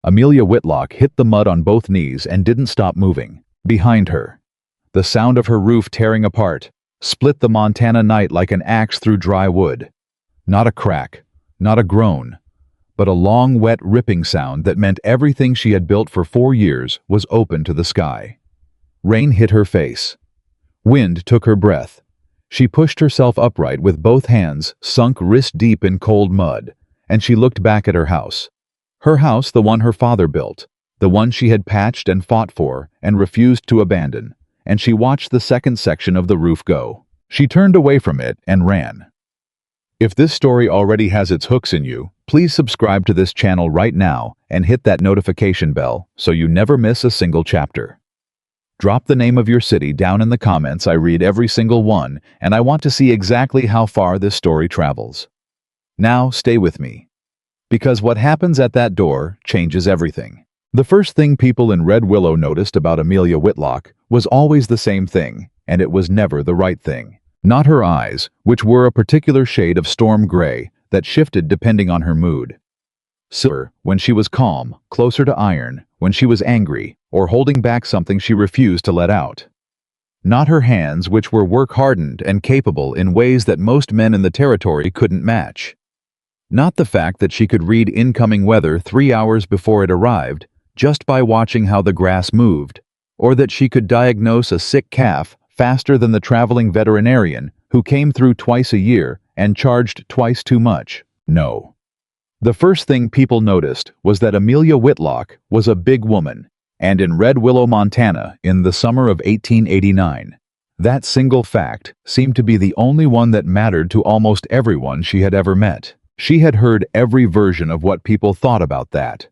Amelia Whitlock hit the mud on both knees and didn't stop moving. Behind her, the sound of her roof tearing apart split the Montana night like an axe through dry wood. Not a crack, not a groan, but a long, wet, ripping sound that meant everything she had built for 4 years was open to the sky. Rain hit her face. Wind took her breath. She pushed herself upright with both hands sunk wrist-deep in cold mud, and she looked back at her house. Her house, the one her father built, the one she had patched and fought for and refused to abandon, and she watched the second section of the roof go. She turned away from it and ran. If this story already has its hooks in you, please subscribe to this channel right now and hit that notification bell so you never miss a single chapter. Drop the name of your city down in the comments. I read every single one, and I want to see exactly how far this story travels. Now, stay with me, because what happens at that door changes everything. The first thing people in Red Willow noticed about Amelia Whitlock was always the same thing, and it was never the right thing. Not her eyes, which were a particular shade of storm gray that shifted depending on her mood. Silver when she was calm, closer to iron when she was angry, or holding back something she refused to let out. Not her hands, which were work-hardened and capable in ways that most men in the territory couldn't match. Not the fact that she could read incoming weather 3 hours before it arrived, just by watching how the grass moved, or that she could diagnose a sick calf faster than the traveling veterinarian who came through twice a year and charged twice too much. No. The first thing people noticed was that Amelia Whitlock was a big woman, and in Red Willow, Montana, in the summer of 1889. That single fact seemed to be the only one that mattered to almost everyone she had ever met. She had heard every version of what people thought about that.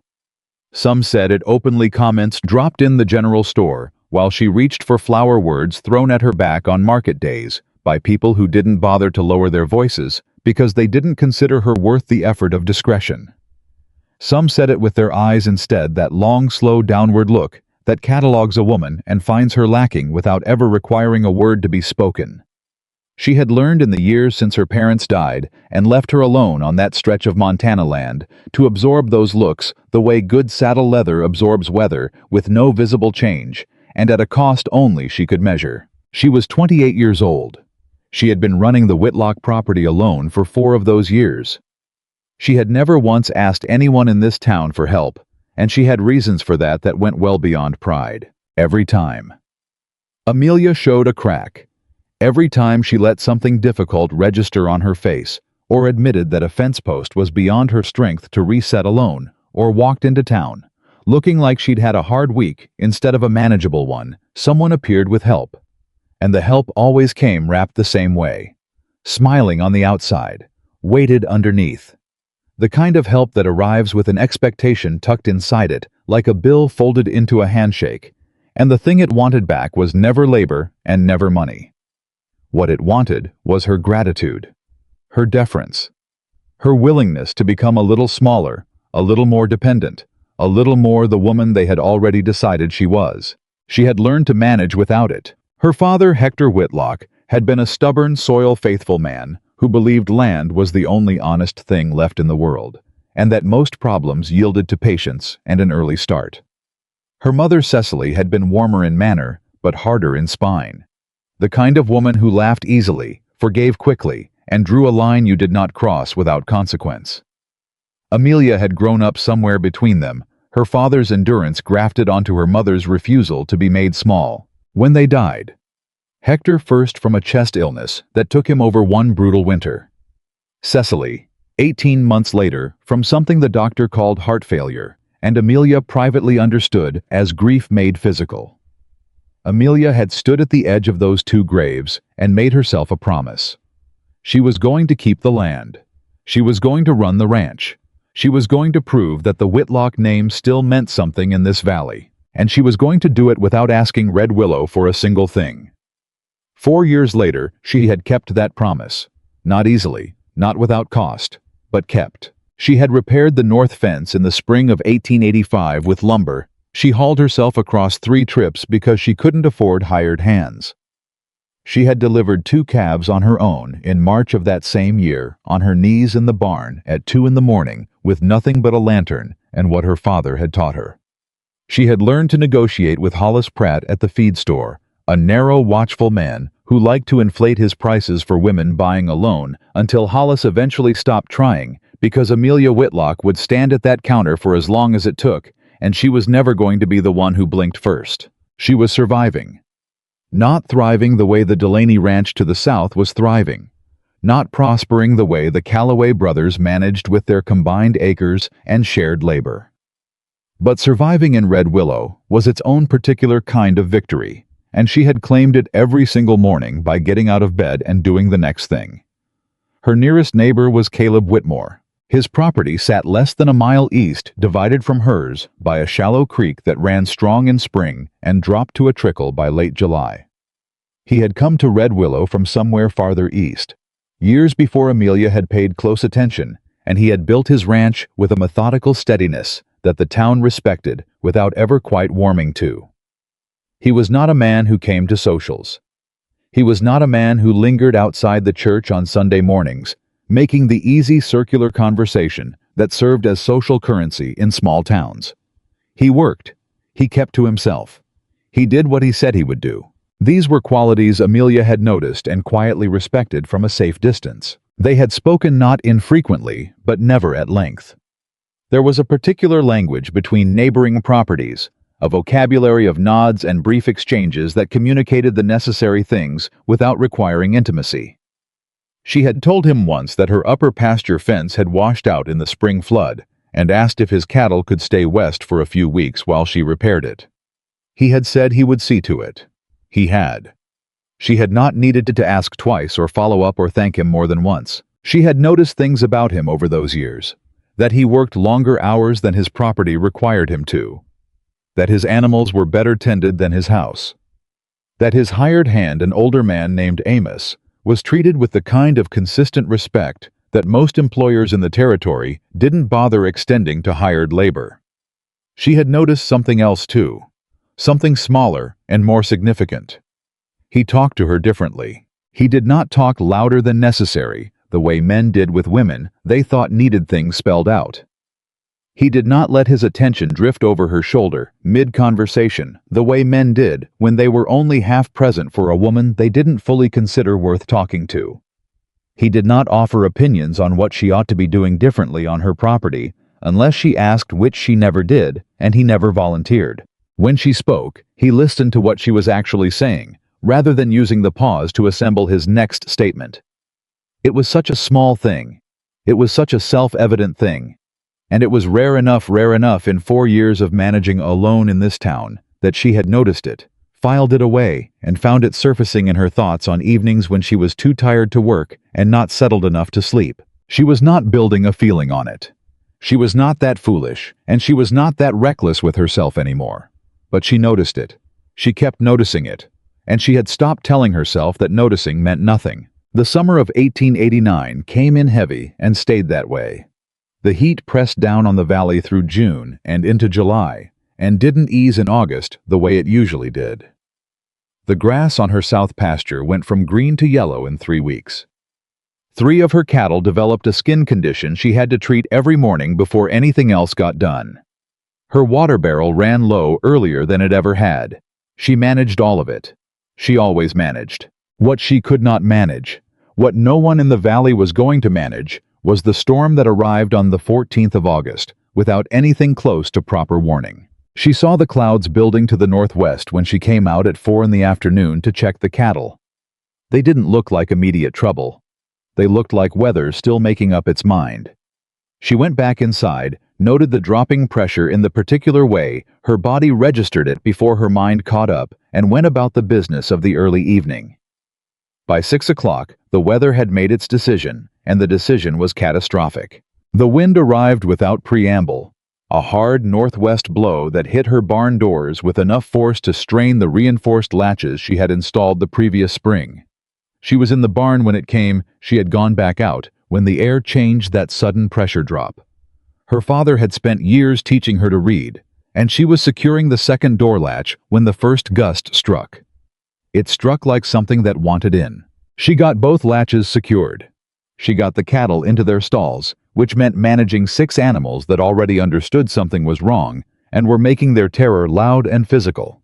Some said it openly, comments dropped in the general store while she reached for flower words thrown at her back on market days by people who didn't bother to lower their voices because they didn't consider her worth the effort of discretion. Some said it with their eyes instead, that long, slow downward look that catalogs a woman and finds her lacking without ever requiring a word to be spoken. She had learned in the years since her parents died and left her alone on that stretch of Montana land to absorb those looks the way good saddle leather absorbs weather, with no visible change, and at a cost only she could measure. She was 28 years old. She had been running the Whitlock property alone for 4 of those years. She had never once asked anyone in this town for help, and she had reasons for that that went well beyond pride. Every time Amelia showed a crack, every time she let something difficult register on her face, or admitted that a fence post was beyond her strength to reset alone, or walked into town, looking like she'd had a hard week instead of a manageable one, someone appeared with help. And the help always came wrapped the same way. Smiling on the outside, weighted underneath. The kind of help that arrives with an expectation tucked inside it, like a bill folded into a handshake, and the thing it wanted back was never labor and never money. What it wanted was her gratitude, her deference, her willingness to become a little smaller, a little more dependent, a little more the woman they had already decided she was. She had learned to manage without it. Her father, Hector Whitlock, had been a stubborn, soil-faithful man who believed land was the only honest thing left in the world, and that most problems yielded to patience and an early start. Her mother, Cecily, had been warmer in manner, but harder in spine. The kind of woman who laughed easily, forgave quickly, and drew a line you did not cross without consequence. Amelia had grown up somewhere between them, her father's endurance grafted onto her mother's refusal to be made small. When they died, Hector first from a chest illness that took him over one brutal winter. Cecily, 18 months later, from something the doctor called heart failure, and Amelia privately understood as grief made physical. Amelia had stood at the edge of those 2 graves and made herself a promise. She was going to keep the land. She was going to run the ranch. She was going to prove that the Whitlock name still meant something in this valley, and she was going to do it without asking Red Willow for a single thing. 4 years later, she had kept that promise. Not easily, not without cost, but kept. She had repaired the north fence in the spring of 1885 with lumber. She hauled herself across 3 trips because she couldn't afford hired hands. She had delivered 2 calves on her own in March of that same year, on her knees in the barn at 2 in the morning with nothing but a lantern and what her father had taught her. She had learned to negotiate with Hollis Pratt at the feed store, a narrow, watchful man who liked to inflate his prices for women buying alone until Hollis eventually stopped trying because Amelia Whitlock would stand at that counter for as long as it took, and she was never going to be the one who blinked first. She was surviving. Not thriving the way the Delaney Ranch to the south was thriving. Not prospering the way the Calloway brothers managed with their combined acres and shared labor. But surviving in Red Willow was its own particular kind of victory, and she had claimed it every single morning by getting out of bed and doing the next thing. Her nearest neighbor was Caleb Whitmore. His property sat less than a mile east, divided from hers by a shallow creek that ran strong in spring and dropped to a trickle by late July. He had come to Red Willow from somewhere farther east, years before Amelia had paid close attention, and he had built his ranch with a methodical steadiness that the town respected without ever quite warming to. He was not a man who came to socials. He was not a man who lingered outside the church on Sunday mornings, making the easy circular conversation that served as social currency in small towns. He worked. He kept to himself. He did what he said he would do. These were qualities Amelia had noticed and quietly respected from a safe distance. They had spoken not infrequently, but never at length. There was a particular language between neighboring properties, a vocabulary of nods and brief exchanges that communicated the necessary things without requiring intimacy. She had told him once that her upper pasture fence had washed out in the spring flood, and asked if his cattle could stay west for a few weeks while she repaired it. He had said he would see to it. He had. She had not needed to ask twice or follow up or thank him more than once. She had noticed things about him over those years, that he worked longer hours than his property required him to, that his animals were better tended than his house, that his hired hand, an older man named Amos, was treated with the kind of consistent respect that most employers in the territory didn't bother extending to hired labor. She had noticed something else too, something smaller and more significant. He talked to her differently. He did not talk louder than necessary, the way men did with women they thought needed things spelled out. He did not let his attention drift over her shoulder mid-conversation, the way men did when they were only half present for a woman they didn't fully consider worth talking to. He did not offer opinions on what she ought to be doing differently on her property, unless she asked, which she never did, and he never volunteered. When she spoke, he listened to what she was actually saying, rather than using the pause to assemble his next statement. It was such a small thing. It was such a self-evident thing. And it was rare enough in 4 years of managing alone in this town that she had noticed it, filed it away, and found it surfacing in her thoughts on evenings when she was too tired to work and not settled enough to sleep. She was not building a feeling on it. She was not that foolish, and she was not that reckless with herself anymore. But she noticed it. She kept noticing it. And she had stopped telling herself that noticing meant nothing. The summer of 1889 came in heavy and stayed that way. The heat pressed down on the valley through June and into July, and didn't ease in August the way it usually did. The grass on her south pasture went from green to yellow in 3 weeks. 3 of her cattle developed a skin condition she had to treat every morning before anything else got done. Her water barrel ran low earlier than it ever had. She managed all of it. She always managed. What she could not manage, what no one in the valley was going to manage, was the storm that arrived on the 14th of August, without anything close to proper warning. She saw the clouds building to the northwest when she came out at 4 in the afternoon to check the cattle. They didn't look like immediate trouble. They looked like weather still making up its mind. She went back inside, noted the dropping pressure in the particular way her body registered it before her mind caught up, and went about the business of the early evening. By 6 o'clock, the weather had made its decision, and the decision was catastrophic. The wind arrived without preamble, a hard northwest blow that hit her barn doors with enough force to strain the reinforced latches she had installed the previous spring. She was in the barn when it came. She had gone back out when the air changed that sudden pressure drop. Her father had spent years teaching her to read, and she was securing the second door latch when the first gust struck. It struck like something that wanted in. She got both latches secured. She got the cattle into their stalls, which meant managing 6 animals that already understood something was wrong and were making their terror loud and physical.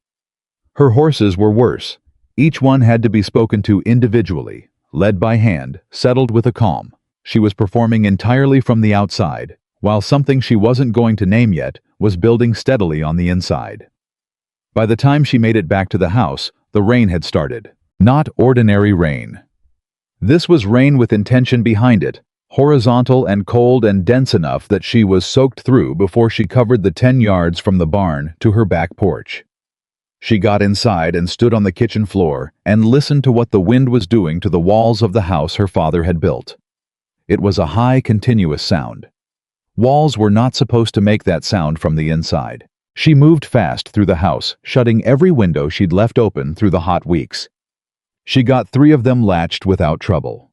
Her horses were worse. Each one had to be spoken to individually, led by hand, settled with a calm. She was performing entirely from the outside, while something she wasn't going to name yet was building steadily on the inside. By the time she made it back to the house, the rain had started. Not ordinary rain. This was rain with intention behind it, horizontal and cold and dense enough that she was soaked through before she covered the 10 yards from the barn to her back porch. She got inside and stood on the kitchen floor and listened to what the wind was doing to the walls of the house her father had built. It was a high, continuous sound. Walls were not supposed to make that sound from the inside. She moved fast through the house, shutting every window she'd left open through the hot weeks. She got 3 of them latched without trouble.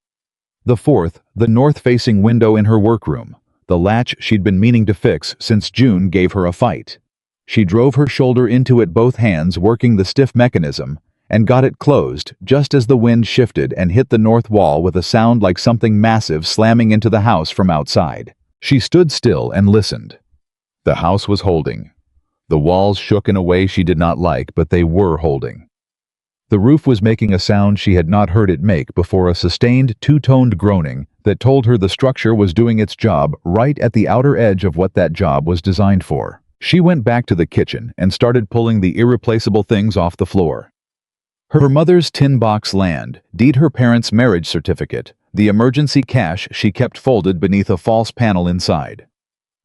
The 4th, the north-facing window in her workroom, the latch she'd been meaning to fix since June, gave her a fight. She drove her shoulder into it, both hands working the stiff mechanism, and got it closed just as the wind shifted and hit the north wall with a sound like something massive slamming into the house from outside. She stood still and listened. The house was holding. The walls shook in a way she did not like, but they were holding. The roof was making a sound she had not heard it make before, a sustained, two-toned groaning that told her the structure was doing its job right at the outer edge of what that job was designed for. She went back to the kitchen and started pulling the irreplaceable things off the floor. Her mother's tin box land deed, her parents' marriage certificate, the emergency cash she kept folded beneath a false panel inside.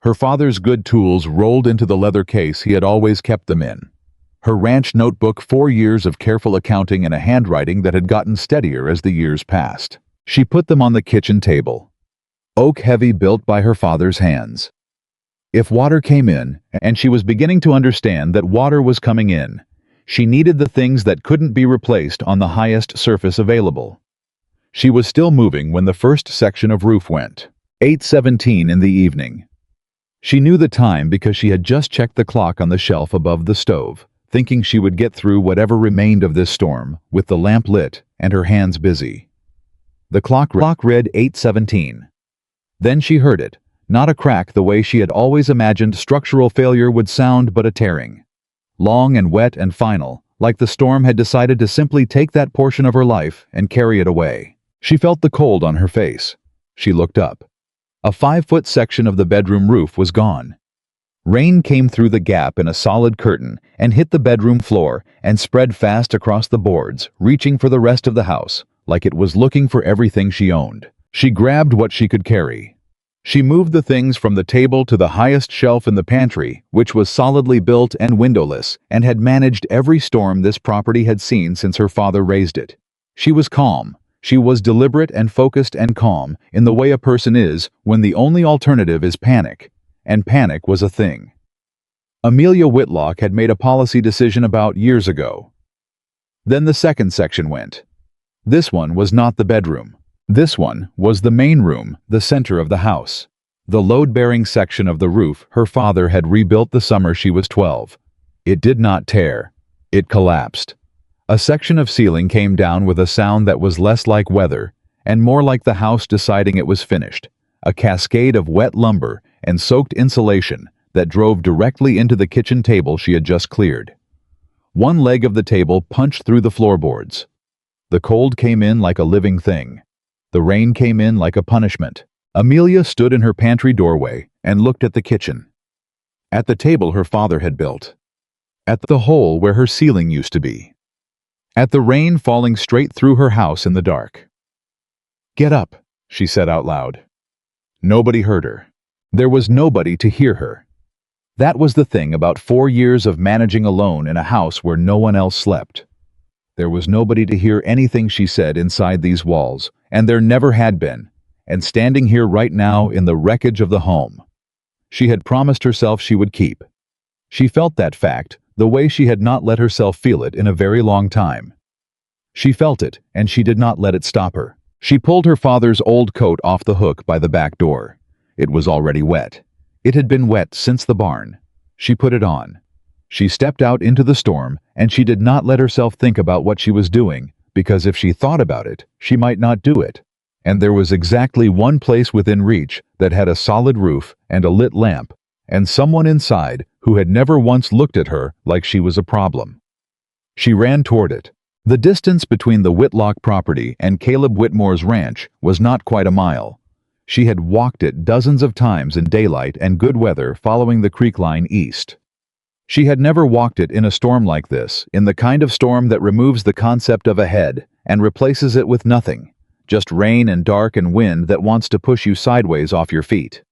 Her father's good tools rolled into the leather case he had always kept them in. Her ranch notebook, 4 years of careful accounting and a handwriting that had gotten steadier as the years passed. She put them on the kitchen table. Oak heavy, built by her father's hands. If water came in, and she was beginning to understand that water was coming in, she needed the things that couldn't be replaced on the highest surface available. She was still moving when the first section of roof went. 8:17 in the evening. She knew the time because she had just checked the clock on the shelf above the stove, thinking she would get through whatever remained of this storm with the lamp lit and her hands busy. The clock read 8:17. Then she heard it, not a crack the way she had always imagined structural failure would sound, but a tearing. Long and wet and final, like the storm had decided to simply take that portion of her life and carry it away. She felt the cold on her face. She looked up. A 5-foot section of the bedroom roof was gone. Rain came through the gap in a solid curtain and hit the bedroom floor and spread fast across the boards, reaching for the rest of the house, like it was looking for everything she owned. She grabbed what she could carry. She moved the things from the table to the highest shelf in the pantry, which was solidly built and windowless, and had managed every storm this property had seen since her father raised it. She was calm. She was deliberate and focused and calm, in the way a person is when the only alternative is panic. And panic was a thing. Amelia Whitlock had made a policy decision about years ago. Then the second section went. This one was not the bedroom. This one was the main room, the center of the house. The load-bearing section of the roof her father had rebuilt the summer she was 12. It did not tear. It collapsed. A section of ceiling came down with a sound that was less like weather and more like the house deciding it was finished. A cascade of wet lumber and soaked insulation that drove directly into the kitchen table she had just cleared. One leg of the table punched through the floorboards. The cold came in like a living thing. The rain came in like a punishment. Amelia stood in her pantry doorway and looked at the kitchen. At the table her father had built. At the hole where her ceiling used to be. At the rain falling straight through her house in the dark. "Get up," she said out loud. Nobody heard her. There was nobody to hear her. That was the thing about 4 years of managing alone in a house where no one else slept. There was nobody to hear anything she said inside these walls, and there never had been, and standing here right now in the wreckage of the home. She had promised herself she would keep. She felt that fact the way she had not let herself feel it in a very long time. She felt it, and she did not let it stop her. She pulled her father's old coat off the hook by the back door. It was already wet. It had been wet since the barn. She put it on. She stepped out into the storm, and she did not let herself think about what she was doing, because if she thought about it, she might not do it. and there was exactly one place within reach that had a solid roof and a lit lamp, and someone inside who had never once looked at her like she was a problem. She ran toward it. The distance between the Whitlock property and Caleb Whitmore's ranch was not quite a mile. She had walked it dozens of times in daylight and good weather following the creek line east. She had never walked it in a storm like this, in the kind of storm that removes the concept of a head and replaces it with nothing, just rain and dark and wind that wants to push you sideways off your feet.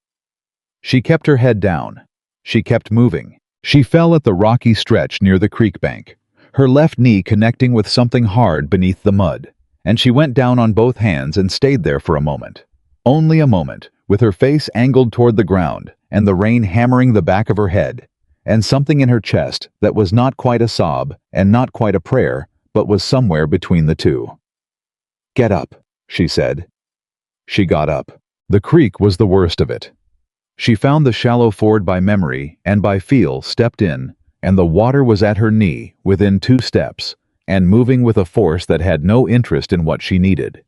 She kept her head down. She kept moving. She fell at the rocky stretch near the creek bank, her left knee connecting with something hard beneath the mud, and she went down on both hands and stayed there for a moment. Only a moment, with her face angled toward the ground and the rain hammering the back of her head, and something in her chest that was not quite a sob and not quite a prayer, but was somewhere between the two. "Get up," she said. She got up. The creek was the worst of it. She found the shallow ford by memory and by feel, stepped in, and the water was at her knee within 2 steps, and moving with a force that had no interest in what she needed.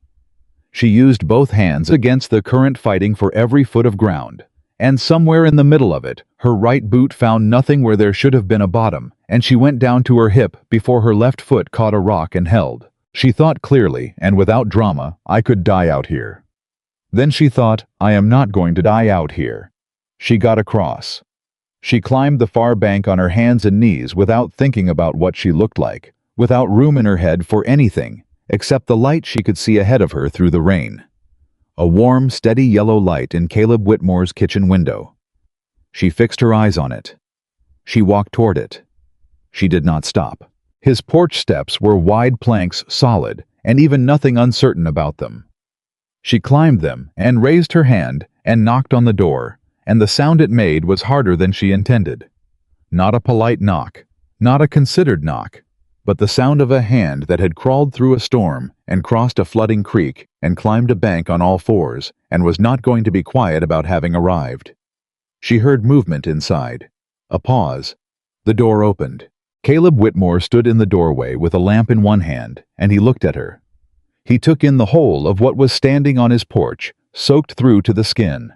She used both hands against the current, fighting for every foot of ground, and somewhere in the middle of it, her right boot found nothing where there should have been a bottom, and she went down to her hip before her left foot caught a rock and held. She thought clearly and without drama, "I could die out here." Then she thought, "I am not going to die out here." She got across. She climbed the far bank on her hands and knees without thinking about what she looked like, without room in her head for anything, except the light she could see ahead of her through the rain. A warm, steady yellow light in Caleb Whitmore's kitchen window. She fixed her eyes on it. She walked toward it. She did not stop. His porch steps were wide planks, solid, and even nothing uncertain about them. She climbed them and raised her hand and knocked on the door, and the sound it made was harder than she intended. Not a polite knock, not a considered knock, but the sound of a hand that had crawled through a storm and crossed a flooding creek and climbed a bank on all fours and was not going to be quiet about having arrived. She heard movement inside. A pause. The door opened. Caleb Whitmore stood in the doorway with a lamp in one hand, and he looked at her. He took in the whole of what was standing on his porch, soaked through to the skin.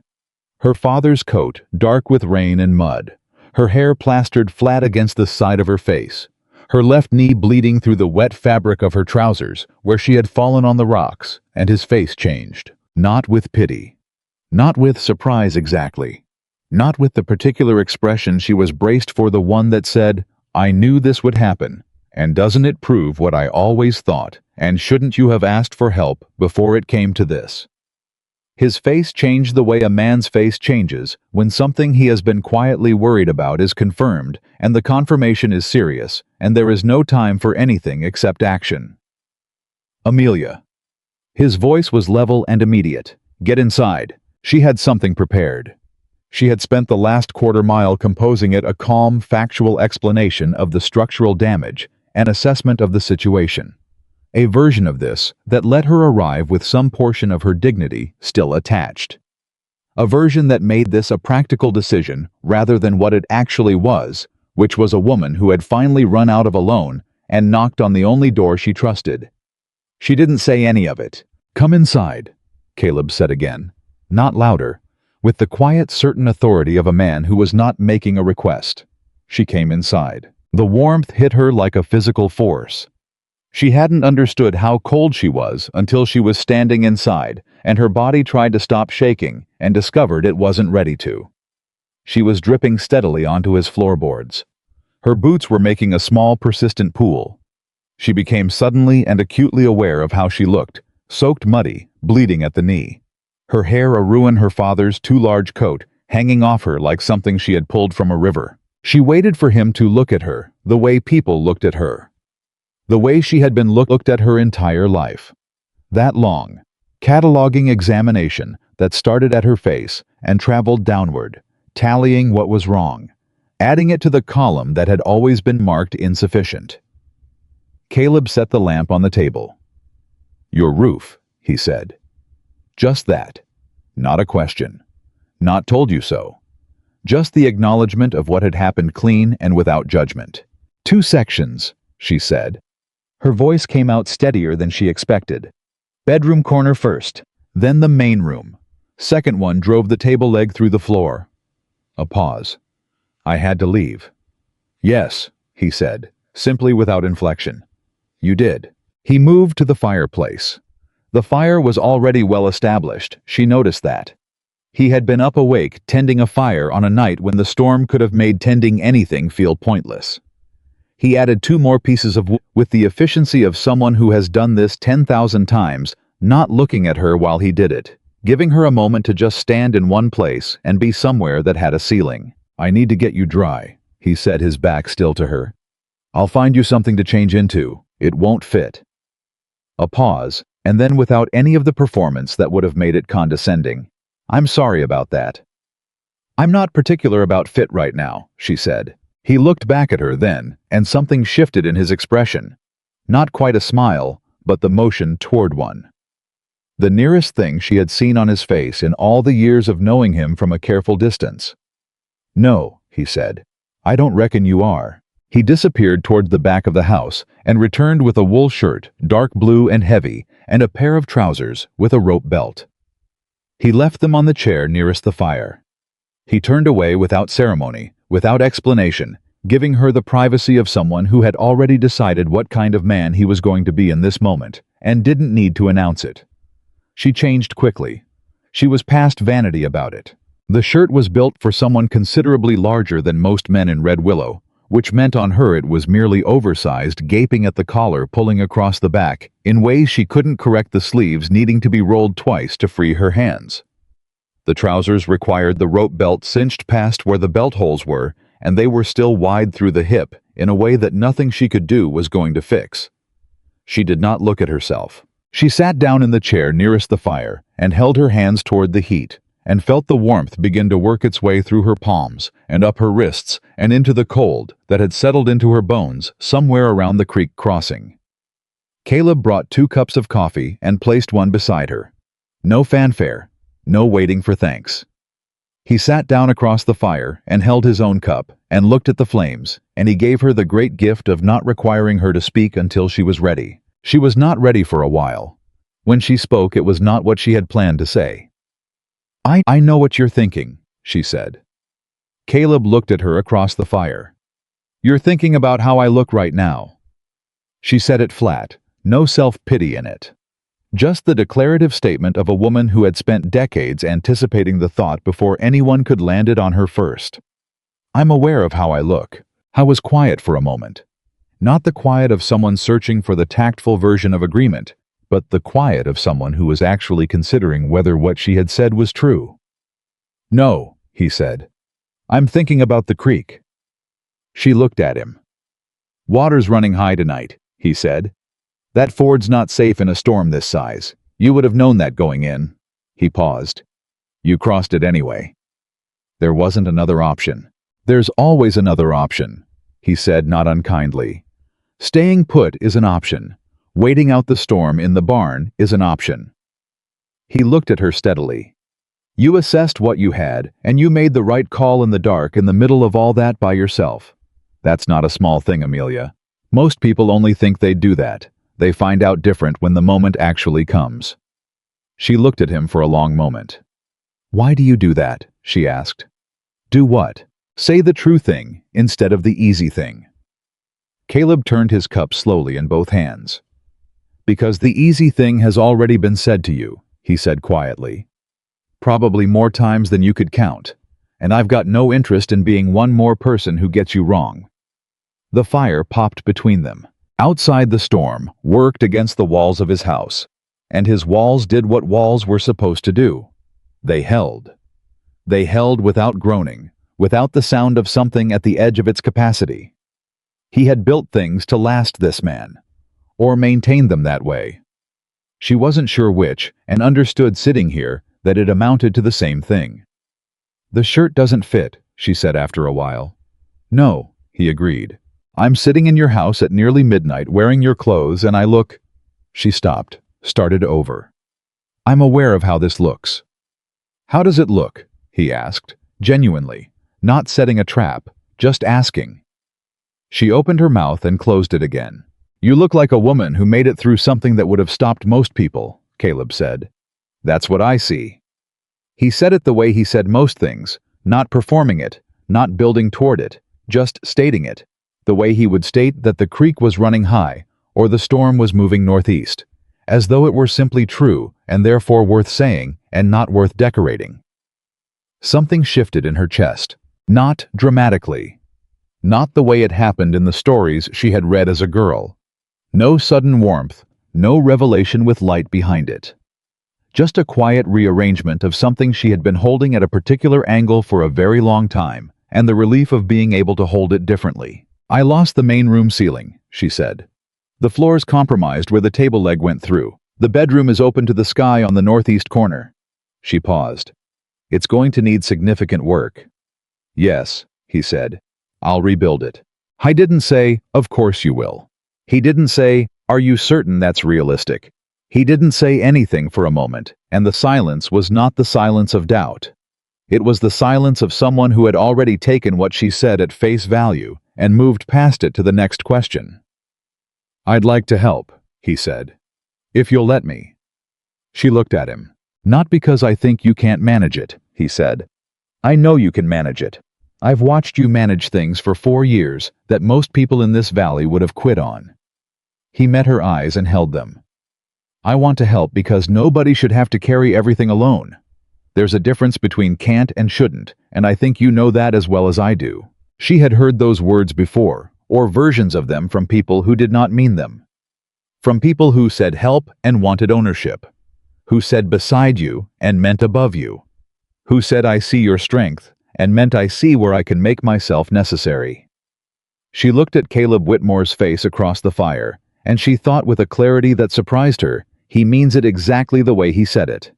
Her father's coat, dark with rain and mud, her hair plastered flat against the side of her face, her left knee bleeding through the wet fabric of her trousers where she had fallen on the rocks, and his face changed. Not with pity. Not with surprise exactly. Not with the particular expression she was braced for, the one that said, "I knew this would happen, and doesn't it prove what I always thought, and shouldn't you have asked for help before it came to this?" His face changed the way a man's face changes when something he has been quietly worried about is confirmed, and the confirmation is serious, and there is no time for anything except action. "Amelia." His voice was level and immediate. "Get inside." She had something prepared. She had spent the last quarter mile composing it a calm, factual explanation of the structural damage, an assessment of the situation. A version of this that let her arrive with some portion of her dignity still attached. A version that made this a practical decision rather than what it actually was, which was a woman who had finally run out of a loan and knocked on the only door she trusted. She didn't say any of it. "Come inside," Caleb said again, not louder, with the quiet, certain authority of a man who was not making a request. She came inside. The warmth hit her like a physical force. She hadn't understood how cold she was until she was standing inside, and her body tried to stop shaking and discovered it wasn't ready to. She was dripping steadily onto his floorboards. Her boots were making a small, persistent pool. She became suddenly and acutely aware of how she looked, soaked, muddy, bleeding at the knee. Her hair a ruin, her father's too large coat hanging off her like something she had pulled from a river. She waited for him to look at her the way people looked at her. The way she had been looked at her entire life. That long, cataloging examination that started at her face and traveled downward, tallying what was wrong, adding it to the column that had always been marked insufficient. Caleb set the lamp on the table. "Your roof," he said. Just that. Not a question. Not told you so. Just the acknowledgement of what had happened, clean and without judgment. "2 sections," she said. Her voice came out steadier than she expected. "Bedroom corner first, Then the main room. Second one drove the table leg through the floor. A pause. I had to leave. Yes, he said, simply without inflection. You did. He moved to the fireplace. The fire was already well established, she noticed that. He had been up awake tending a fire on a night when the storm could have made tending anything feel pointless. He added 2 more pieces of wood with the efficiency of someone who has done this 10,000 times, not looking at her while he did it, giving her a moment to just stand in one place and be somewhere that had a ceiling. I need to get you dry, he said, his back still to her. I'll find you something to change into. It won't fit. A pause, and then without any of the performance that would have made it condescending. I'm sorry about that. I'm not particular about fit right now, she said. He looked back at her then, and something shifted in his expression. Not quite a smile, but the motion toward one. The nearest thing she had seen on his face in all the years of knowing him from a careful distance. No, he said. I don't reckon you are. He disappeared toward the back of the house and returned with a wool shirt, dark blue and heavy, and a pair of trousers with a rope belt. He left them on the chair nearest the fire. He turned away without ceremony, without explanation, giving her the privacy of someone who had already decided what kind of man he was going to be in this moment, and didn't need to announce it. She changed quickly. She was past vanity about it. The shirt was built for someone considerably larger than most men in Red Willow, which meant on her it was merely oversized, gaping at the collar pulling across the back, in ways she couldn't correct, the sleeves needing to be rolled twice to free her hands. The trousers required the rope belt cinched past where the belt holes were, and they were still wide through the hip, in a way that nothing she could do was going to fix. She did not look at herself. She sat down in the chair nearest the fire and held her hands toward the heat, and felt the warmth begin to work its way through her palms and up her wrists and into the cold that had settled into her bones somewhere around the creek crossing. Caleb brought 2 cups of coffee and placed one beside her. No fanfare, no waiting for thanks. He sat down across the fire and held his own cup and looked at the flames, and he gave her the great gift of not requiring her to speak until she was ready. She was not ready for a while. When she spoke, it was not what she had planned to say. I know what you're thinking, she said. Caleb looked at her across the fire. You're thinking about how I look right now. She said it flat, no self-pity in it. Just the declarative statement of a woman who had spent decades anticipating the thought before anyone could land it on her first. I'm aware of how I look. I was quiet for a moment. Not the quiet of someone searching for the tactful version of agreement, but the quiet of someone who was actually considering whether what she had said was true. No, he said. I'm thinking about the creek. She looked at him. Water's running high tonight, he said. That ford's not safe in a storm this size. You would have known that going in. He paused. You crossed it anyway. There wasn't another option. There's always another option, he said, not unkindly. Staying put is an option. Waiting out the storm in the barn is an option. He looked at her steadily. You assessed what you had, and you made the right call in the dark in the middle of all that by yourself. That's not a small thing, Amelia. Most people only think they'd do that. They find out different when the moment actually comes. She looked at him for a long moment. Why do you do that? She asked. Do what? Say the true thing instead of the easy thing. Caleb turned his cup slowly in both hands. Because the easy thing has already been said to you, he said quietly. Probably more times than you could count, and I've got no interest in being one more person who gets you wrong. The fire popped between them. Outside, the storm worked against the walls of his house, and his walls did what walls were supposed to do. They held. They held without groaning, without the sound of something at the edge of its capacity. He had built things to last, this man, or maintain them that way. She wasn't sure which, and understood sitting here that it amounted to the same thing. The shirt doesn't fit, she said after a while. No, he agreed. I'm sitting in your house at nearly midnight wearing your clothes and I look... She stopped, started over. I'm aware of how this looks. How does it look? He asked, genuinely, not setting a trap, just asking. She opened her mouth and closed it again. You look like a woman who made it through something that would have stopped most people, Caleb said. That's what I see. He said it the way he said most things, not performing it, not building toward it, just stating it, the way he would state that the creek was running high or the storm was moving northeast, as though it were simply true and therefore worth saying and not worth decorating. Something shifted in her chest, not dramatically. Not the way it happened in the stories she had read as a girl. No sudden warmth, no revelation with light behind it. Just a quiet rearrangement of something she had been holding at a particular angle for a very long time, and the relief of being able to hold it differently. I lost the main room ceiling, she said. The floor's compromised where the table leg went through. The bedroom is open to the sky on the northeast corner. She paused. It's going to need significant work. Yes, he said. I'll rebuild it. I didn't say, of course you will. He didn't say, are you certain that's realistic? He didn't say anything for a moment, and the silence was not the silence of doubt. It was the silence of someone who had already taken what she said at face value and moved past it to the next question. I'd like to help, he said. If you'll let me. She looked at him. Not because I think you can't manage it, he said. I know you can manage it. I've watched you manage things for 4 years that most people in this valley would have quit on. He met her eyes and held them. I want to help because nobody should have to carry everything alone. There's a difference between can't and shouldn't, and I think you know that as well as I do. She had heard those words before, or versions of them from people who did not mean them. From people who said help and wanted ownership. Who said beside you and meant above you. Who said I see your strength and meant I see where I can make myself necessary. She looked at Caleb Whitmore's face across the fire, and she thought with a clarity that surprised her, he means it exactly the way he said it.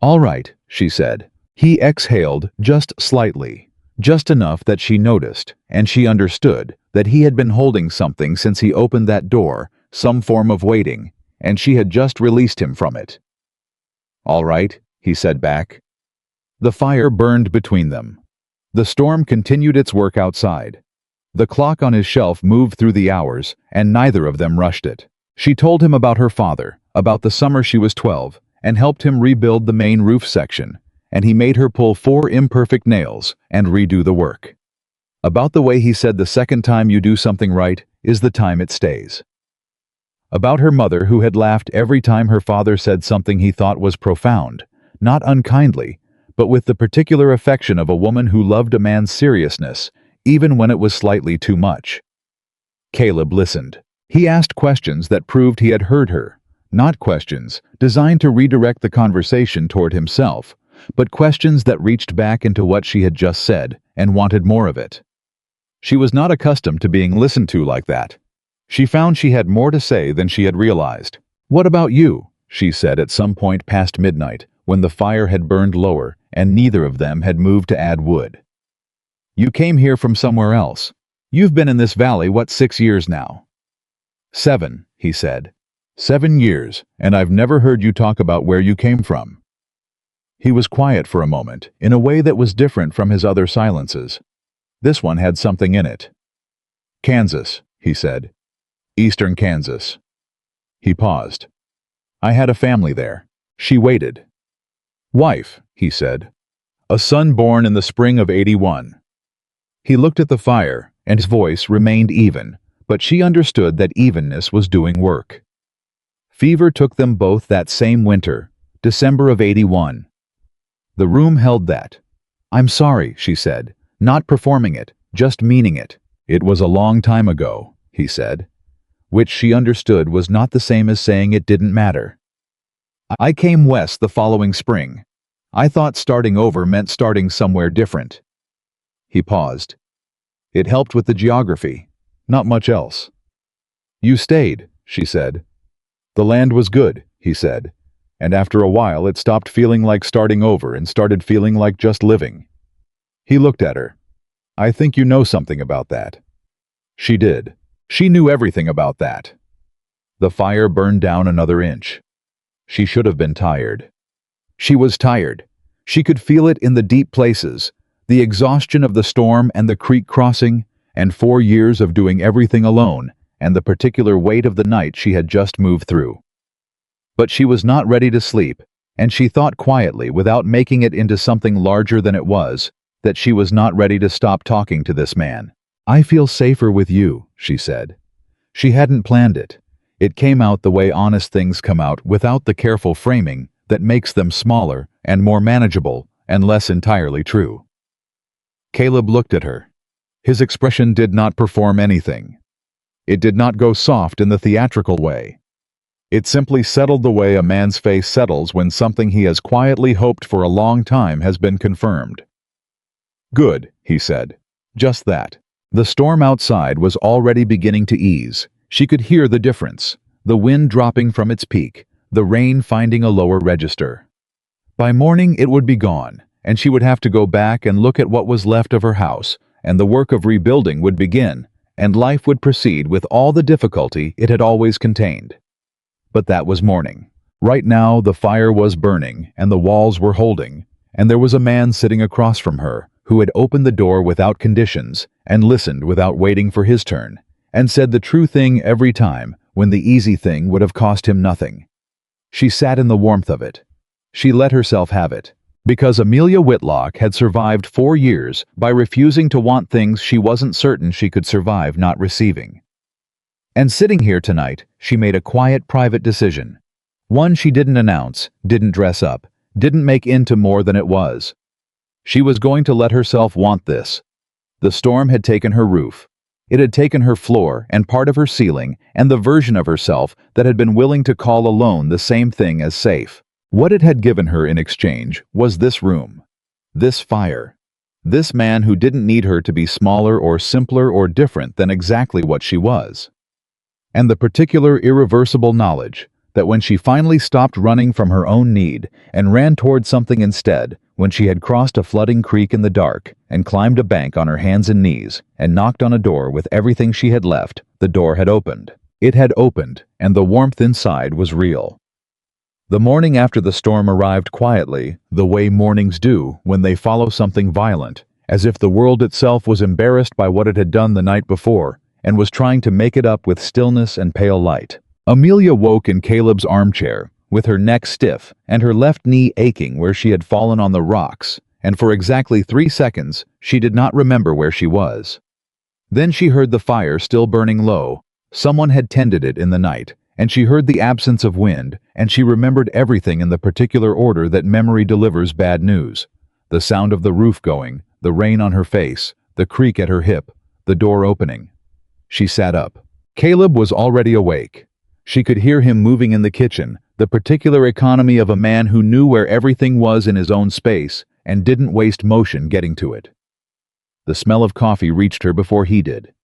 All right, she said. He exhaled just slightly, just enough that she noticed, and she understood, that he had been holding something since he opened that door, some form of waiting, and she had just released him from it. All right, he said back. The fire burned between them. The storm continued its work outside. The clock on his shelf moved through the hours, and neither of them rushed it. She told him about her father, about the summer she was 12, and helped him rebuild the main roof section, and he made her pull 4 imperfect nails and redo the work. About the way he said the second time you do something right is the time it stays. About her mother who had laughed every time her father said something he thought was profound, not unkindly, but with the particular affection of a woman who loved a man's seriousness, even when it was slightly too much. Caleb listened. He asked questions that proved he had heard her, not questions designed to redirect the conversation toward himself, but questions that reached back into what she had just said and wanted more of it. She was not accustomed to being listened to like that. She found she had more to say than she had realized. What about you? She said at some point past midnight, when the fire had burned lower and neither of them had moved to add wood. You came here from somewhere else. You've been in this valley, 6 years now? 7, he said. 7 years, and I've never heard you talk about where you came from. He was quiet for a moment, in a way that was different from his other silences. This one had something in it. Kansas, he said. Eastern Kansas. He paused. I had a family there. She waited. Wife, he said. A son born in the spring of '81. He looked at the fire, and his voice remained even, but she understood that evenness was doing work. Fever took them both that same winter, December of '81. The room held that. I'm sorry, she said, not performing it, just meaning it. It was a long time ago, he said, which she understood was not the same as saying it didn't matter. I came west the following spring. I thought starting over meant starting somewhere different. He paused. It helped with the geography, not much else. You stayed, she said. The land was good, he said, and after a while it stopped feeling like starting over and started feeling like just living. He looked at her. I think you know something about that. She did. She knew everything about that. The fire burned down another inch. She should have been tired. She was tired. She could feel it in the deep places, the exhaustion of the storm and the creek crossing, and 4 years of doing everything alone, and the particular weight of the night she had just moved through. But she was not ready to sleep, and she thought quietly, without making it into something larger than it was, that she was not ready to stop talking to this man. "I feel safer with you," she said. She hadn't planned it. It came out the way honest things come out, without the careful framing that makes them smaller and more manageable and less entirely true. Caleb looked at her. His expression did not perform anything. It did not go soft in the theatrical way. It simply settled the way a man's face settles when something he has quietly hoped for a long time has been confirmed. "Good," he said. Just that. The storm outside was already beginning to ease. She could hear the difference, the wind dropping from its peak, the rain finding a lower register. By morning it would be gone, and she would have to go back and look at what was left of her house, and the work of rebuilding would begin, and life would proceed with all the difficulty it had always contained. But that was morning. Right now the fire was burning, and the walls were holding, and there was a man sitting across from her who had opened the door without conditions and listened without waiting for his turn, and said the true thing every time when the easy thing would have cost him nothing. She sat in the warmth of it. She let herself have it, because Amelia Whitlock had survived 4 years by refusing to want things she wasn't certain she could survive not receiving. And sitting here tonight, she made a quiet, private decision. One she didn't announce, didn't dress up, didn't make into more than it was. She was going to let herself want this. The storm had taken her roof. It had taken her floor and part of her ceiling and the version of herself that had been willing to call alone the same thing as safe. What it had given her in exchange was this room, this fire, this man who didn't need her to be smaller or simpler or different than exactly what she was. And the particular irreversible knowledge that when she finally stopped running from her own need and ran toward something instead, when she had crossed a flooding creek in the dark and climbed a bank on her hands and knees and knocked on a door with everything she had left, the door had opened. It had opened, and the warmth inside was real. The morning after the storm arrived quietly, the way mornings do when they follow something violent, as if the world itself was embarrassed by what it had done the night before and was trying to make it up with stillness and pale light. Amelia woke in Caleb's armchair, with her neck stiff and her left knee aching where she had fallen on the rocks, and for exactly 3 seconds she did not remember where she was. Then she heard the fire still burning low. Someone had tended it in the night, and she heard the absence of wind, and she remembered everything in the particular order that memory delivers bad news. The sound of the roof going, the rain on her face, the creak at her hip, the door opening. She sat up. Caleb was already awake. She could hear him moving in the kitchen, the particular economy of a man who knew where everything was in his own space and didn't waste motion getting to it. The smell of coffee reached her before he did.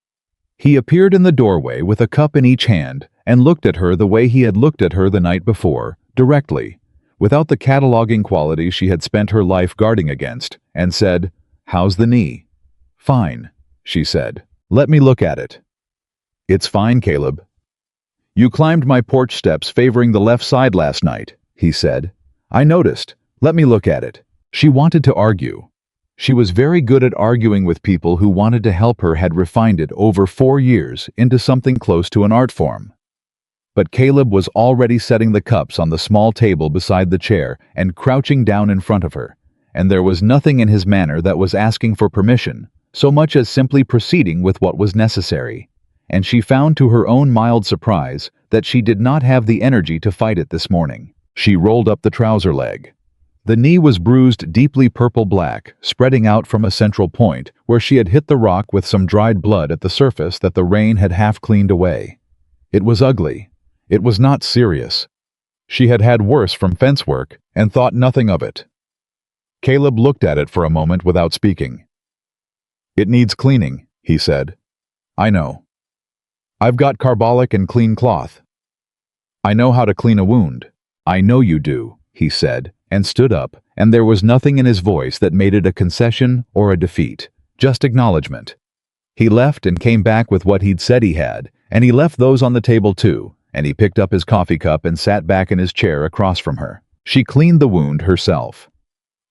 He appeared in the doorway with a cup in each hand and looked at her the way he had looked at her the night before, directly, without the cataloging quality she had spent her life guarding against, and said, "How's the knee?" "Fine," she said. "Let me look at it." "It's fine, Caleb." "You climbed my porch steps favoring the left side last night," he said. "I noticed. Let me look at it." She wanted to argue. She was very good at arguing with people who wanted to help her, had refined it over 4 years into something close to an art form. But Caleb was already setting the cups on the small table beside the chair and crouching down in front of her, and there was nothing in his manner that was asking for permission, so much as simply proceeding with what was necessary. And she found to her own mild surprise that she did not have the energy to fight it this morning. She rolled up the trouser leg. The knee was bruised deeply purple-black, spreading out from a central point where she had hit the rock with some dried blood at the surface that the rain had half cleaned away. It was ugly. It was not serious. She had had worse from fence work and thought nothing of it. Caleb looked at it for a moment without speaking. "It needs cleaning," he said. "I know. I've got carbolic and clean cloth. I know how to clean a wound." "I know you do," he said, and stood up, and there was nothing in his voice that made it a concession or a defeat, just acknowledgement. He left and came back with what he'd said he had, and he left those on the table too, and he picked up his coffee cup and sat back in his chair across from her. She cleaned the wound herself.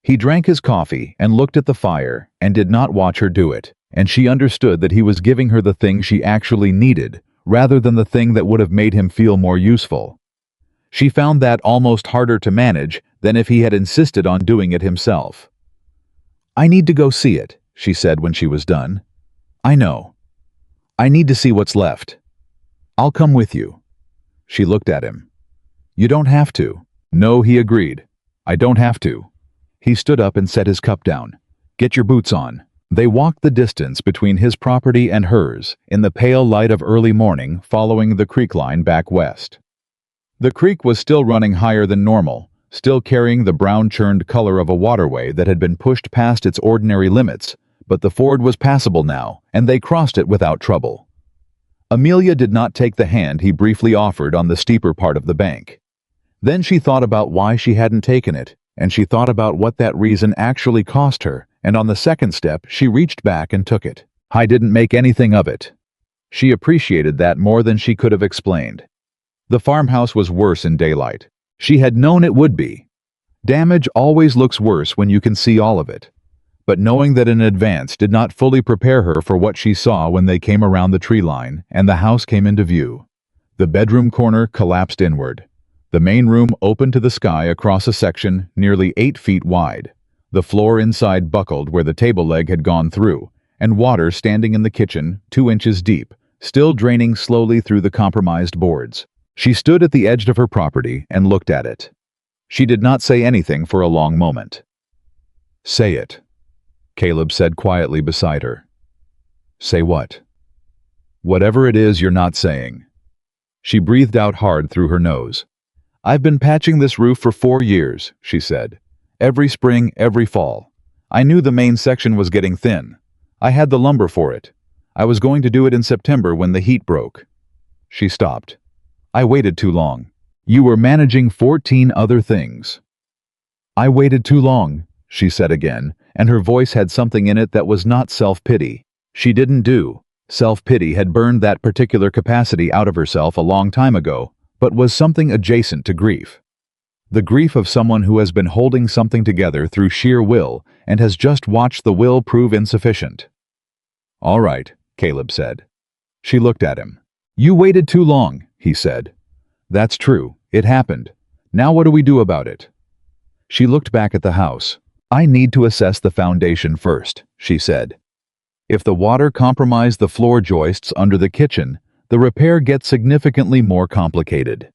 He drank his coffee and looked at the fire and did not watch her do it, and she understood that he was giving her the thing she actually needed, rather than the thing that would have made him feel more useful. She found that almost harder to manage than if he had insisted on doing it himself. "I need to go see it," she said when she was done. "I know. I need to see what's left. I'll come with you." She looked at him. "You don't have to." "No," he agreed. "I don't have to." He stood up and set his cup down. "Get your boots on." They walked the distance between his property and hers, in the pale light of early morning following the creek line back west. The creek was still running higher than normal, still carrying the brown-churned color of a waterway that had been pushed past its ordinary limits, but the ford was passable now, and they crossed it without trouble. Amelia did not take the hand he briefly offered on the steeper part of the bank. Then she thought about why she hadn't taken it, and she thought about what that reason actually cost her, and on the second step she reached back and took it. "I didn't make anything of it." She appreciated that more than she could have explained. The farmhouse was worse in daylight. She had known it would be. Damage always looks worse when you can see all of it. But knowing that in advance did not fully prepare her for what she saw when they came around the tree line and the house came into view. The bedroom corner collapsed inward. The main room opened to the sky across a section nearly 8 feet wide. The floor inside buckled where the table leg had gone through, and water standing in the kitchen 2 inches deep, still draining slowly through the compromised boards. She stood at the edge of her property and looked at it. She did not say anything for a long moment. "Say it," Caleb said quietly beside her. "Say what?" "Whatever it is you're not saying." She breathed out hard through her nose. "I've been patching this roof for 4 years," she said. "Every spring, every fall. I knew the main section was getting thin. I had the lumber for it. I was going to do it in September when the heat broke." She stopped. "I waited too long." "You were managing 14 other things." "I waited too long," she said again, and her voice had something in it that was not self-pity. She didn't do. Self-pity had burned that particular capacity out of herself a long time ago, but was something adjacent to grief. The grief of someone who has been holding something together through sheer will and has just watched the will prove insufficient. "All right," Caleb said. She looked at him. "You waited too long," he said. "That's true. It happened. Now what do we do about it?" She looked back at the house. "I need to assess the foundation first," she said. "If the water compromised the floor joists under the kitchen, the repair gets significantly more complicated."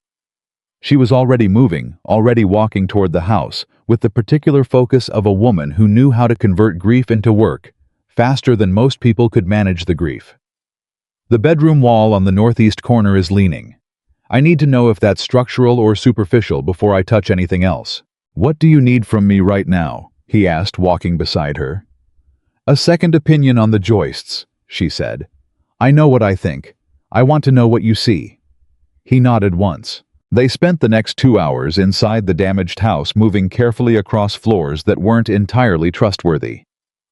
She was already moving, already walking toward the house, with the particular focus of a woman who knew how to convert grief into work, faster than most people could manage the grief. "The bedroom wall on the northeast corner is leaning. I need to know if that's structural or superficial before I touch anything else." "What do you need from me right now?" he asked, walking beside her. "A second opinion on the joists," she said. "I know what I think. I want to know what you see." He nodded once. They spent the next 2 hours inside the damaged house, moving carefully across floors that weren't entirely trustworthy,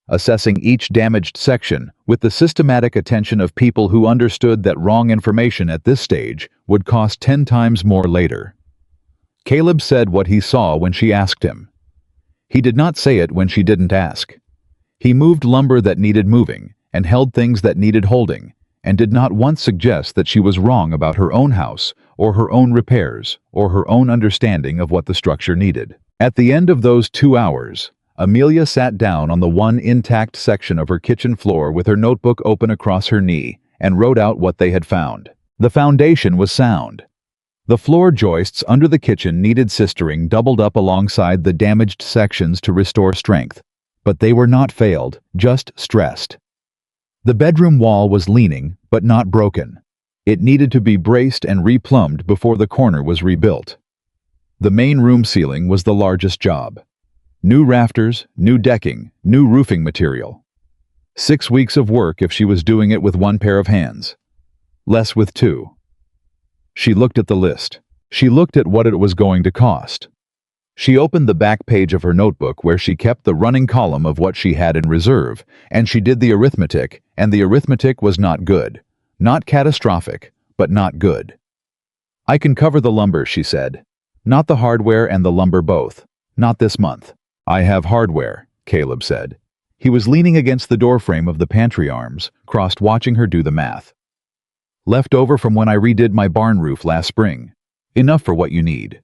assessing each damaged section with the systematic attention of people who understood that wrong information at this stage would cost 10 times more later. Caleb said what he saw when she asked him. He did not say it when she didn't ask. He moved lumber that needed moving and held things that needed holding, and did not once suggest that she was wrong about her own house or her own repairs or her own understanding of what the structure needed. At the end of those 2 hours, Amelia sat down on the one intact section of her kitchen floor with her notebook open across her knee and wrote out what they had found. The foundation was sound. The floor joists under the kitchen needed sistering doubled up alongside the damaged sections to restore strength, but they were not failed, just stressed. The bedroom wall was leaning, but not broken. It needed to be braced and replumbed before the corner was rebuilt. The main room ceiling was the largest job. New rafters, new decking, new roofing material. 6 weeks of work if she was doing it with 1 pair of hands. Less with 2. She looked at the list. She looked at what it was going to cost. She opened the back page of her notebook where she kept the running column of what she had in reserve, and she did the arithmetic, and the arithmetic was not good. Not catastrophic, but not good. "I can cover the lumber," she said. "Not the hardware and the lumber both. Not this month." "I have hardware," Caleb said. He was leaning against the doorframe of the pantry arms, crossed, watching her do the math. "Left over from when I redid my barn roof last spring. Enough for what you need."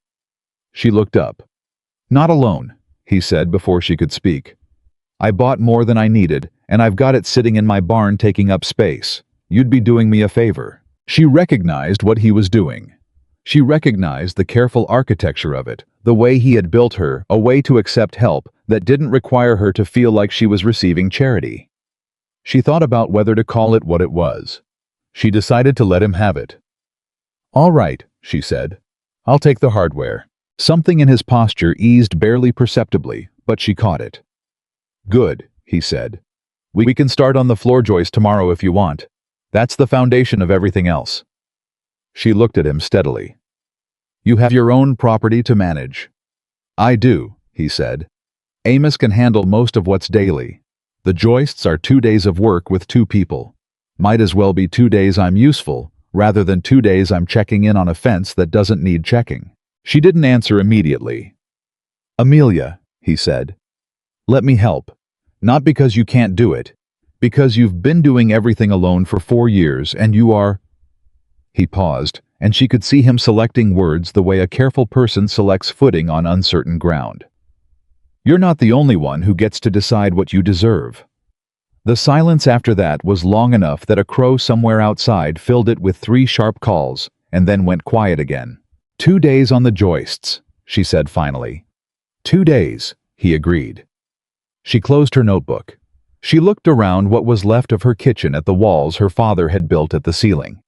She looked up. "Not alone," he said before she could speak. "I bought more than I needed, and I've got it sitting in my barn taking up space. You'd be doing me a favor." She recognized what he was doing. She recognized the careful architecture of it, the way he had built her, a way to accept help that didn't require her to feel like she was receiving charity. She thought about whether to call it what it was. She decided to let him have it. "All right," she said. "I'll take the hardware." Something in his posture eased barely perceptibly, but she caught it. "Good," he said. We can start on the floor joist tomorrow if you want. That's the foundation of everything else." She looked at him steadily. "You have your own property to manage." "I do," he said. "Amos can handle most of what's daily. The joists are 2 days of work with 2 people. Might as well be 2 days I'm useful, rather than 2 days I'm checking in on a fence that doesn't need checking." She didn't answer immediately. "Amelia," he said, "let me help. Not because you can't do it, because you've been doing everything alone for 4 years and you are—" He paused, and she could see him selecting words the way a careful person selects footing on uncertain ground. "You're not the only one who gets to decide what you deserve." The silence after that was long enough that a crow somewhere outside filled it with 3 sharp calls, and then went quiet again. "2 days on the joists," she said finally. "2 days," he agreed. She closed her notebook. She looked around what was left of her kitchen at the walls her father had built at the ceiling.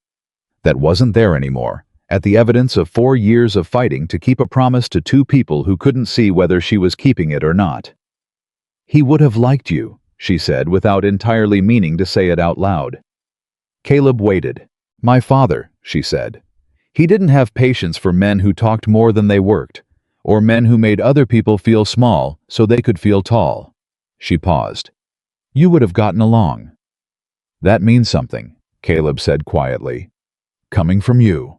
That wasn't there anymore, at the evidence of 4 years of fighting to keep a promise to 2 people who couldn't see whether she was keeping it or not. "He would have liked you," she said without entirely meaning to say it out loud. Caleb waited. "My father," she said. "He didn't have patience for men who talked more than they worked, or men who made other people feel small so they could feel tall." She paused. "You would have gotten along." "That means something," Caleb said quietly. "Coming from you."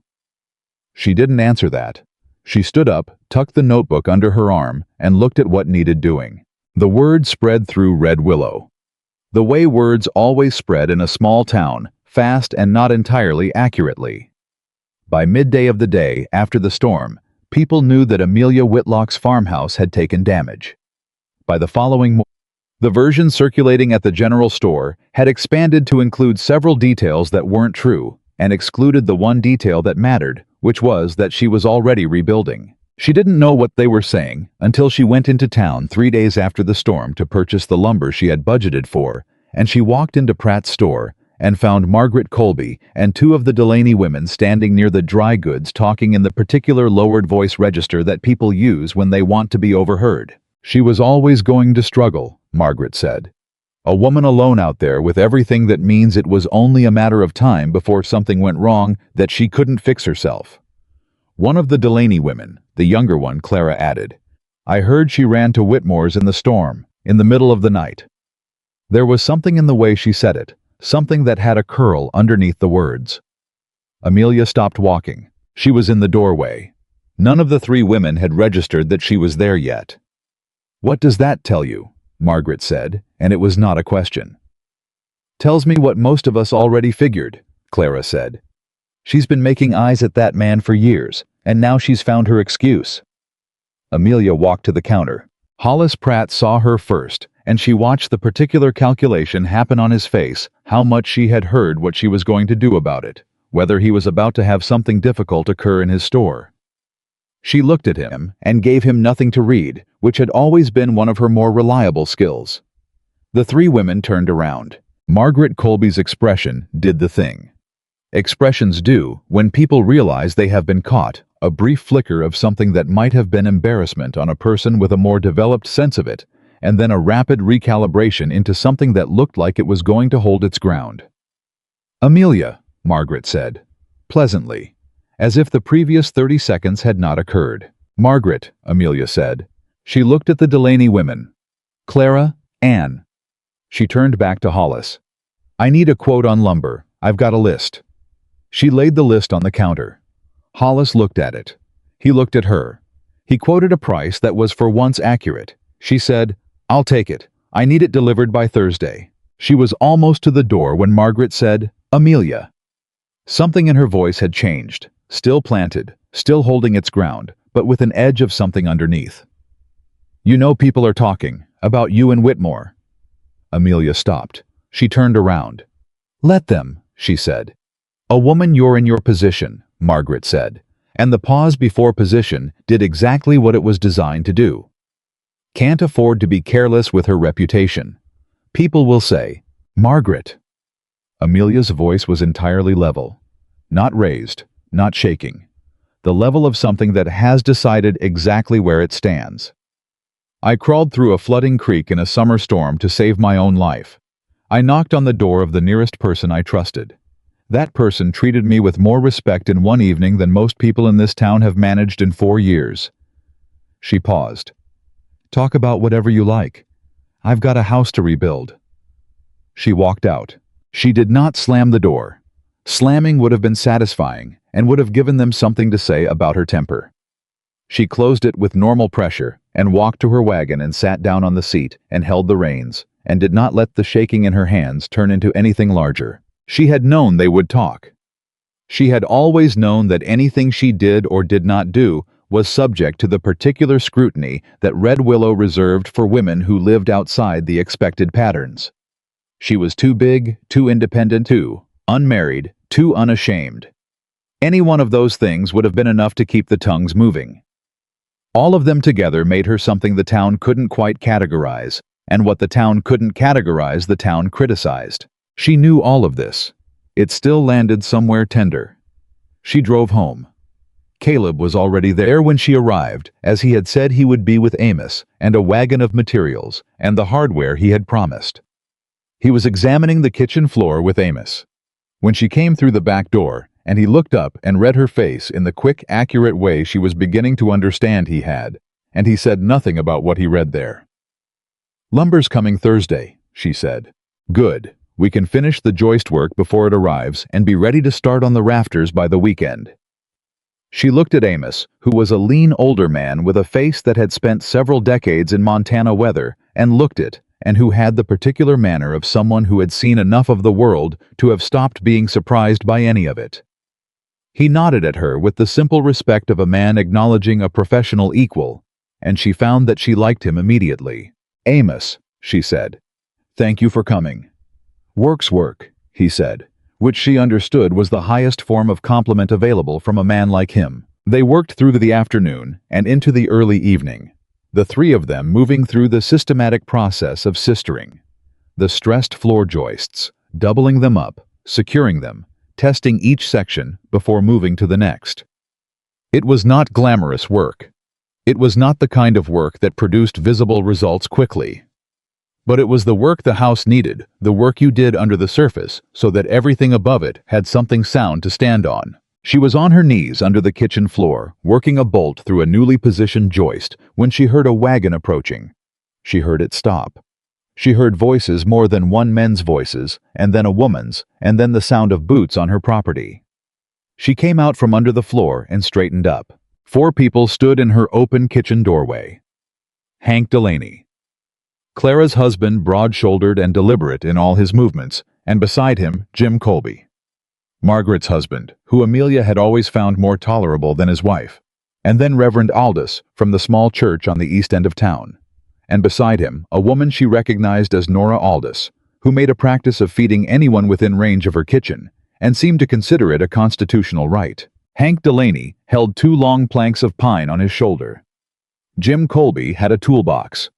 She didn't answer that. She stood up, tucked the notebook under her arm, and looked at what needed doing. The word spread through Red Willow. The way words always spread in a small town, fast and not entirely accurately. By midday of the day after the storm, people knew that Amelia Whitlock's farmhouse had taken damage. By the following morning, the version circulating at the general store had expanded to include several details that weren't true, and excluded the one detail that mattered, which was that she was already rebuilding. She didn't know what they were saying until she went into town 3 days after the storm to purchase the lumber she had budgeted for, and she walked into Pratt's store and found Margaret Colby and 2 of the Delaney women standing near the dry goods talking in the particular lowered voice register that people use when they want to be overheard. "She was always going to struggle," Margaret said. "A woman alone out there with everything that means it was only a matter of time before something went wrong that she couldn't fix herself." One of the Delaney women, the younger one, Clara, added, "I heard she ran to Whitmore's in the storm, in the middle of the night." There was something in the way she said it, something that had a curl underneath the words. Amelia stopped walking. She was in the doorway. None of the 3 women had registered that she was there yet. "What does that tell you?" Margaret said, and it was not a question. "Tells me what most of us already figured," Clara said. "She's been making eyes at that man for years, and now she's found her excuse." Amelia walked to the counter. Hollis Pratt saw her first, and she watched the particular calculation happen on his face, how much she had heard, what she was going to do about it, whether he was about to have something difficult occur in his store. She looked at him and gave him nothing to read, which had always been one of her more reliable skills. The 3 women turned around. Margaret Colby's expression did the thing. Expressions do when people realize they have been caught, a brief flicker of something that might have been embarrassment on a person with a more developed sense of it, and then a rapid recalibration into something that looked like it was going to hold its ground. "Amelia," Margaret said, pleasantly, as if the previous 30 seconds had not occurred. "Margaret," Amelia said. She looked at the Delaney women. "Clara, Anne." She turned back to Hollis. "I need a quote on lumber. I've got a list." She laid the list on the counter. Hollis looked at it. He looked at her. He quoted a price that was for once accurate. She said, "I'll take it. I need it delivered by Thursday." She was almost to the door when Margaret said, "Amelia." Something in her voice had changed, still planted, still holding its ground, but with an edge of something underneath. "You know people are talking about you and Whitmore." Amelia stopped. She turned around. "Let them," she said. "A woman, you're in your position," Margaret said, and the pause before position did exactly what it was designed to do. "Can't afford to be careless with her reputation. People will say, 'Margaret.'" Amelia's voice was entirely level. Not raised, not shaking. The level of something that has decided exactly where it stands. "I crawled through a flooding creek in a summer storm to save my own life. I knocked on the door of the nearest person I trusted. That person treated me with more respect in one evening than most people in this town have managed in 4 years." She paused. "Talk about whatever you like. I've got a house to rebuild." She walked out. She did not slam the door. Slamming would have been satisfying and would have given them something to say about her temper. She closed it with normal pressure and walked to her wagon and sat down on the seat and held the reins and did not let the shaking in her hands turn into anything larger. She had known they would talk. She had always known that anything she did or did not do was subject to the particular scrutiny that Red Willow reserved for women who lived outside the expected patterns. She was too big, too independent, too unmarried, too unashamed. Any one of those things would have been enough to keep the tongues moving. All of them together made her something the town couldn't quite categorize, and what the town couldn't categorize, the town criticized. She knew all of this. It still landed somewhere tender. She drove home. Caleb was already there when she arrived, as he had said he would be, with Amos and a wagon of materials and the hardware he had promised. He was examining the kitchen floor with Amos. When she came through the back door, and he looked up and read her face in the quick, accurate way she was beginning to understand he had, and he said nothing about what he read there. "Lumber's coming Thursday," she said. "Good. We can finish the joist work before it arrives and be ready to start on the rafters by the weekend." She looked at Amos, who was a lean older man with a face that had spent several decades in Montana weather, and looked it, and who had the particular manner of someone who had seen enough of the world to have stopped being surprised by any of it. He nodded at her with the simple respect of a man acknowledging a professional equal, and she found that she liked him immediately. "Amos," she said, "thank you for coming." "Work's work," he said, which she understood was the highest form of compliment available from a man like him. They worked through the afternoon and into the early evening, the three of them moving through the systematic process of sistering. The stressed floor joists, doubling them up, securing them, testing each section before moving to the next. It was not glamorous work. It was not the kind of work that produced visible results quickly. But it was the work the house needed, the work you did under the surface, so that everything above it had something sound to stand on. She was on her knees under the kitchen floor, working a bolt through a newly positioned joist, when she heard a wagon approaching. She heard it stop. She heard voices, more than one men's voices, and then a woman's, and then the sound of boots on her property. She came out from under the floor and straightened up. 4 people stood in her open kitchen doorway. Hank Delaney, Clara's husband, broad-shouldered and deliberate in all his movements, and beside him, Jim Colby, Margaret's husband, who Amelia had always found more tolerable than his wife, and then Reverend Aldous from the small church on the east end of town, and beside him, a woman she recognized as Nora Aldous, who made a practice of feeding anyone within range of her kitchen, and seemed to consider it a constitutional right. Hank Delaney held 2 long planks of pine on his shoulder. Jim Colby had a toolbox.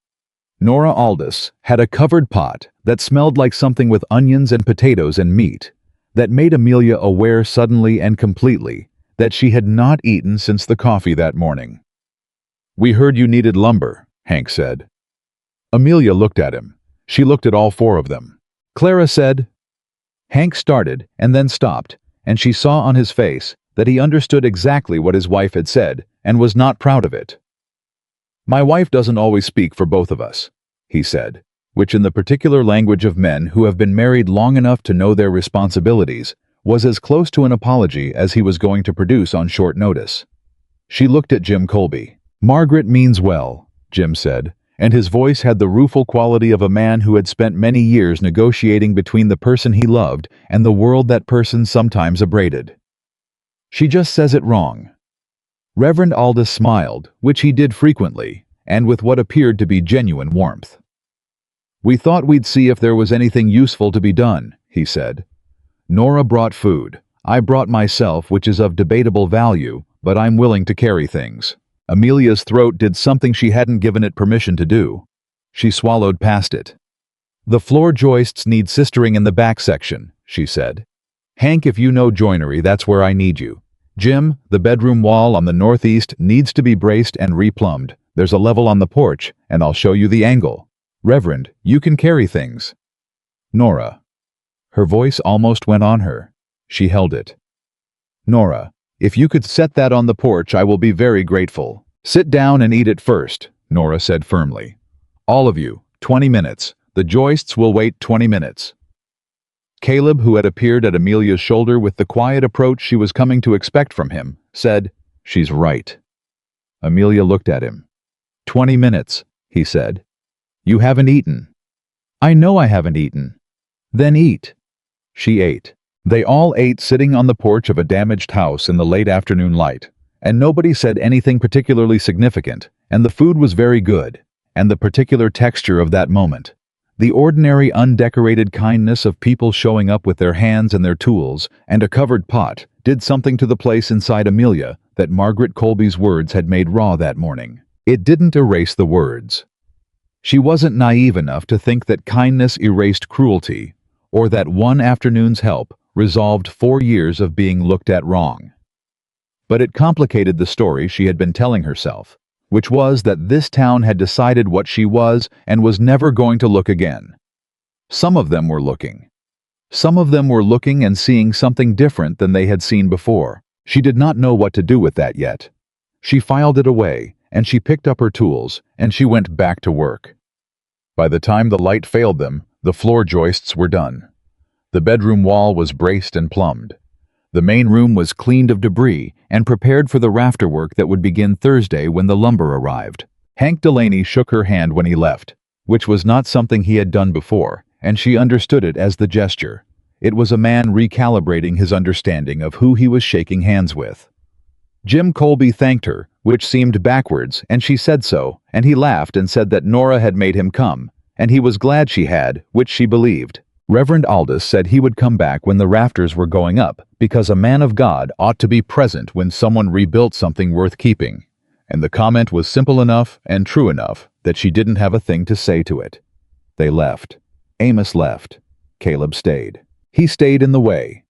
Nora Aldous had a covered pot that smelled like something with onions and potatoes and meat, that made Amelia aware suddenly and completely that she had not eaten since the coffee that morning. "We heard you needed lumber," Hank said. Amelia looked at him. She looked at all 4 of them. Clara said. Hank started and then stopped, and she saw on his face that he understood exactly what his wife had said and was not proud of it. "My wife doesn't always speak for both of us," he said, which in the particular language of men who have been married long enough to know their responsibilities was as close to an apology as he was going to produce on short notice. She looked at Jim Colby. "Margaret means well," Jim said, and his voice had the rueful quality of a man who had spent many years negotiating between the person he loved and the world that person sometimes upbraided. "She just says it wrong." Reverend Aldous smiled, which he did frequently, and with what appeared to be genuine warmth. "We thought we'd see if there was anything useful to be done," he said. "Nora brought food. I brought myself, which is of debatable value, but I'm willing to carry things." Amelia's throat did something she hadn't given it permission to do. She swallowed past it. "The floor joists need sistering in the back section," she said. "Hank, if you know joinery, that's where I need you. Jim, the bedroom wall on the northeast needs to be braced and replumbed. There's a level on the porch, and I'll show you the angle. Reverend, you can carry things." "Nora." Her voice almost went on her. She held it. "Nora, if you could set that on the porch, I will be very grateful." "Sit down and eat it first," Nora said firmly. "All of you, 20 minutes. The joists will wait 20 minutes." Caleb, who had appeared at Amelia's shoulder with the quiet approach she was coming to expect from him, said, "She's right." Amelia looked at him. 20 minutes, he said. "You haven't eaten." "I know I haven't eaten." "Then eat." She ate. They all ate sitting on the porch of a damaged house in the late afternoon light, and nobody said anything particularly significant, and the food was very good, and the particular texture of that moment. The ordinary undecorated kindness of people showing up with their hands and their tools and a covered pot did something to the place inside Amelia that Margaret Colby's words had made raw that morning. It didn't erase the words. She wasn't naive enough to think that kindness erased cruelty, or that one afternoon's help resolved 4 years of being looked at wrong. But it complicated the story she had been telling herself, which was that this town had decided what she was and was never going to look again. Some of them were looking. Some of them were looking and seeing something different than they had seen before. She did not know what to do with that yet. She filed it away, and she picked up her tools, and she went back to work. By the time the light failed them, the floor joists were done. The bedroom wall was braced and plumbed. The main room was cleaned of debris and prepared for the rafter work that would begin Thursday when the lumber arrived. Hank Delaney shook her hand when he left, which was not something he had done before, and she understood it as the gesture. It was a man recalibrating his understanding of who he was shaking hands with. Jim Colby thanked her, which seemed backwards, and she said so, and he laughed and said that Nora had made him come, and he was glad she had, which she believed. Reverend Aldous said he would come back when the rafters were going up, because a man of God ought to be present when someone rebuilt something worth keeping. And the comment was simple enough and true enough that she didn't have a thing to say to it. They left. Amos left. Caleb stayed. He stayed in the way.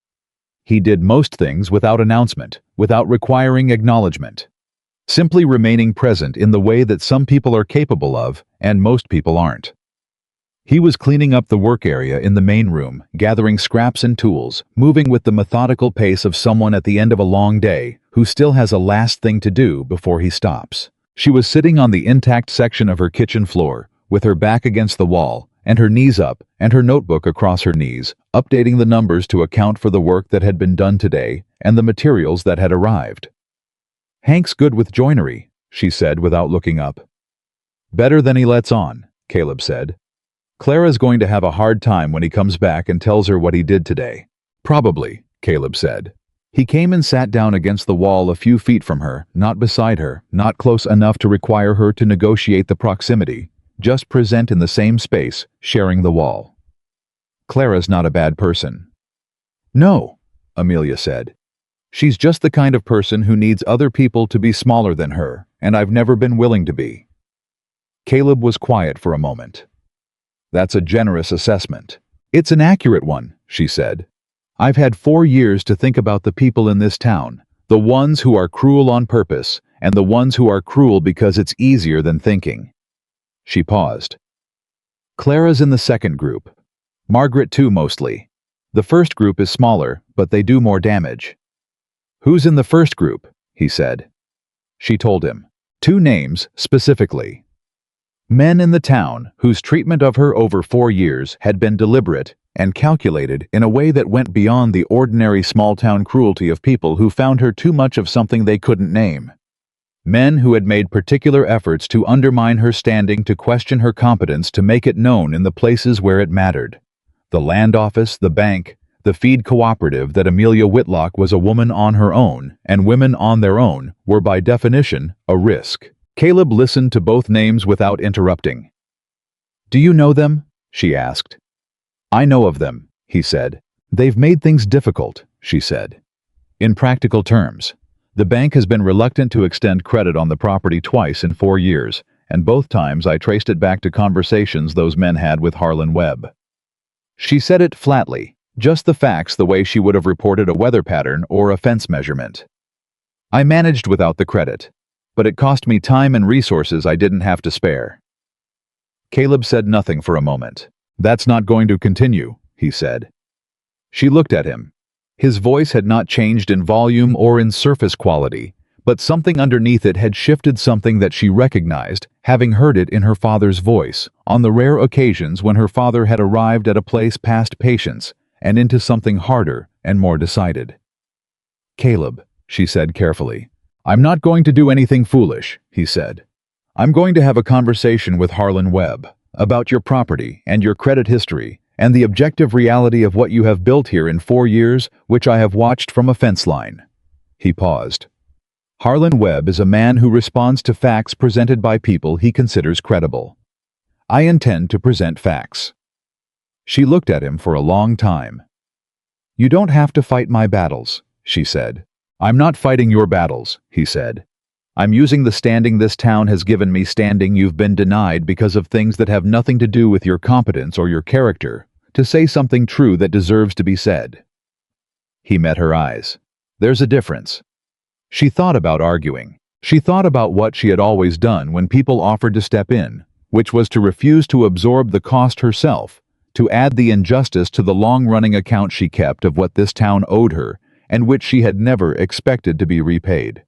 He did most things without announcement, without requiring acknowledgement. Simply remaining present in the way that some people are capable of, and most people aren't. He was cleaning up the work area in the main room, gathering scraps and tools, moving with the methodical pace of someone at the end of a long day who still has a last thing to do before he stops. She was sitting on the intact section of her kitchen floor, with her back against the wall, and her knees up, and her notebook across her knees, updating the numbers to account for the work that had been done today and the materials that had arrived. "Hank's good with joinery," she said without looking up. "Better than he lets on," Caleb said. "Clara's going to have a hard time when he comes back and tells her what he did today." "Probably," Caleb said. He came and sat down against the wall a few feet from her, not beside her, not close enough to require her to negotiate the proximity, just present in the same space, sharing the wall. "Clara's not a bad person." "No," Amelia said. "She's just the kind of person who needs other people to be smaller than her, and I've never been willing to be." Caleb was quiet for a moment. "That's a generous assessment." "It's an accurate one," she said. "I've had 4 years to think about the people in this town, the ones who are cruel on purpose, and the ones who are cruel because it's easier than thinking." She paused. "Clara's in the second group. Margaret too, mostly. The first group is smaller, but they do more damage." "Who's in the first group?" he said. She told him. 2 names, specifically. Men in the town whose treatment of her over 4 years had been deliberate and calculated in a way that went beyond the ordinary small-town cruelty of people who found her too much of something they couldn't name. Men who had made particular efforts to undermine her standing, to question her competence, to make it known in the places where it mattered. The land office, the bank, the feed cooperative that Amelia Whitlock was a woman on her own, and women on their own were by definition a risk. Caleb listened to both names without interrupting. "Do you know them?" she asked. "I know of them," he said. "They've made things difficult," she said. "In practical terms, the bank has been reluctant to extend credit on the property twice in 4 years, and both times I traced it back to conversations those men had with Harlan Webb." She said it flatly, just the facts the way she would have reported a weather pattern or a fence measurement. "I managed without the credit, but it cost me time and resources I didn't have to spare." Caleb said nothing for a moment. "That's not going to continue," he said. She looked at him. His voice had not changed in volume or in surface quality, but something underneath it had shifted, something that she recognized, having heard it in her father's voice, on the rare occasions when her father had arrived at a place past patience, and into something harder and more decided. "Caleb," she said carefully. "I'm not going to do anything foolish," he said. "I'm going to have a conversation with Harlan Webb about your property and your credit history and the objective reality of what you have built here in 4 years, which I have watched from a fence line." He paused. "Harlan Webb is a man who responds to facts presented by people he considers credible. I intend to present facts." She looked at him for a long time. "You don't have to fight my battles," she said. "I'm not fighting your battles," he said. "I'm using the standing this town has given me, standing you've been denied because of things that have nothing to do with your competence or your character, to say something true that deserves to be said." He met her eyes. "There's a difference." She thought about arguing. She thought about what she had always done when people offered to step in, which was to refuse to absorb the cost herself, to add the injustice to the long-running account she kept of what this town owed her, and which she had never expected to be repaid.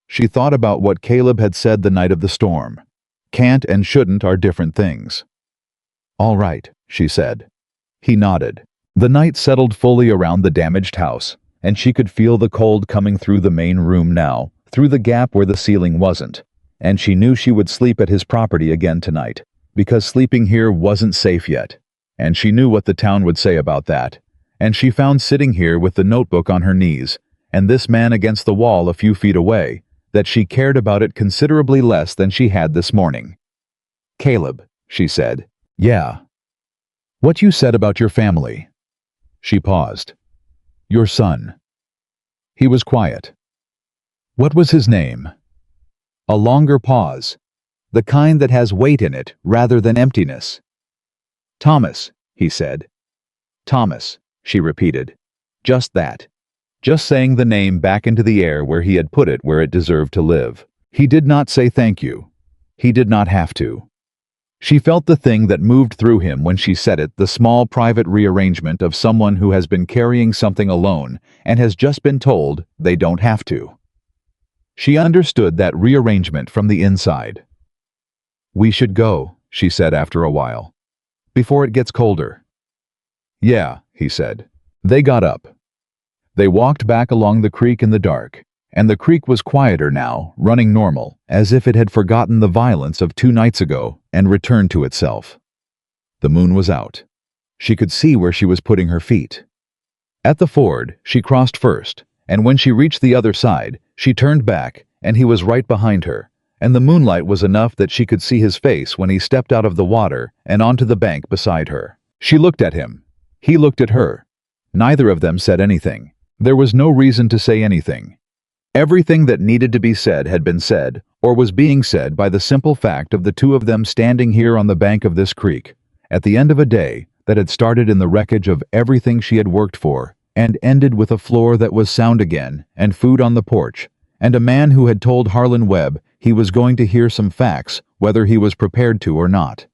She thought about what Caleb had said the night of the storm. Can't and shouldn't are different things. "All right," she said. He nodded. The night settled fully around the damaged house, and she could feel the cold coming through the main room now, through the gap where the ceiling wasn't, and she knew she would sleep at his property again tonight, because sleeping here wasn't safe yet, and she knew what the town would say about that, and she found sitting here with the notebook on her knees, and this man against the wall a few feet away, that she cared about it considerably less than she had this morning. "Caleb," she said. "Yeah." "What you said about your family." She paused. "Your son." He was quiet. "What was his name?" A longer pause, the kind that has weight in it rather than emptiness. "Thomas," he said. "Thomas," she repeated. Just that. Just saying the name back into the air where he had put it, where it deserved to live. He did not say thank you. He did not have to. She felt the thing that moved through him when she said it, the small private rearrangement of someone who has been carrying something alone and has just been told they don't have to. She understood that rearrangement from the inside. "We should go," she said after a while. "Before it gets colder." "Yeah," he said. They got up. They walked back along the creek in the dark, and the creek was quieter now, running normal, as if it had forgotten the violence of 2 nights ago and returned to itself. The moon was out. She could see where she was putting her feet. At the ford, she crossed first, and when she reached the other side, she turned back, and he was right behind her, and the moonlight was enough that she could see his face when he stepped out of the water and onto the bank beside her. She looked at him. He looked at her. Neither of them said anything. There was no reason to say anything. Everything that needed to be said had been said, or was being said by the simple fact of the two of them standing here on the bank of this creek, at the end of a day that had started in the wreckage of everything she had worked for, and ended with a floor that was sound again, and food on the porch, and a man who had told Harlan Webb he was going to hear some facts, whether he was prepared to or not.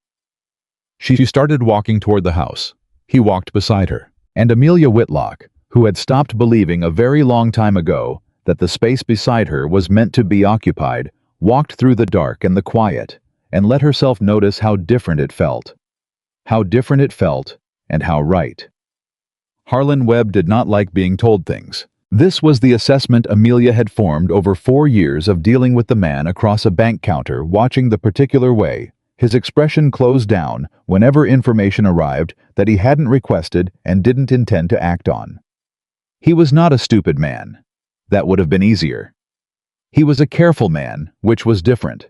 She started walking toward the house. He walked beside her, and Amelia Whitlock, who had stopped believing a very long time ago that the space beside her was meant to be occupied, walked through the dark and the quiet, and let herself notice how different it felt. How different it felt, and how right. Harlan Webb did not like being told things. This was the assessment Amelia had formed over 4 years of dealing with the man across a bank counter, watching the particular way, His expression closed down whenever information arrived that he hadn't requested and didn't intend to act on. He was not a stupid man. That would have been easier. He was a careful man, which was different.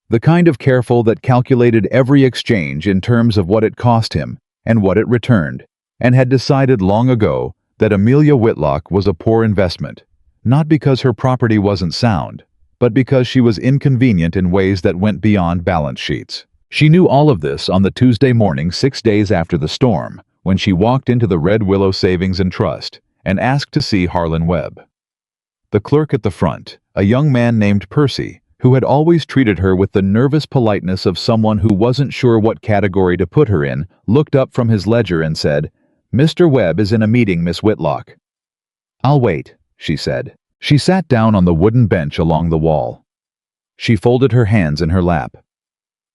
The kind of careful that calculated every exchange in terms of what it cost him and what it returned, and had decided long ago that Amelia Whitlock was a poor investment, not because her property wasn't sound, but because she was inconvenient in ways that went beyond balance sheets. She knew all of this on the Tuesday morning 6 days after the storm, when she walked into the Red Willow Savings and Trust and asked to see Harlan Webb. The clerk at the front, a young man named Percy, who had always treated her with the nervous politeness of someone who wasn't sure what category to put her in, looked up from his ledger and said, "Mr. Webb is in a meeting, Miss Whitlock." "I'll wait," she said. She sat down on the wooden bench along the wall. She folded her hands in her lap.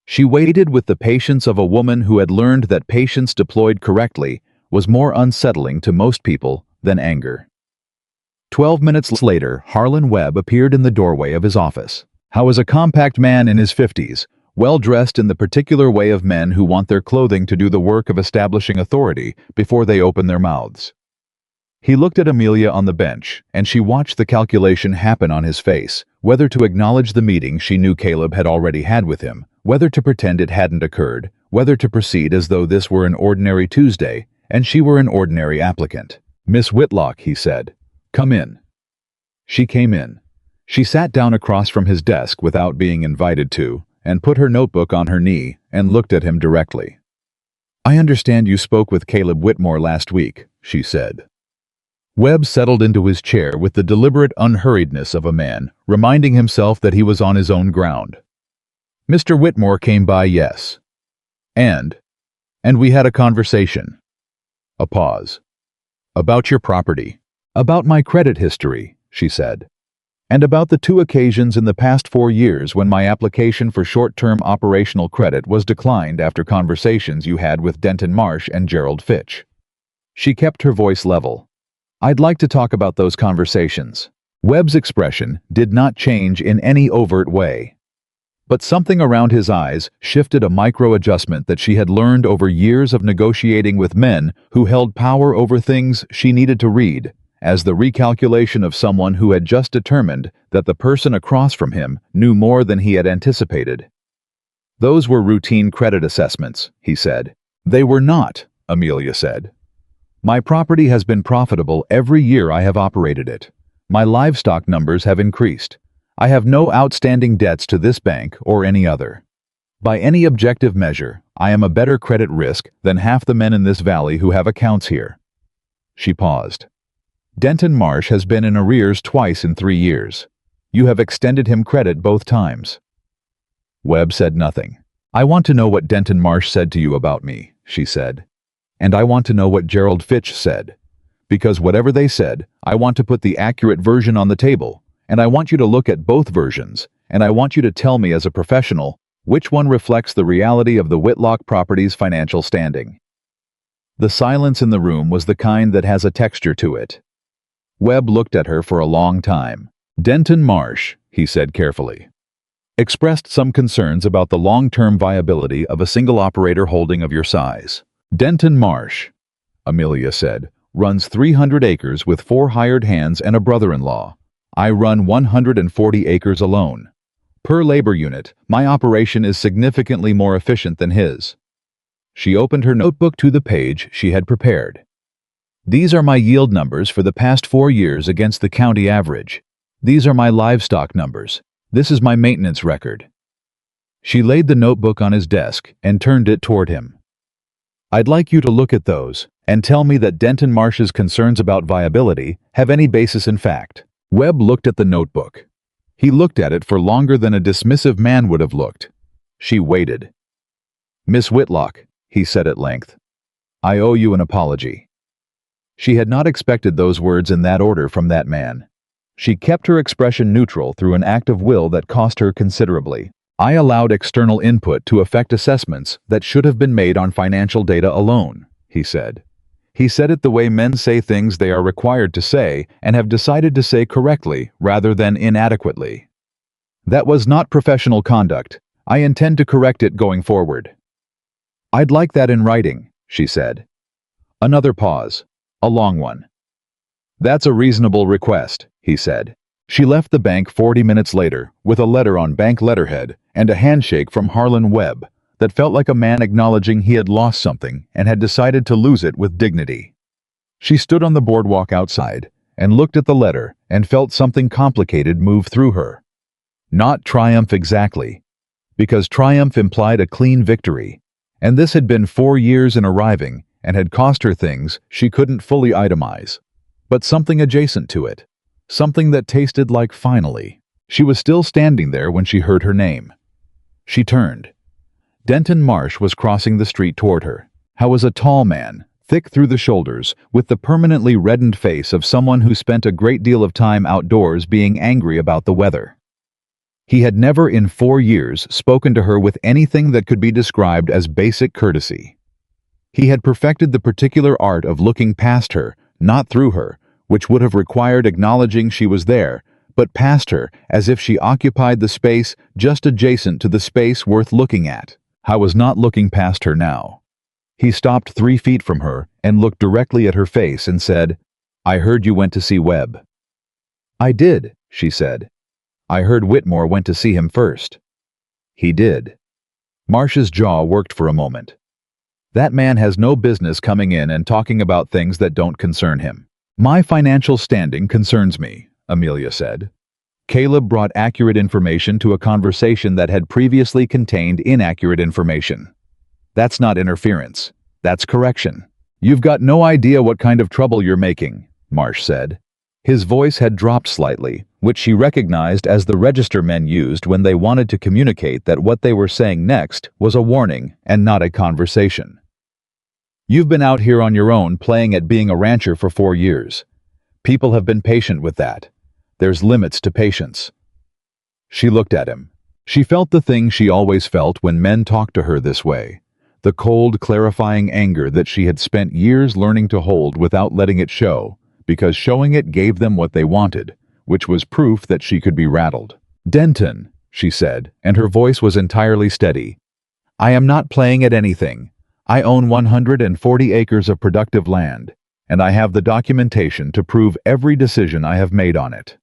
She waited with the patience of a woman who had learned that patience deployed correctly was more unsettling to most people than anger. 12 minutes later, Harlan Webb appeared in the doorway of his office. How is a compact man in his 50s, well-dressed in the particular way of men who want their clothing to do the work of establishing authority before they open their mouths. He looked at Amelia on the bench, and she watched the calculation happen on his face, whether to acknowledge the meeting she knew Caleb had already had with him, whether to pretend it hadn't occurred, whether to proceed as though this were an ordinary Tuesday, and she were an ordinary applicant. "Miss Whitlock," he said, "come in." She came in. She sat down across from his desk without being invited to, and put her notebook on her knee and looked at him directly. "I understand you spoke with Caleb Whitmore last week," she said. Webb settled into his chair with the deliberate unhurriedness of a man, reminding himself that he was on his own ground. "Mr. Whitmore came by, yes. And we had a conversation." A pause. "About your property. About my credit history," she said. "And about the 2 occasions in the past 4 years when my application for short-term operational credit was declined after conversations you had with Denton Marsh and Gerald Fitch." She kept her voice level. "I'd like to talk about those conversations." Webb's expression did not change in any overt way. But something around his eyes shifted a micro-adjustment that she had learned over years of negotiating with men who held power over things she needed to read, as the recalculation of someone who had just determined that the person across from him knew more than he had anticipated. "Those were routine credit assessments," he said. "They were not," Amelia said. "My property has been profitable every year I have operated it. My livestock numbers have increased. I have no outstanding debts to this bank or any other. By any objective measure, I am a better credit risk than half the men in this valley who have accounts here." She paused. "Denton Marsh has been in arrears twice in 3 years. You have extended him credit both times." Webb said nothing. "I want to know what Denton Marsh said to you about me," she said. "And I want to know what Gerald Fitch said. Because whatever they said, I want to put the accurate version on the table, and I want you to look at both versions, and I want you to tell me as a professional which one reflects the reality of the Whitlock property's financial standing." The silence in the room was the kind that has a texture to it. Webb looked at her for a long time. "Denton Marsh," he said carefully, "expressed some concerns about the long-term viability of a single operator holding of your size. Denton Marsh," Amelia said, "runs 300 acres with 4 hired hands and a brother-in-law. I run 140 acres alone. Per labor unit, my operation is significantly more efficient than his." She opened her notebook to the page she had prepared. "These are my yield numbers for the past 4 years against the county average. These are my livestock numbers. This is my maintenance record." She laid the notebook on his desk and turned it toward him. "I'd like you to look at those and tell me that Denton Marsh's concerns about viability have any basis in fact." Webb looked at the notebook. He looked at it for longer than a dismissive man would have looked. She waited. "Miss Whitlock," he said at length, "I owe you an apology." She had not expected those words in that order from that man. She kept her expression neutral through an act of will that cost her considerably. "I allowed external input to affect assessments that should have been made on financial data alone," he said. He said it the way men say things they are required to say and have decided to say correctly rather than inadequately. "That was not professional conduct. I intend to correct it going forward." "I'd like that in writing," she said. Another pause. A long one. "That's a reasonable request," he said. She left the bank 40 minutes later with a letter on bank letterhead and a handshake from Harlan Webb that felt like a man acknowledging he had lost something and had decided to lose it with dignity. She stood on the boardwalk outside and looked at the letter and felt something complicated move through her. Not triumph exactly, because triumph implied a clean victory, and this had been 4 years in arriving and had cost her things she couldn't fully itemize, but something adjacent to it. Something that tasted like finally. She was still standing there when she heard her name. She turned. Denton Marsh was crossing the street toward her. He was a tall man, thick through the shoulders, with the permanently reddened face of someone who spent a great deal of time outdoors being angry about the weather. He had never in 4 years spoken to her with anything that could be described as basic courtesy. He had perfected the particular art of looking past her, not through her, which would have required acknowledging she was there, but past her as if she occupied the space just adjacent to the space worth looking at. I was not looking past her now. He stopped 3 feet from her and looked directly at her face and said, "I heard you went to see Webb." "I did," she said. "I heard Whitmore went to see him first." "He did." Marsh's jaw worked for a moment. "That man has no business coming in and talking about things that don't concern him." "My financial standing concerns me," Amelia said. Caleb brought accurate information to a conversation that had previously contained inaccurate information. "That's not interference. That's correction." "You've got no idea what kind of trouble you're making," Marsh said. His voice had dropped slightly, which she recognized as the register men used when they wanted to communicate that what they were saying next was a warning and not a conversation. "You've been out here on your own playing at being a rancher for 4 years. People have been patient with that. There's limits to patience." She looked at him. She felt the thing she always felt when men talked to her this way, the cold, clarifying anger that she had spent years learning to hold without letting it show, because showing it gave them what they wanted, which was proof that she could be rattled. "Denton," she said, and her voice was entirely steady, "I am not playing at anything. I own 140 acres of productive land, and I have the documentation to prove every decision I have made on it.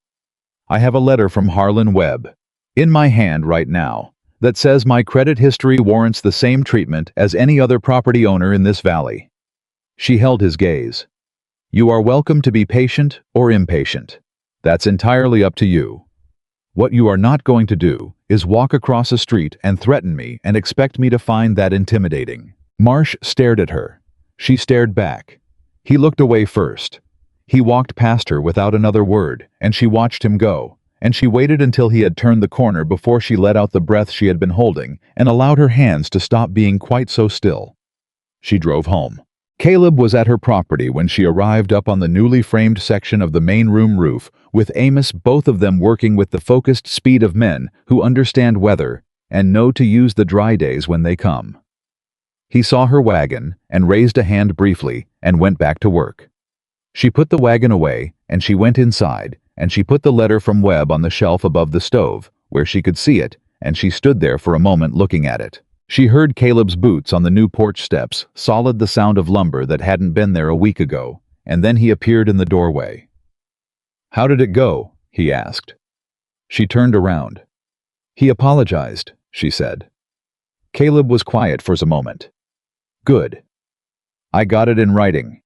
I have a letter from Harlan Webb, in my hand right now, that says my credit history warrants the same treatment as any other property owner in this valley." She held his gaze. "You are welcome to be patient or impatient. That's entirely up to you. What you are not going to do is walk across a street and threaten me and expect me to find that intimidating." Marsh stared at her. She stared back. He looked away first. He walked past her without another word, and she watched him go, and she waited until he had turned the corner before she let out the breath she had been holding and allowed her hands to stop being quite so still. She drove home. Caleb was at her property when she arrived up on the newly framed section of the main room roof, with Amos, both of them working with the focused speed of men who understand weather and know to use the dry days when they come. He saw her wagon and raised a hand briefly and went back to work. She put the wagon away and she went inside and she put the letter from Webb on the shelf above the stove, where she could see it, and she stood there for a moment looking at it. She heard Caleb's boots on the new porch steps, solid the sound of lumber that hadn't been there a week ago, and then he appeared in the doorway. "How did it go?" he asked. She turned around. "He apologized," she said. Caleb was quiet for a moment. "Good. I got it in writing."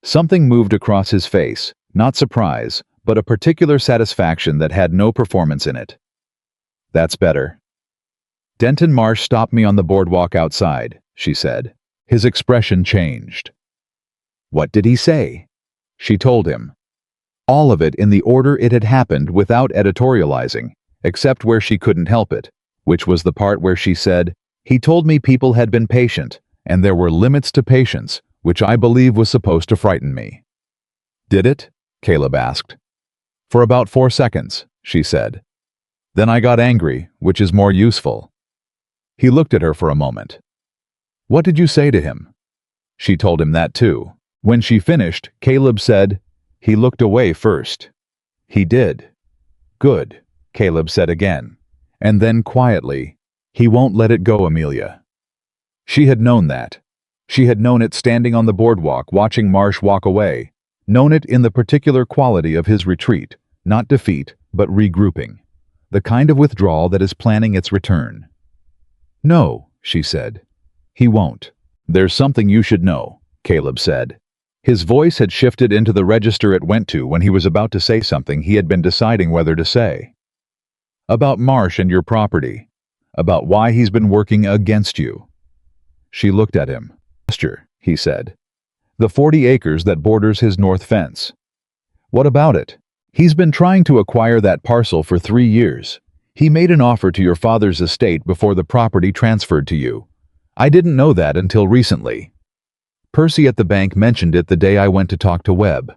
Something moved across his face, not surprise, but a particular satisfaction that had no performance in it. "That's better." "Denton Marsh stopped me on the boardwalk outside," she said. His expression changed. "What did he say?" She told him. All of it in the order it had happened without editorializing, except where she couldn't help it, which was the part where she said, "He told me people had been patient, and there were limits to patience, which I believe was supposed to frighten me." "Did it?" Caleb asked. "For about 4 seconds," she said. "Then I got angry, which is more useful." He looked at her for a moment. "What did you say to him?" She told him that too. When she finished, Caleb said, "He looked away first." "He did." "Good," Caleb said again. And then quietly, He won't let it go, Amelia. She had known that. She had known it standing on the boardwalk watching Marsh walk away, known it in the particular quality of his retreat, not defeat, but regrouping, the kind of withdrawal that is planning its return. No, she said. He won't. There's something you should know, Caleb said. His voice had shifted into the register it went to when he was about to say something he had been deciding whether to say. About Marsh and your property. About why he's been working against you. She looked at him. Pasture, he said. The 40 acres that borders his north fence. What about it? He's been trying to acquire that parcel for 3 years. He made an offer to your father's estate before the property transferred to you. I didn't know that until recently. Percy at the bank mentioned it the day I went to talk to Webb.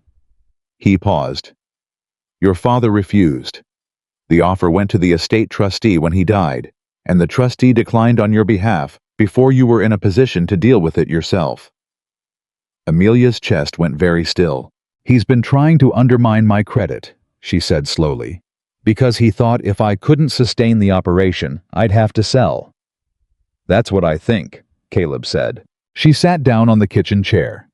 He paused. Your father refused. The offer went to the estate trustee when he died, and the trustee declined on your behalf before you were in a position to deal with it yourself. Amelia's chest went very still. He's been trying to undermine my credit, she said slowly, because he thought if I couldn't sustain the operation, I'd have to sell. That's what I think, Caleb said. She sat down on the kitchen chair.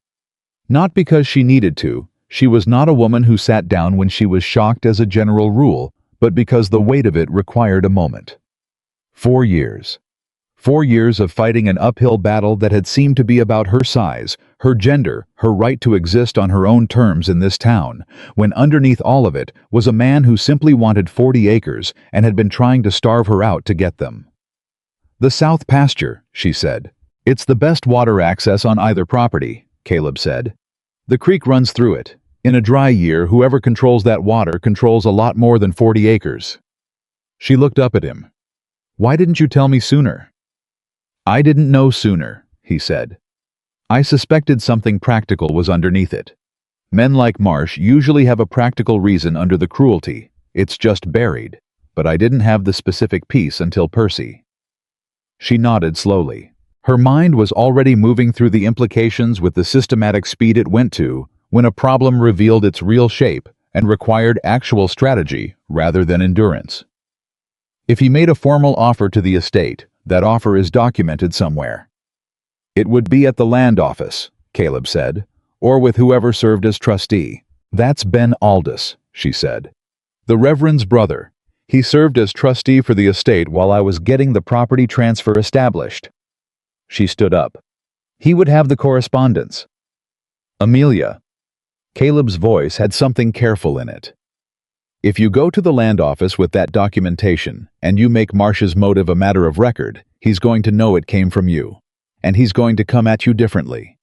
Not because she needed to, she was not a woman who sat down when she was shocked as a general rule, but because the weight of it required a moment. 4 years. 4 years of fighting an uphill battle that had seemed to be about her size, her gender, her right to exist on her own terms in this town, when underneath all of it was a man who simply wanted 40 acres and had been trying to starve her out to get them. The south pasture, she said. It's the best water access on either property, Caleb said. The creek runs through it. In a dry year, whoever controls that water controls a lot more than 40 acres. She looked up at him. Why didn't you tell me sooner? I didn't know sooner, he said. I suspected something practical was underneath it. Men like Marsh usually have a practical reason under the cruelty. It's just buried. But I didn't have the specific piece until Percy. She nodded slowly. Her mind was already moving through the implications with the systematic speed it went to when a problem revealed its real shape and required actual strategy rather than endurance. If he made a formal offer to the estate, that offer is documented somewhere. It would be at the land office, Caleb said, or with whoever served as trustee. That's Ben Aldous, she said. The Reverend's brother. He served as trustee for the estate while I was getting the property transfer established. She stood up. He would have the correspondence. Amelia. Caleb's voice had something careful in it. If you go to the land office with that documentation, and you make Marsh's motive a matter of record, he's going to know it came from you. And he's going to come at you differently.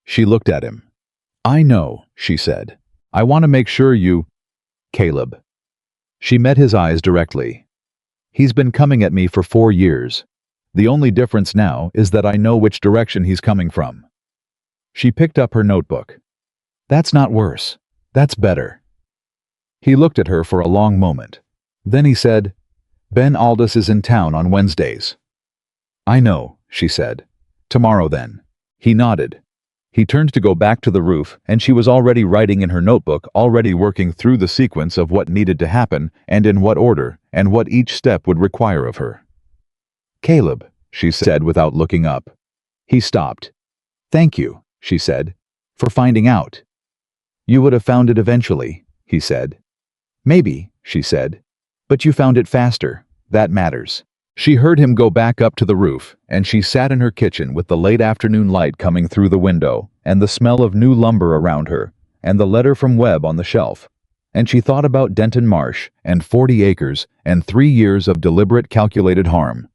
She looked at him. I know, she said. I want to make sure you... Caleb. She met his eyes directly. He's been coming at me for 4 years. The only difference now is that I know which direction he's coming from. She picked up her notebook. That's not worse. That's better. He looked at her for a long moment. Then he said, Ben Aldous is in town on Wednesdays. I know, she said. Tomorrow then. He nodded. He turned to go back to the roof, and she was already writing in her notebook, already working through the sequence of what needed to happen and in what order, and what each step would require of her. Caleb, she said without looking up. He stopped. Thank you, she said, for finding out. You would have found it eventually, he said. Maybe, she said. But you found it faster. That matters. She heard him go back up to the roof, and she sat in her kitchen with the late afternoon light coming through the window, and the smell of new lumber around her, and the letter from Webb on the shelf. And she thought about Denton Marsh, and 40 acres, and 3 years of deliberate calculated harm.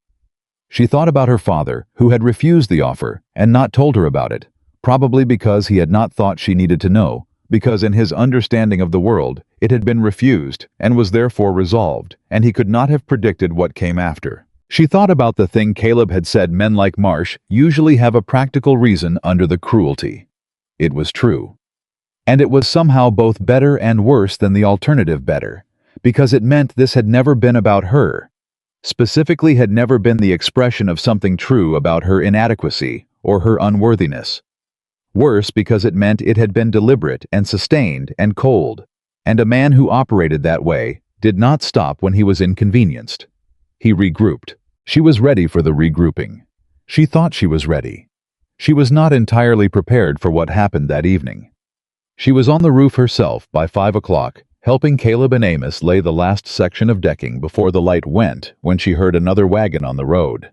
She thought about her father, who had refused the offer, and not told her about it, probably because he had not thought she needed to know, because in his understanding of the world, it had been refused, and was therefore resolved, and he could not have predicted what came after. She thought about the thing Caleb had said men like Marsh usually have a practical reason under the cruelty. It was true. And it was somehow both better and worse than the alternative better, because it meant this had never been about her. Specifically had never been the expression of something true about her inadequacy or her unworthiness. Worse because it meant it had been deliberate and sustained and cold, and a man who operated that way did not stop when he was inconvenienced. He regrouped. She was ready for the regrouping. She thought she was ready. She was not entirely prepared for what happened that evening. She was on the roof herself by 5 o'clock, helping Caleb and Amos lay the last section of decking before the light went when she heard another wagon on the road.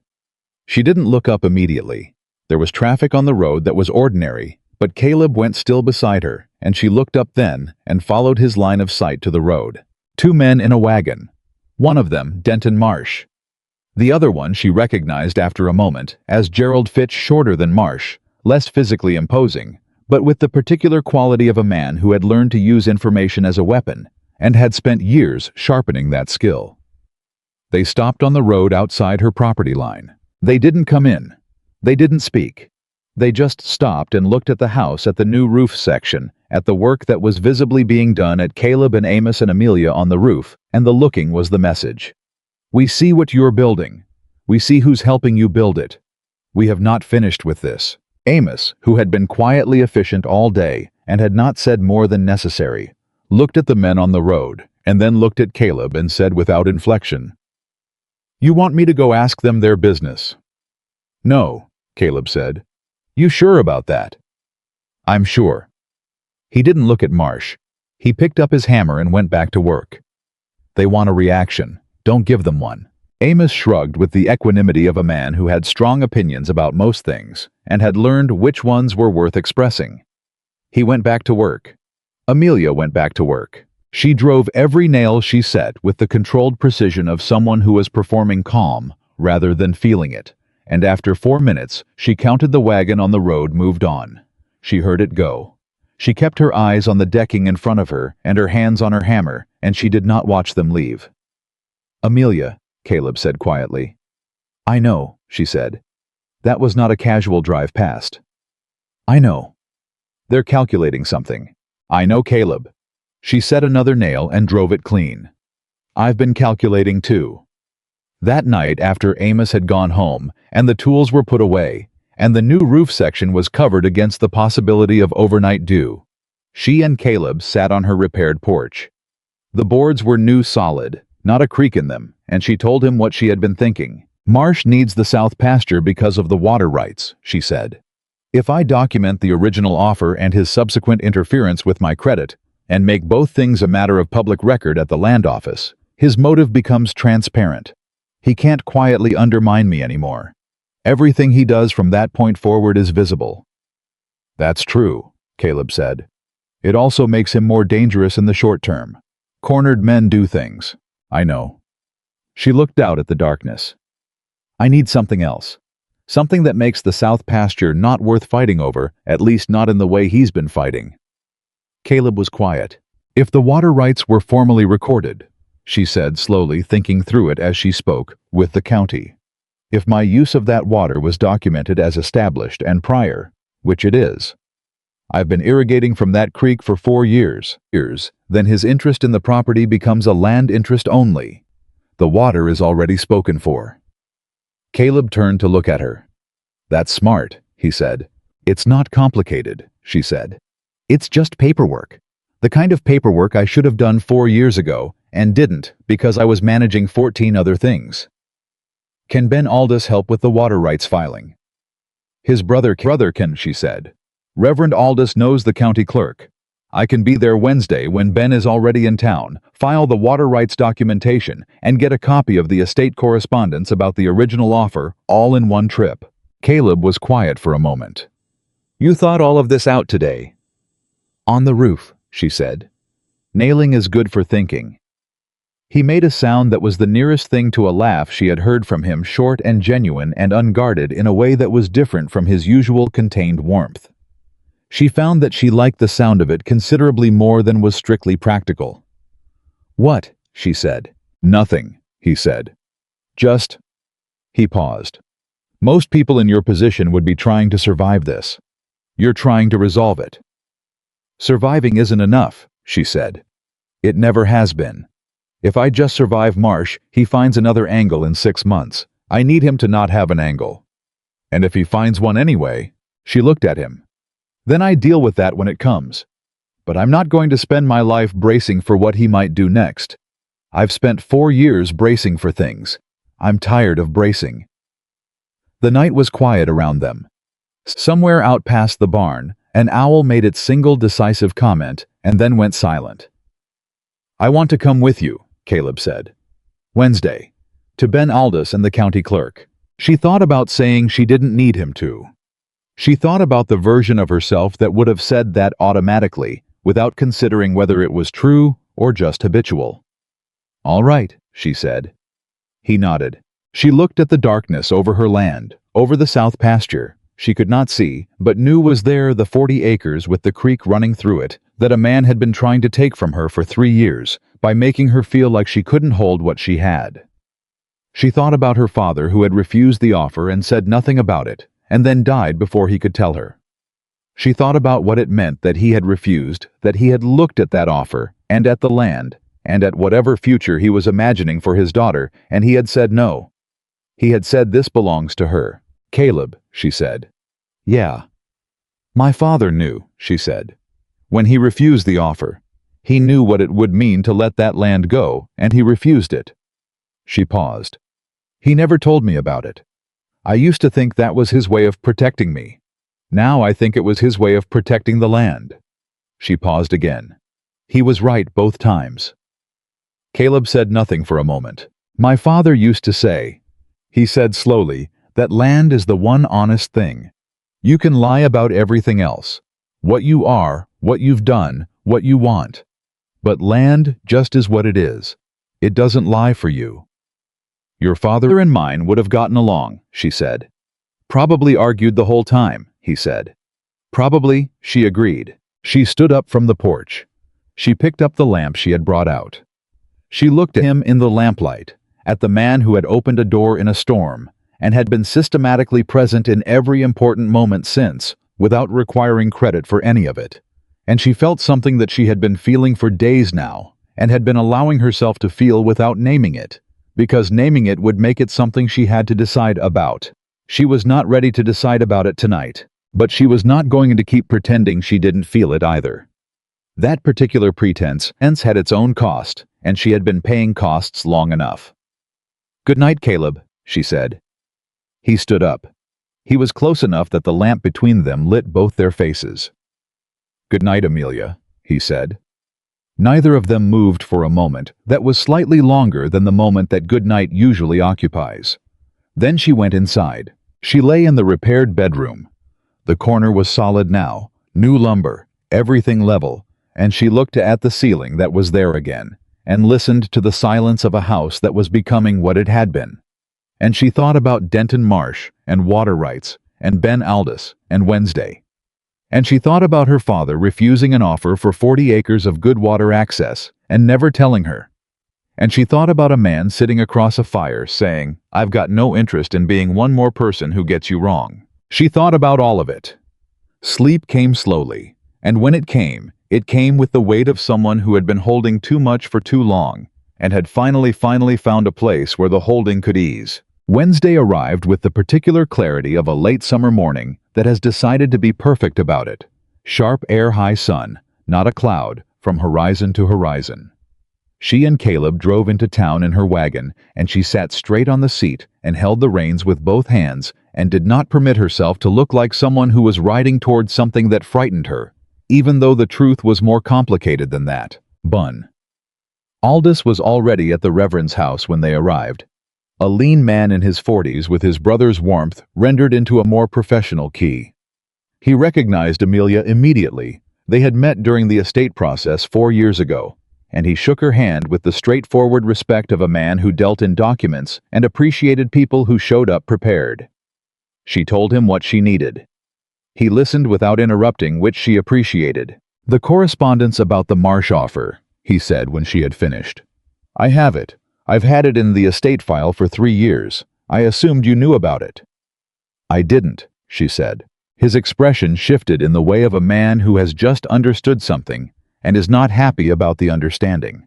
She didn't look up immediately. There was traffic on the road that was ordinary, but Caleb went still beside her, and she looked up then and followed his line of sight to the road. 2 men in a wagon. One of them, Denton Marsh. The other one she recognized after a moment as Gerald Fitch, shorter than Marsh, less physically imposing, but with the particular quality of a man who had learned to use information as a weapon and had spent years sharpening that skill. They stopped on the road outside her property line. They didn't come in. They didn't speak. They just stopped and looked at the house, at the new roof section, at the work that was visibly being done at Caleb and Amos and Amelia on the roof, and the looking was the message. We see what you're building. We see who's helping you build it. We have not finished with this. Amos, who had been quietly efficient all day and had not said more than necessary, looked at the men on the road and then looked at Caleb and said without inflection, "You want me to go ask them their business?" "No," Caleb said. "You sure about that?" "I'm sure." He didn't look at Marsh. He picked up his hammer and went back to work. "They want a reaction. Don't give them one." Amos shrugged with the equanimity of a man who had strong opinions about most things and had learned which ones were worth expressing. He went back to work. Amelia went back to work. She drove every nail she set with the controlled precision of someone who was performing calm rather than feeling it, and after 4 minutes, she counted the wagon on the road moved on. She heard it go. She kept her eyes on the decking in front of her and her hands on her hammer, and she did not watch them leave. "Amelia," Caleb said quietly. "I know," she said. "That was not a casual drive past." "I know." "They're calculating something." "I know, Caleb." She set another nail and drove it clean. "I've been calculating too." That night, after Amos had gone home and the tools were put away, and the new roof section was covered against the possibility of overnight dew, she and Caleb sat on her repaired porch. The boards were new, solid, not a creak in them, and she told him what she had been thinking. "Marsh needs the south pasture because of the water rights," she said. "If I document the original offer and his subsequent interference with my credit, and make both things a matter of public record at the land office, his motive becomes transparent. He can't quietly undermine me anymore. Everything he does from that point forward is visible." "That's true," Caleb said. "It also makes him more dangerous in the short term. Cornered men do things. I know." She looked out at the darkness. "I need something else. Something that makes the south pasture not worth fighting over, at least not in the way he's been fighting." Caleb was quiet. "If the water rights were formally recorded," she said slowly, thinking through it as she spoke, "with the county. If my use of that water was documented as established and prior, which it is. I've been irrigating from that creek for 4 years, then his interest in the property becomes a land interest only. The water is already spoken for." Caleb turned to look at her. "That's smart," he said. "It's not complicated," she said. "It's just paperwork. The kind of paperwork I should have done 4 years ago and didn't because I was managing 14 other things." "Can Ben Aldous help with the water rights filing?" "His brother can," she said. "Reverend Aldous knows the county clerk. I can be there Wednesday when Ben is already in town, file the water rights documentation, and get a copy of the estate correspondence about the original offer, all in one trip." Caleb was quiet for a moment. "You thought all of this out today?" "On the roof," she said. "Nailing is good for thinking." He made a sound that was the nearest thing to a laugh she had heard from him, short and genuine and unguarded in a way that was different from his usual contained warmth. She found that she liked the sound of it considerably more than was strictly practical. "What?" she said. "Nothing," he said. "Just..." He paused. "Most people in your position would be trying to survive this. You're trying to resolve it." "Surviving isn't enough," she said. "It never has been. If I just survive Marsh, he finds another angle in 6 months. I need him to not have an angle. And if he finds one anyway," she looked at him, "then I deal with that when it comes. But I'm not going to spend my life bracing for what he might do next. I've spent 4 years bracing for things. I'm tired of bracing." The night was quiet around them. Somewhere out past the barn, an owl made its single decisive comment and then went silent. "I want to come with you," Caleb said. "Wednesday. To Ben Aldous and the county clerk." She thought about saying she didn't need him to. She thought about the version of herself that would have said that automatically, without considering whether it was true or just habitual. "All right," she said. He nodded. She looked at the darkness over her land, over the south pasture. She could not see, but knew was there, the 40 acres with the creek running through it, that a man had been trying to take from her for 3 years, by making her feel like she couldn't hold what she had. She thought about her father who had refused the offer and said nothing about it, and then died before he could tell her. She thought about what it meant that he had refused, that he had looked at that offer, and at the land, and at whatever future he was imagining for his daughter, and he had said no. He had said this belongs to her. "Caleb," she said. "Yeah." "My father knew," she said. "When he refused the offer, he knew what it would mean to let that land go, and he refused it." She paused. "He never told me about it. I used to think that was his way of protecting me. Now I think it was his way of protecting the land." She paused again. "He was right both times." Caleb said nothing for a moment. "My father used to say," he said slowly, "that land is the one honest thing. You can lie about everything else. What you are, what you've done, what you want. But land just is what it is. It doesn't lie for you." "Your father and mine would have gotten along," she said. "Probably argued the whole time," he said. "Probably," she agreed. She stood up from the porch. She picked up the lamp she had brought out. She looked at him in the lamplight, at the man who had opened a door in a storm, and had been systematically present in every important moment since, without requiring credit for any of it. And she felt something that she had been feeling for days now, and had been allowing herself to feel without naming it, because naming it would make it something she had to decide about. She was not ready to decide about it tonight, but she was not going to keep pretending she didn't feel it either. That particular pretense hence had its own cost, and she had been paying costs long enough. "Good night, Caleb," she said. He stood up. He was close enough that the lamp between them lit both their faces. "Good night, Amelia," he said. Neither of them moved for a moment that was slightly longer than the moment that good night usually occupies. Then she went inside. She lay in the repaired bedroom. The corner was solid now, new lumber, everything level, and she looked at the ceiling that was there again, and listened to the silence of a house that was becoming what it had been. And she thought about Denton Marsh, and water rights, and Ben Aldous, and Wednesday. And she thought about her father refusing an offer for 40 acres of good water access, and never telling her. And she thought about a man sitting across a fire saying, "I've got no interest in being one more person who gets you wrong." She thought about all of it. Sleep came slowly, and when it came with the weight of someone who had been holding too much for too long, and had finally found a place where the holding could ease. Wednesday arrived with the particular clarity of a late summer morning that has decided to be perfect about it. Sharp air-high sun, not a cloud, from horizon to horizon. She and Caleb drove into town in her wagon, and she sat straight on the seat and held the reins with both hands and did not permit herself to look like someone who was riding toward something that frightened her, even though the truth was more complicated than that. Bun. Aldous was already at the Reverend's house when they arrived. A lean man in his 40s with his brother's warmth rendered into a more professional key. He recognized Amelia immediately. They had met during the estate process 4 years ago, and he shook her hand with the straightforward respect of a man who dealt in documents and appreciated people who showed up prepared. She told him what she needed. He listened without interrupting, which she appreciated. "The correspondence about the Marsh offer," he said when she had finished. "I have it. I've had it in the estate file for 3 years. I assumed you knew about it." "I didn't," she said. His expression shifted in the way of a man who has just understood something and is not happy about the understanding.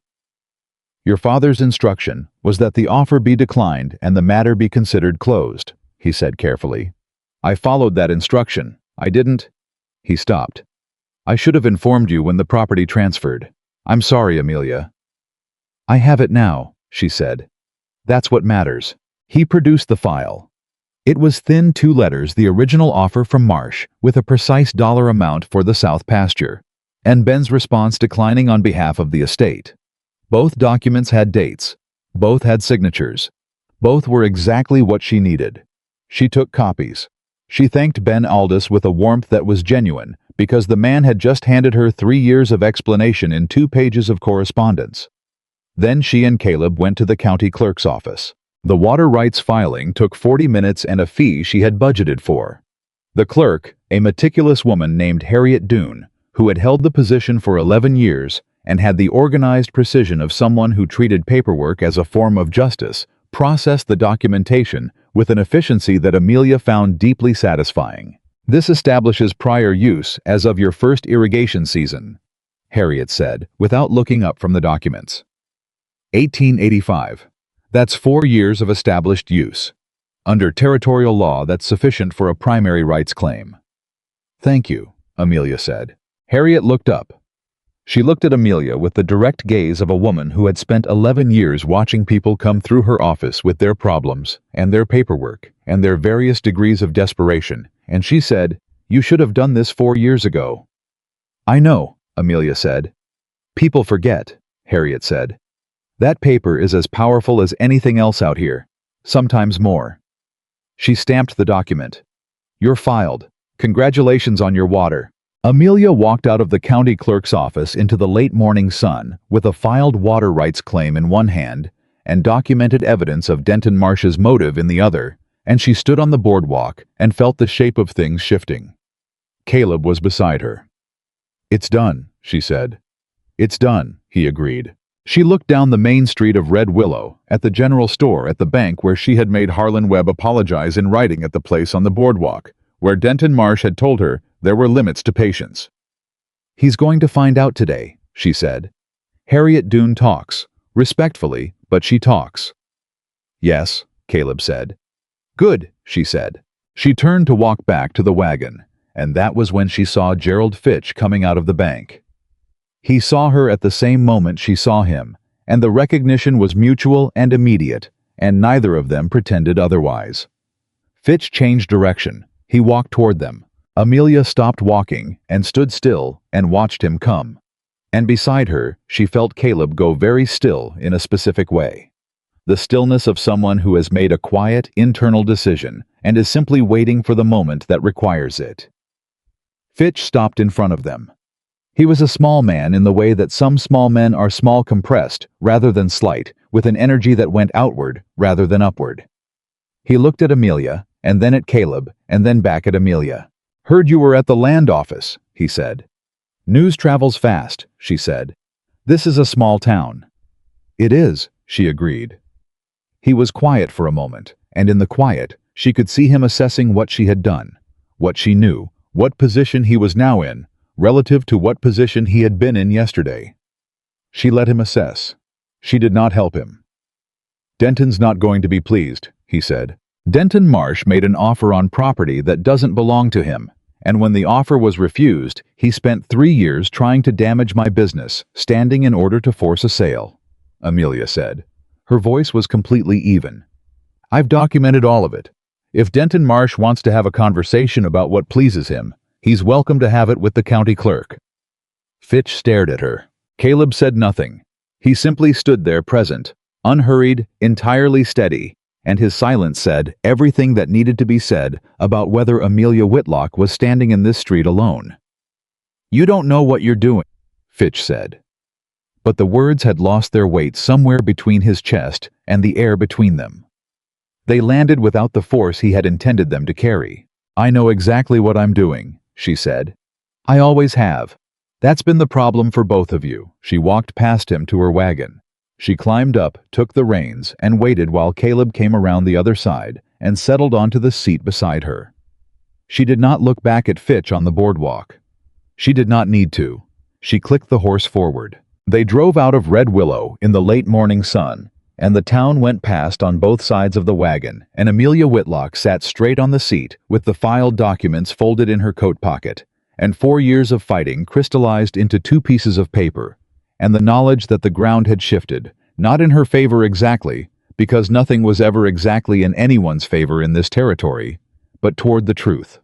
"Your father's instruction was that the offer be declined and the matter be considered closed," he said carefully. "I followed that instruction. I didn't—" He stopped. "I should have informed you when the property transferred. I'm sorry, Amelia." "I have it now," she said. "That's what matters." He produced the file. It was thin 2 letters, the original offer from Marsh, with a precise dollar amount for the South pasture, and Ben's response declining on behalf of the estate. Both documents had dates. Both had signatures. Both were exactly what she needed. She took copies. She thanked Ben Aldous with a warmth that was genuine, because the man had just handed her 3 years of explanation in 2 pages of correspondence. Then she and Caleb went to the county clerk's office. The water rights filing took 40 minutes and a fee she had budgeted for. The clerk, a meticulous woman named Harriet Doone, who had held the position for 11 years and had the organized precision of someone who treated paperwork as a form of justice, processed the documentation with an efficiency that Amelia found deeply satisfying. "This establishes prior use as of your first irrigation season," Harriet said, without looking up from the documents. 1885. That's 4 years of established use. Under territorial law, that's sufficient for a primary rights claim. "Thank you," Amelia said. Harriet looked up. She looked at Amelia with the direct gaze of a woman who had spent 11 years watching people come through her office with their problems and their paperwork and their various degrees of desperation, and she said, "You should have done this 4 years ago." "I know," Amelia said. "People forget," Harriet said. "That paper is as powerful as anything else out here, sometimes more." She stamped the document. "You're filed. Congratulations on your water." Amelia walked out of the county clerk's office into the late morning sun with a filed water rights claim in one hand and documented evidence of Denton Marsh's motive in the other, and she stood on the boardwalk and felt the shape of things shifting. Caleb was beside her. "It's done," she said. "It's done," he agreed. She looked down the main street of Red Willow, at the general store, at the bank where she had made Harlan Webb apologize in writing, at the place on the boardwalk, where Denton Marsh had told her there were limits to patience. "He's going to find out today," she said. "Harriet Doone talks, respectfully, but she talks." "Yes," Caleb said. "Good," she said. She turned to walk back to the wagon, and that was when she saw Gerald Fitch coming out of the bank. He saw her at the same moment she saw him, and the recognition was mutual and immediate, and neither of them pretended otherwise. Fitch changed direction. He walked toward them. Amelia stopped walking and stood still and watched him come. And beside her, she felt Caleb go very still in a specific way. The stillness of someone who has made a quiet, internal decision and is simply waiting for the moment that requires it. Fitch stopped in front of them. He was a small man in the way that some small men are small, compressed rather than slight, with an energy that went outward rather than upward. He looked at Amelia, and then at Caleb, and then back at Amelia. "Heard you were at the land office," he said. "News travels fast," she said. "This is a small town." "It is," she agreed. He was quiet for a moment, and in the quiet, she could see him assessing what she had done, what she knew, what position he was now in, relative to what position he had been in yesterday. She let him assess. She did not help him. "Denton's not going to be pleased," he said. "Denton Marsh made an offer on property that doesn't belong to him, and when the offer was refused, he spent 3 years trying to damage my business, standing in order to force a sale," Amelia said. Her voice was completely even. "I've documented all of it. If Denton Marsh wants to have a conversation about what pleases him, he's welcome to have it with the county clerk." Fitch stared at her. Caleb said nothing. He simply stood there, present, unhurried, entirely steady, and his silence said everything that needed to be said about whether Amelia Whitlock was standing in this street alone. "You don't know what you're doing," Fitch said. But the words had lost their weight somewhere between his chest and the air between them. They landed without the force he had intended them to carry. "I know exactly what I'm doing," she said. "I always have. That's been the problem for both of you." She walked past him to her wagon. She climbed up, took the reins, and waited while Caleb came around the other side and settled onto the seat beside her. She did not look back at Fitch on the boardwalk. She did not need to. She clicked the horse forward. They drove out of Red Willow in the late morning sun, and the town went past on both sides of the wagon, and Amelia Whitlock sat straight on the seat with the filed documents folded in her coat pocket, and 4 years of fighting crystallized into 2 pieces of paper, and the knowledge that the ground had shifted, not in her favor exactly, because nothing was ever exactly in anyone's favor in this territory, but toward the truth.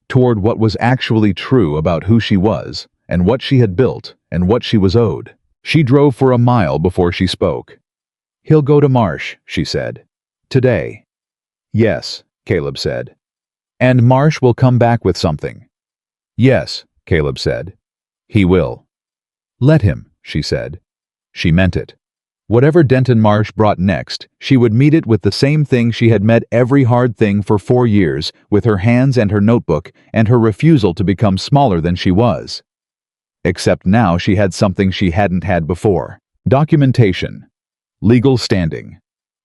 Toward what was actually true about who she was, and what she had built, and what she was owed. She drove for a mile before she spoke. "He'll go to Marsh," she said. "Today." "Yes," Caleb said. "And Marsh will come back with something." "Yes," Caleb said. "He will." "Let him," she said. She meant it. Whatever Denton Marsh brought next, she would meet it with the same thing she had met every hard thing for 4 years, with her hands and her notebook, and her refusal to become smaller than she was. Except now she had something she hadn't had before. Documentation. Legal standing.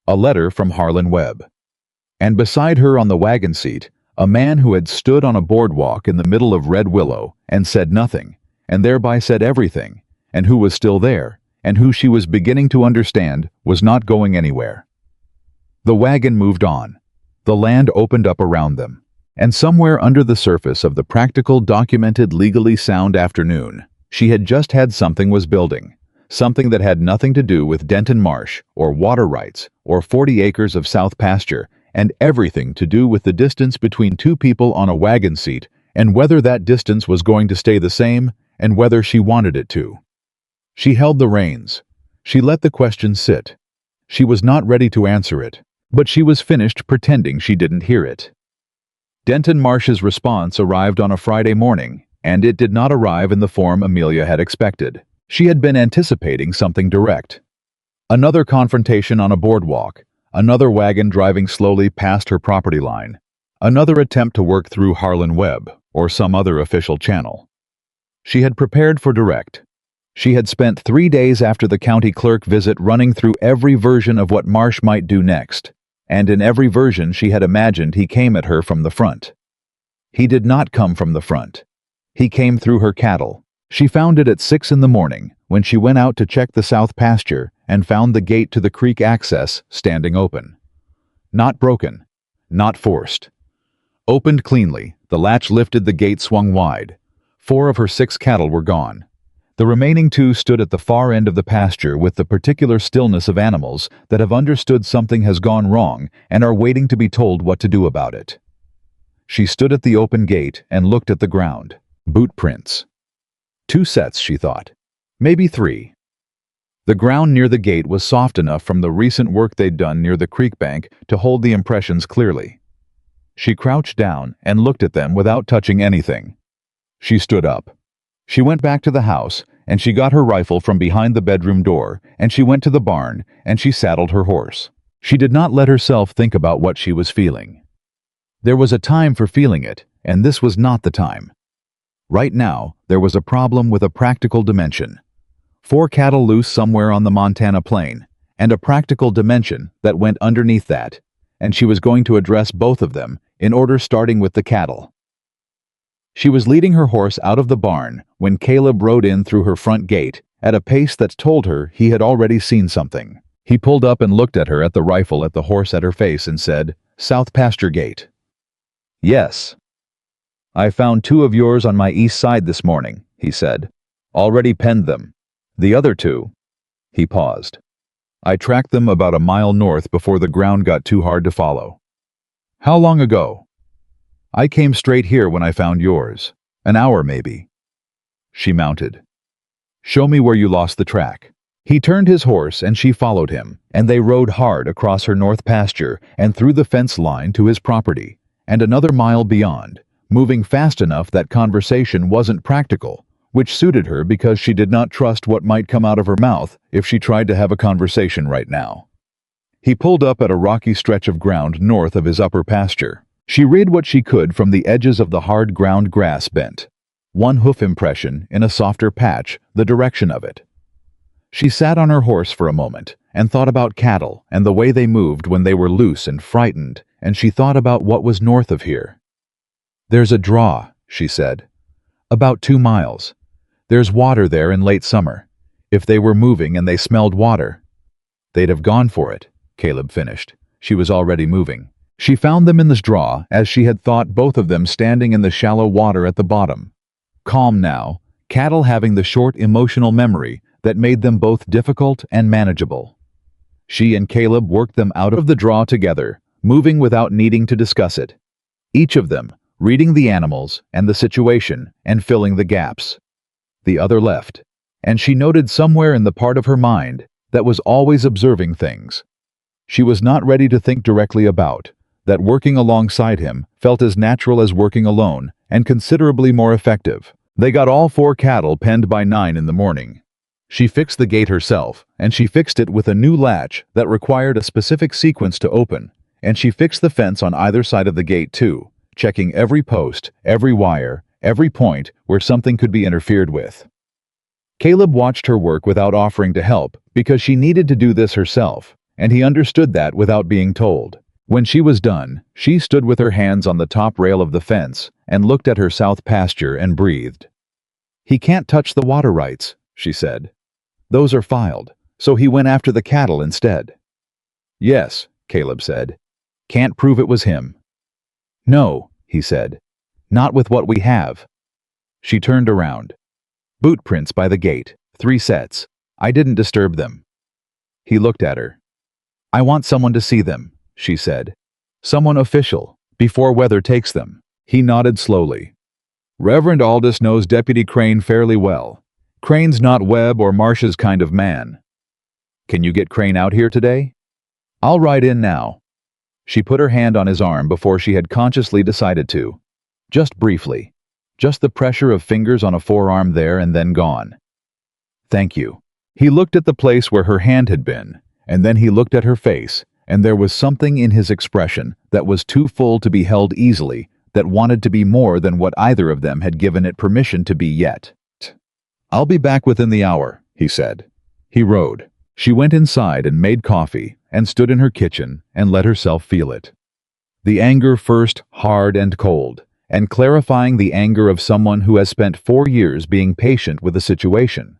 A letter from Harlan Webb. And beside her on the wagon seat, a man who had stood on a boardwalk in the middle of Red Willow and said nothing, and thereby said everything, and who was still there, and who she was beginning to understand was not going anywhere. The wagon moved on. The land opened up around them. And somewhere under the surface of the practical, documented, legally sound afternoon, she had just had something was building. Something that had nothing to do with Denton Marsh, or water rights, or 40 acres of south pasture, and everything to do with the distance between two people on a wagon seat, and whether that distance was going to stay the same, and whether she wanted it to. She held the reins. She let the question sit. She was not ready to answer it, but she was finished pretending she didn't hear it. Denton Marsh's response arrived on a Friday morning, and it did not arrive in the form Amelia had expected. She had been anticipating something direct. Another confrontation on a boardwalk, another wagon driving slowly past her property line, another attempt to work through Harlan Webb or some other official channel. She had prepared for direct. She had spent 3 days after the county clerk visit running through every version of what Marsh might do next, and in every version she had imagined he came at her from the front. He did not come from the front. He came through her cattle. She found it at 6 in the morning when she went out to check the south pasture and found the gate to the creek access standing open. Not broken, not forced. Opened cleanly, the latch lifted, the gate swung wide. 4 of her 6 cattle were gone. The remaining 2 stood at the far end of the pasture with the particular stillness of animals that have understood something has gone wrong and are waiting to be told what to do about it. She stood at the open gate and looked at the ground. Boot prints. 2 sets, she thought. Maybe 3. The ground near the gate was soft enough from the recent work they'd done near the creek bank to hold the impressions clearly. She crouched down and looked at them without touching anything. She stood up. She went back to the house, and she got her rifle from behind the bedroom door, and she went to the barn, and she saddled her horse. She did not let herself think about what she was feeling. There was a time for feeling it, and this was not the time. Right now, there was a problem with a practical dimension. 4 cattle loose somewhere on the Montana plain, and a practical dimension that went underneath that, and she was going to address both of them, in order starting with the cattle. She was leading her horse out of the barn when Caleb rode in through her front gate at a pace that told her he had already seen something. He pulled up and looked at her, at the rifle, at the horse, at her face, and said, "South pasture gate." "Yes." "I found 2 of yours on my east side this morning," he said. "Already penned them. The other 2." He paused. "I tracked them about a mile north before the ground got too hard to follow." "How long ago?" "I came straight here when I found yours. An hour, maybe." She mounted. "Show me where you lost the track." He turned his horse and she followed him, and they rode hard across her north pasture and through the fence line to his property, and another mile beyond, moving fast enough that conversation wasn't practical, which suited her because she did not trust what might come out of her mouth if she tried to have a conversation right now. He pulled up at a rocky stretch of ground north of his upper pasture. She read what she could from the edges of the hard ground grass bent. 1 hoof impression in a softer patch, the direction of it. She sat on her horse for a moment and thought about cattle and the way they moved when they were loose and frightened, and she thought about what was north of here. "There's a draw," she said. "About 2 miles. There's water there in late summer. If they were moving and they smelled water." "They'd have gone for it," Caleb finished. She was already moving. She found them in this draw, as she had thought, both of them standing in the shallow water at the bottom. Calm now, cattle having the short emotional memory that made them both difficult and manageable. She and Caleb worked them out of the draw together, moving without needing to discuss it. Each of them, reading the animals and the situation and filling the gaps. The other left, and she noted somewhere in the part of her mind that was always observing things. She was not ready to think directly about that working alongside him felt as natural as working alone and considerably more effective. They got all 4 cattle penned by 9 in the morning. She fixed the gate herself, and she fixed it with a new latch that required a specific sequence to open, and she fixed the fence on either side of the gate too, checking every post, every wire, every point where something could be interfered with. Caleb watched her work without offering to help because she needed to do this herself, and he understood that without being told. When she was done, she stood with her hands on the top rail of the fence and looked at her south pasture and breathed. "He can't touch the water rights," she said. "Those are filed, so he went after the cattle instead." "Yes," Caleb said. "Can't prove it was him." "No," he said. "Not with what we have." She turned around. "Boot prints by the gate, 3 sets. I didn't disturb them." He looked at her. "I want someone to see them," she said. "Someone official, before weather takes them." He nodded slowly. "Reverend Aldous knows Deputy Crane fairly well. Crane's not Webb or Marsh's kind of man." "Can you get Crane out here today?" "I'll ride in now." She put her hand on his arm before she had consciously decided to. Just briefly. Just the pressure of fingers on a forearm there and then gone. "Thank you." He looked at the place where her hand had been, and then he looked at her face, and there was something in his expression that was too full to be held easily, that wanted to be more than what either of them had given it permission to be yet. "I'll be back within the hour," he said. He rode. She went inside and made coffee, and stood in her kitchen and let herself feel it. The anger first hard and cold, and clarifying the anger of someone who has spent 4 years being patient with a situation.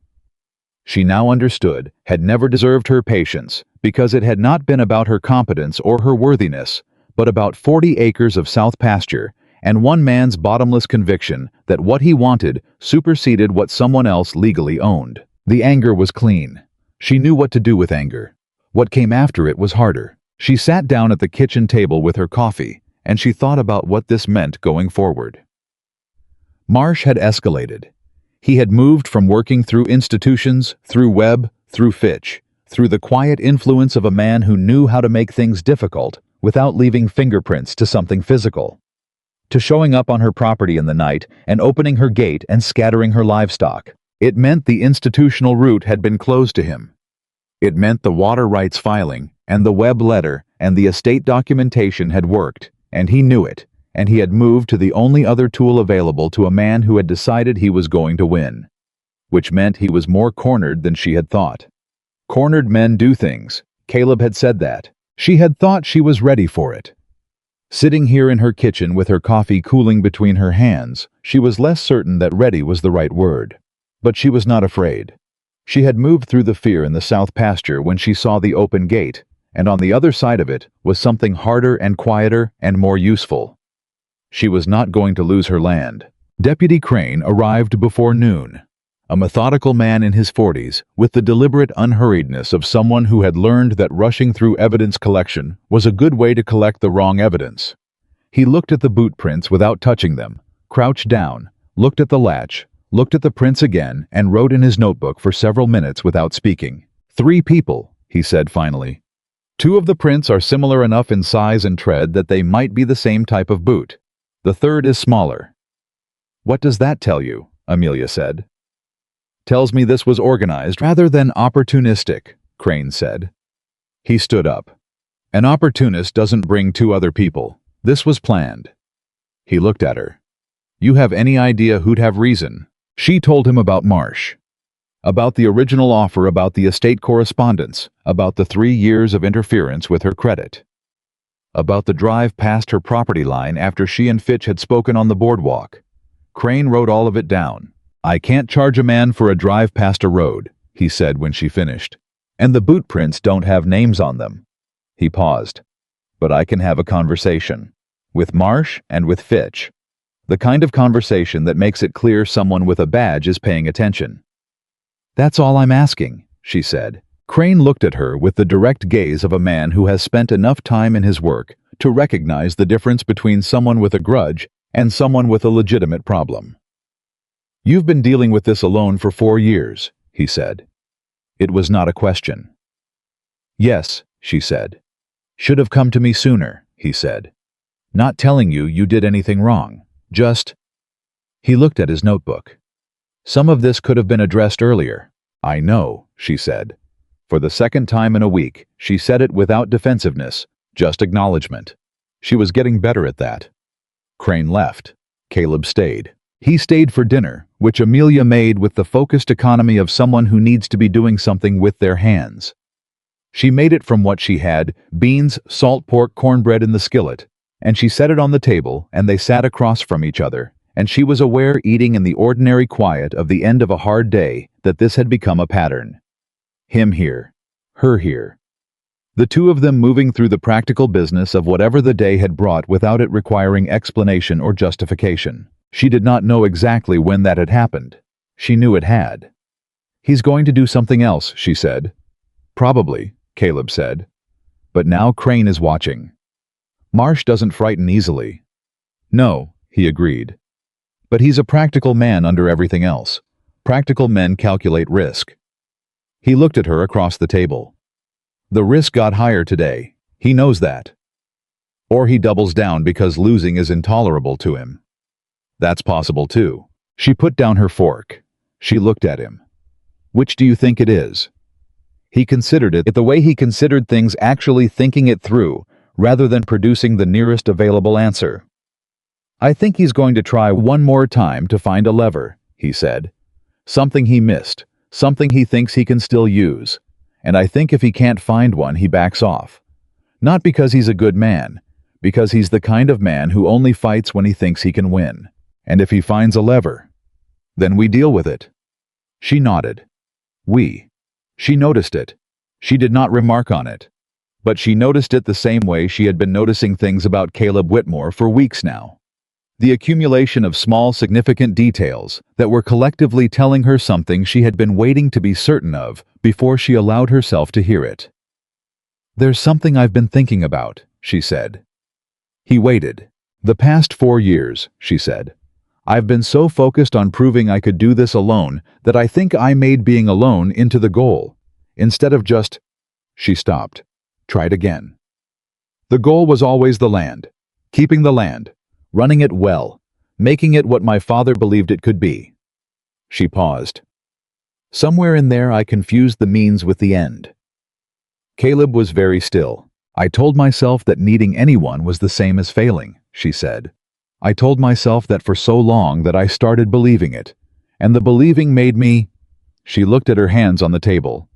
She now understood had never deserved her patience because it had not been about her competence or her worthiness, but about 40 acres of south pasture and one man's bottomless conviction that what he wanted superseded what someone else legally owned. The anger was clean. She knew what to do with anger. What came after it was harder. She sat down at the kitchen table with her coffee, and she thought about what this meant going forward. Marsh had escalated. He had moved from working through institutions, through Webb, through Fitch, through the quiet influence of a man who knew how to make things difficult without leaving fingerprints to something physical, to showing up on her property in the night and opening her gate and scattering her livestock. It meant the institutional route had been closed to him. It meant the water rights filing and the Webb letter and the estate documentation had worked, and he knew it, and he had moved to the only other tool available to a man who had decided he was going to win. Which meant he was more cornered than she had thought. Cornered men do things. Caleb had said that. She had thought she was ready for it. Sitting here in her kitchen with her coffee cooling between her hands, she was less certain that ready was the right word. But she was not afraid. She had moved through the fear in the south pasture when she saw the open gate, and on the other side of it was something harder and quieter and more useful. She was not going to lose her land. Deputy Crane arrived before noon. A methodical man in his 40s, with the deliberate unhurriedness of someone who had learned that rushing through evidence collection was a good way to collect the wrong evidence. He looked at the boot prints without touching them, crouched down, looked at the latch, looked at the prints again, and wrote in his notebook for several minutes without speaking. 3 people, he said finally. 2 of the prints are similar enough in size and tread that they might be the same type of boot. The third is smaller. What does that tell you? Amelia said. Tells me this was organized rather than opportunistic, Crane said. He stood up. An opportunist doesn't bring 2 other people. This was planned. He looked at her. You have any idea who'd have reason? She told him about Marsh. About the original offer, about the estate correspondence, about the 3 years of interference with her credit. About the drive past her property line after she and Fitch had spoken on the boardwalk. Crane wrote all of it down. I can't charge a man for a drive past a road, he said when she finished. And the boot prints don't have names on them. He paused. But I can have a conversation. With Marsh and with Fitch. The kind of conversation that makes it clear someone with a badge is paying attention. That's all I'm asking, she said, Crane looked at her with the direct gaze of a man who has spent enough time in his work to recognize the difference between someone with a grudge and someone with a legitimate problem. "You've been dealing with this alone for 4 years," he said. It was not a question. "Yes," she said. "Should have come to me sooner," he said. "Not telling you you did anything wrong. Just—" He looked at his notebook. "Some of this could have been addressed earlier." "I know," she said. For the second time in a week, she said it without defensiveness, just acknowledgement. She was getting better at that. Crane left. Caleb stayed. He stayed for dinner, which Amelia made with the focused economy of someone who needs to be doing something with their hands. She made it from what she had, beans, salt pork, cornbread in the skillet, and she set it on the table, and they sat across from each other, and she was aware, eating in the ordinary quiet of the end of a hard day, that this had become a pattern. Him here, her here. The two of them moving through the practical business of whatever the day had brought without it requiring explanation or justification. She did not know exactly when that had happened. She knew it had. "He's going to do something else," she said. "Probably," Caleb said. But now Crane is watching. "Marsh doesn't frighten easily." "No," he agreed. "But he's a practical man under everything else. Practical men calculate risk." He looked at her across the table. "The risk got higher today. He knows that. Or he doubles down because losing is intolerable to him. That's possible too." She put down her fork. She looked at him. "Which do you think it is?" He considered it the way he considered things, actually thinking it through, rather than producing the nearest available answer. "I think he's going to try one more time to find a lever," he said. "Something he missed, something he thinks he can still use. And I think if he can't find one, he backs off. Not because he's a good man, because he's the kind of man who only fights when he thinks he can win. And if he finds a lever, then we deal with it." She nodded. "We." She noticed it. She did not remark on it. But she noticed it the same way she had been noticing things about Caleb Whitmore for weeks now. The accumulation of small, significant details that were collectively telling her something she had been waiting to be certain of before she allowed herself to hear it. "There's something I've been thinking about," she said. He waited. "The past 4 years," she said. "I've been so focused on proving I could do this alone that I think I made being alone into the goal, instead of just—" She stopped. Tried again. "The goal was always the land. Keeping the land. Running it well. Making it what my father believed it could be." She paused. "Somewhere in there I confused the means with the end." Caleb was very still. "I told myself that needing anyone was the same as failing," she said. "I told myself that for so long that I started believing it. And the believing made me—" She looked at her hands on the table.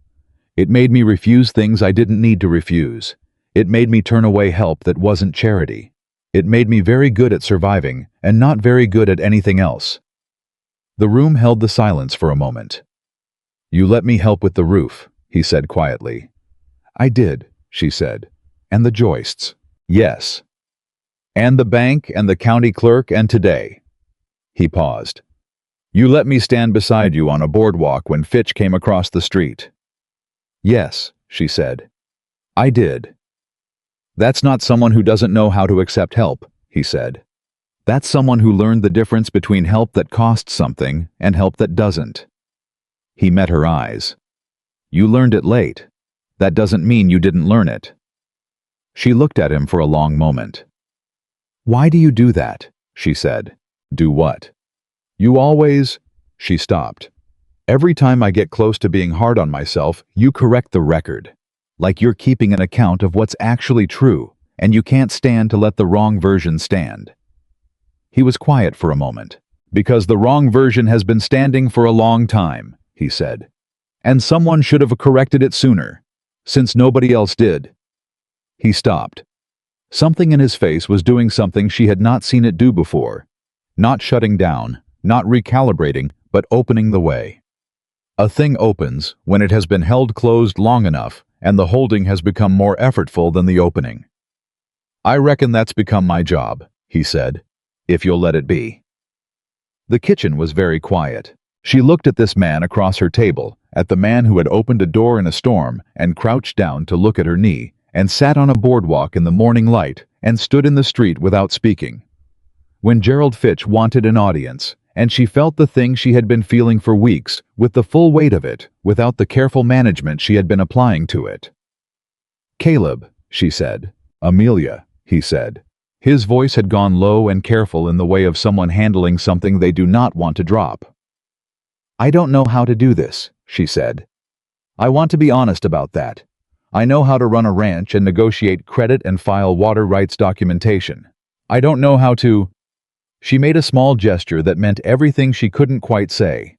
"It made me refuse things I didn't need to refuse. It made me turn away help that wasn't charity. It made me very good at surviving and not very good at anything else." The room held the silence for a moment. "You let me help with the roof," he said quietly. "I did," she said. "And the joists." "Yes. And the bank and the county clerk and today." He paused. "You let me stand beside you on a boardwalk when Fitch came across the street." "Yes," she said. "I did." "That's not someone who doesn't know how to accept help," he said. "That's someone who learned the difference between help that costs something and help that doesn't." He met her eyes. "You learned it late. That doesn't mean you didn't learn it." She looked at him for a long moment. "Why do you do that?" she said. "Do what?" "You always—" She stopped. "Every time I get close to being hard on myself, you correct the record. Like you're keeping an account of what's actually true, and you can't stand to let the wrong version stand." He was quiet for a moment. "Because the wrong version has been standing for a long time," he said. "And someone should have corrected it sooner, since nobody else did." He stopped. Something in his face was doing something she had not seen it do before. Not shutting down, not recalibrating, but opening the way. A thing opens when it has been held closed long enough, and the holding has become more effortful than the opening. "I reckon that's become my job," he said, "if you'll let it be." The kitchen was very quiet. She looked at this man across her table, at the man who had opened a door in a storm and crouched down to look at her knee, and sat on a boardwalk in the morning light and stood in the street without speaking. When Gerald Fitch wanted an audience, and she felt the thing she had been feeling for weeks, with the full weight of it, without the careful management she had been applying to it. "Caleb," she said. "Amelia," he said. His voice had gone low and careful in the way of someone handling something they do not want to drop. "I don't know how to do this," she said. "I want to be honest about that. I know how to run a ranch and negotiate credit and file water rights documentation. I don't know how to—" She made a small gesture that meant everything she couldn't quite say.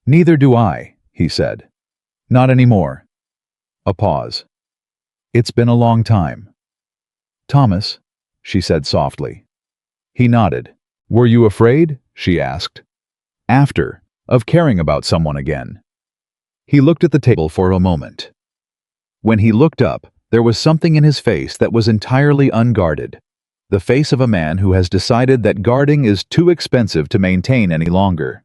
"Neither do I," he said. "Not anymore." A pause. "It's been a long time." "Thomas," she said softly. He nodded. "Were you afraid?" she asked. "After, of caring about someone again." He looked at the table for a moment. When he looked up, there was something in his face that was entirely unguarded. The face of a man who has decided that guarding is too expensive to maintain any longer.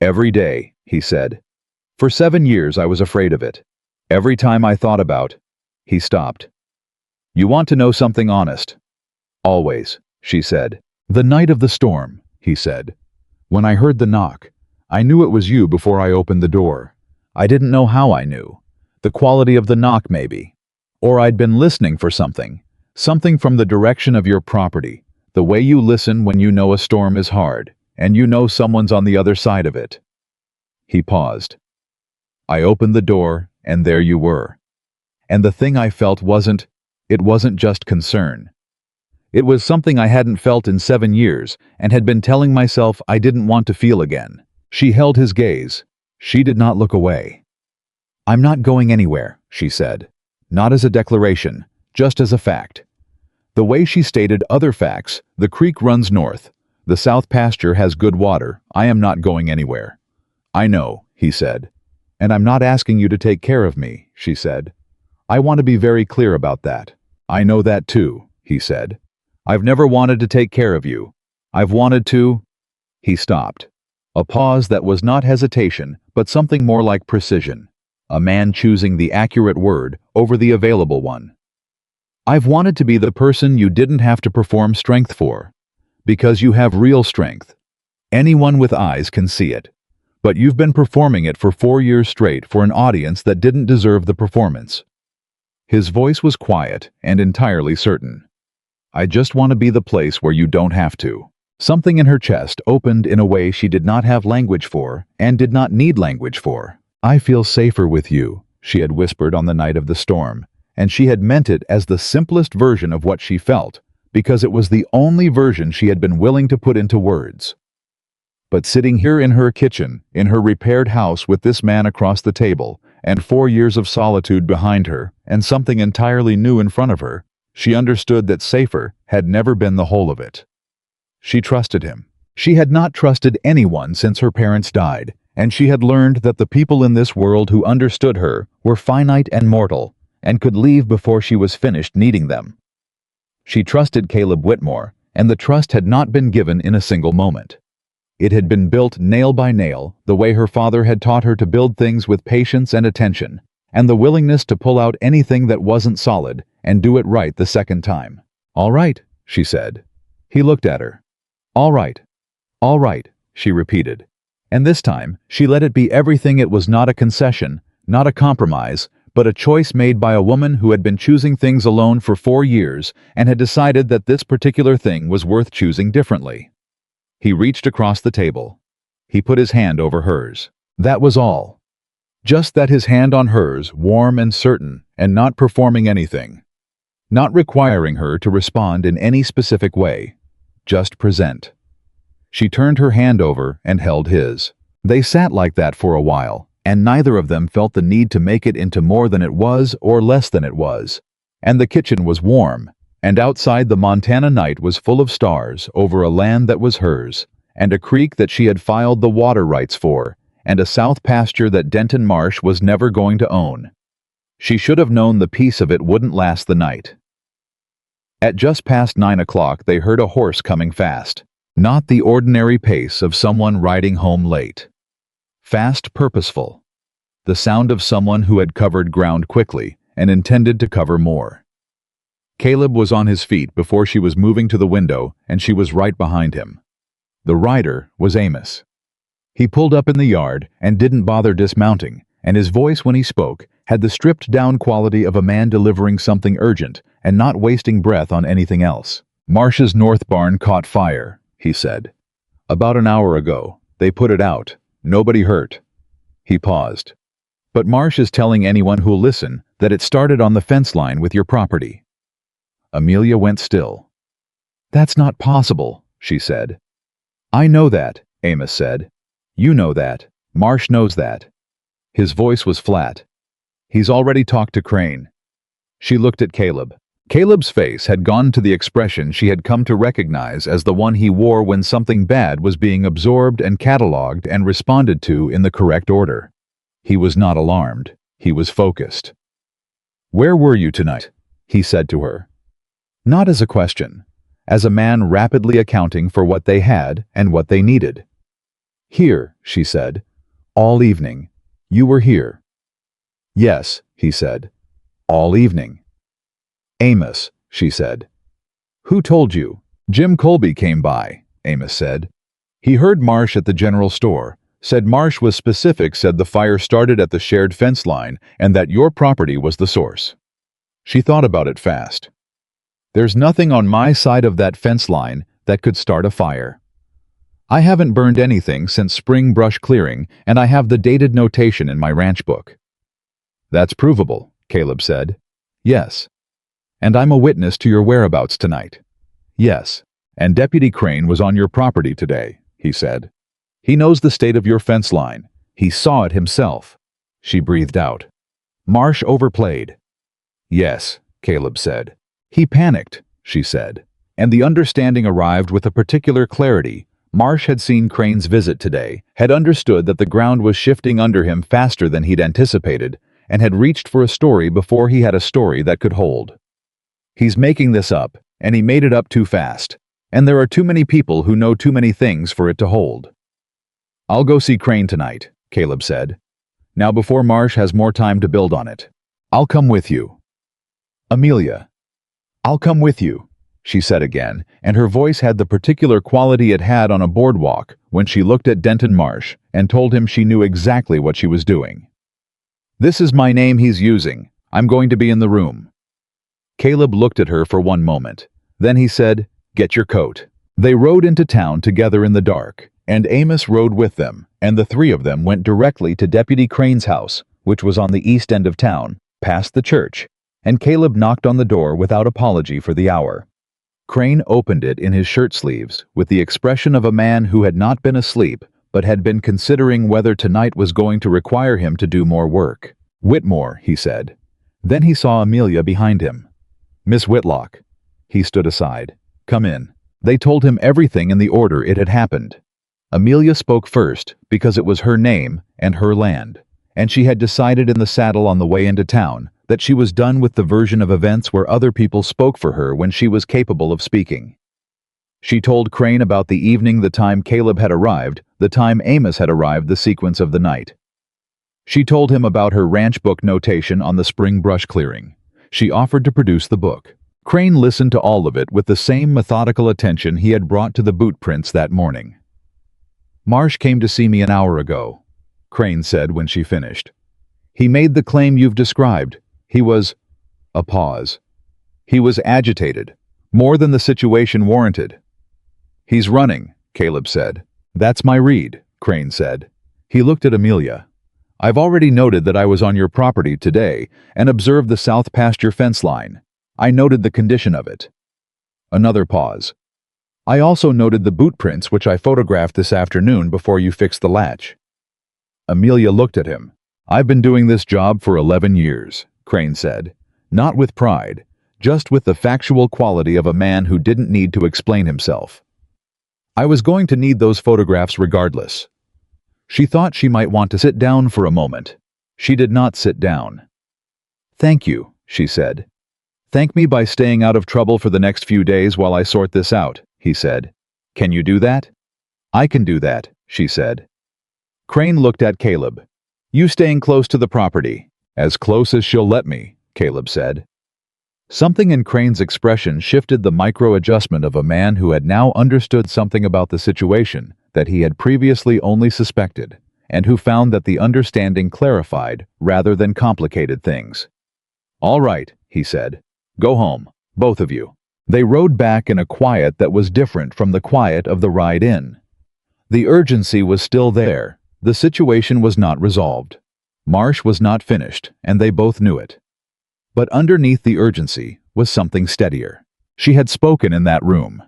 "Every day," he said. "For 7 years I was afraid of it. Every time I thought about—" He stopped. "You want to know something honest?" "Always," she said. "The night of the storm," he said. "When I heard the knock, I knew it was you before I opened the door. I didn't know how I knew. The quality of the knock, maybe. Or I'd been listening for something. Something from the direction of your property, the way you listen when you know a storm is hard, and you know someone's on the other side of it." He paused. "I opened the door, and there you were. And the thing I felt it wasn't just concern. It was something I hadn't felt in 7 years, and had been telling myself I didn't want to feel again." She held his gaze. She did not look away. "I'm not going anywhere," she said. "Not as a declaration, just as a fact." The way she stated other facts, the creek runs north, the south pasture has good water, I am not going anywhere. "I know," he said. "And I'm not asking you to take care of me," she said. "I want to be very clear about that." "I know that too," he said. "I've never wanted to take care of you. I've wanted to—" He stopped. A pause that was not hesitation, but something more like precision. A man choosing the accurate word over the available one. "I've wanted to be the person you didn't have to perform strength for. Because you have real strength. Anyone with eyes can see it. But you've been performing it for 4 years straight for an audience that didn't deserve the performance." His voice was quiet and entirely certain. "I just want to be the place where you don't have to." Something in her chest opened in a way she did not have language for and did not need language for. "I feel safer with you," she had whispered on the night of the storm, and she had meant it as the simplest version of what she felt, because it was the only version she had been willing to put into words. But sitting here in her kitchen, in her repaired house with this man across the table, and 4 years of solitude behind her, and something entirely new in front of her, she understood that safer had never been the whole of it. She trusted him. She had not trusted anyone since her parents died, and she had learned that the people in this world who understood her were finite and mortal, and could leave before she was finished needing them. She trusted Caleb Whitmore, and the trust had not been given in a single moment. It had been built nail by nail, the way her father had taught her to build things with patience and attention, and the willingness to pull out anything that wasn't solid and do it right the second time. "All right," she said. He looked at her. All right, she repeated. And this time, she let it be everything. It was not a concession, not a compromise, but a choice made by a woman who had been choosing things alone for 4 years and had decided that this particular thing was worth choosing differently. He reached across the table. He put his hand over hers. That was all. Just that, his hand on hers, warm and certain, and not performing anything. Not requiring her to respond in any specific way. Just present. She turned her hand over and held his. They sat like that for a while, and neither of them felt the need to make it into more than it was or less than it was. And the kitchen was warm, and outside the Montana night was full of stars over a land that was hers, and a creek that she had filed the water rights for, and a south pasture that Denton Marsh was never going to own. She should have known the peace of it wouldn't last the night. At just past 9 o'clock they heard a horse coming fast. Not the ordinary pace of someone riding home late. Fast, purposeful. the sound of someone who had covered ground quickly and intended to cover more. Caleb was on his feet before she was moving to the window, and she was right behind him. The rider was Amos. He pulled up in the yard and didn't bother dismounting, and his voice when he spoke had the stripped-down quality of a man delivering something urgent and not wasting breath on anything else. "Marsh's north barn caught fire," he said. "About an hour ago. They put it out. Nobody hurt." He paused. "But Marsh is telling anyone who'll listen that it started on the fence line with your property." Amelia went still. "That's not possible," she said. "I know that," Amos said. "You know that. Marsh knows that." His voice was flat. "He's already talked to Crane." She looked at Caleb. Caleb's face had gone to the expression she had come to recognize as the one he wore when something bad was being absorbed and catalogued and responded to in the correct order. He was not alarmed. He was focused. "Where were you tonight?" he said to her. Not as a question, as a man rapidly accounting for what they had and what they needed. "Here," she said. "All evening. You were here." "Yes," he said. "All evening." "Amos," she said. "Who told you?" "Jim Colby came by," Amos said. "He heard Marsh at the general store, said Marsh was specific, said the fire started at the shared fence line and that your property was the source." She thought about it fast. "There's nothing on my side of that fence line that could start a fire. I haven't burned anything since spring brush clearing, and I have the dated notation in my ranch book." "That's provable," Caleb said. "Yes. And I'm a witness to your whereabouts tonight." "Yes. And Deputy Crane was on your property today," he said. "He knows the state of your fence line. He saw it himself." She breathed out. "Marsh overplayed." "Yes," Caleb said. "He panicked," she said. And the understanding arrived with a particular clarity. Marsh had seen Crane's visit today, had understood that the ground was shifting under him faster than he'd anticipated, and had reached for a story before he had a story that could hold. "He's making this up, and he made it up too fast. And there are too many people who know too many things for it to hold." "I'll go see Crane tonight," Caleb said. "Now before Marsh has more time to build on it. I'll come with you." "Amelia." "I'll come with you," she said again, and her voice had the particular quality it had on a boardwalk when she looked at Denton Marsh and told him she knew exactly what she was doing. "This is my name he's using. I'm going to be in the room." Caleb looked at her for one moment. Then he said, "Get your coat." They rode into town together in the dark, and Amos rode with them, and the three of them went directly to Deputy Crane's house, which was on the east end of town, past the church, and Caleb knocked on the door without apology for the hour. Crane opened it in his shirt sleeves, with the expression of a man who had not been asleep, but had been considering whether tonight was going to require him to do more work. "Whitmore," he said. Then he saw Amelia behind him. "Miss Whitlock." He stood aside. "Come in." They told him everything in the order it had happened. Amelia spoke first because it was her name and her land, and she had decided in the saddle on the way into town that she was done with the version of events where other people spoke for her when she was capable of speaking. She told Crane about the evening, the time Caleb had arrived, the time Amos had arrived, the sequence of the night. She told him about her ranch book notation on the spring brush clearing. She offered to produce the book. Crane listened to all of it with the same methodical attention he had brought to the boot prints that morning. "Marsh came to see me an hour ago," Crane said when she finished. "He made the claim you've described. He was—" a pause. "He was agitated, more than the situation warranted." "He's running," Caleb said. "That's my read," Crane said. He looked at Amelia. "I've already noted that I was on your property today and observed the south pasture fence line. I noted the condition of it." Another pause. "I also noted the boot prints which I photographed this afternoon before you fixed the latch." Amelia looked at him. "I've been doing this job for 11 years, Crane said, not with pride, just with the factual quality of a man who didn't need to explain himself. I was going to need those photographs regardless." She thought she might want to sit down for a moment. She did not sit down. "Thank you," she said. "Thank me by staying out of trouble for the next few days while I sort this out," he said. "Can you do that?" "I can do that," she said. Crane looked at Caleb. You staying close to the property. As close as she'll let me, Caleb said. Something in Crane's expression shifted the micro-adjustment of a man who had now understood something about the situation that he had previously only suspected, and who found that the understanding clarified rather than complicated things. All right, he said. Go home, both of you. They rode back in a quiet that was different from the quiet of the ride in. The urgency was still there. The situation was not resolved. Marsh was not finished, and they both knew it. But underneath the urgency was something steadier. She had spoken in that room.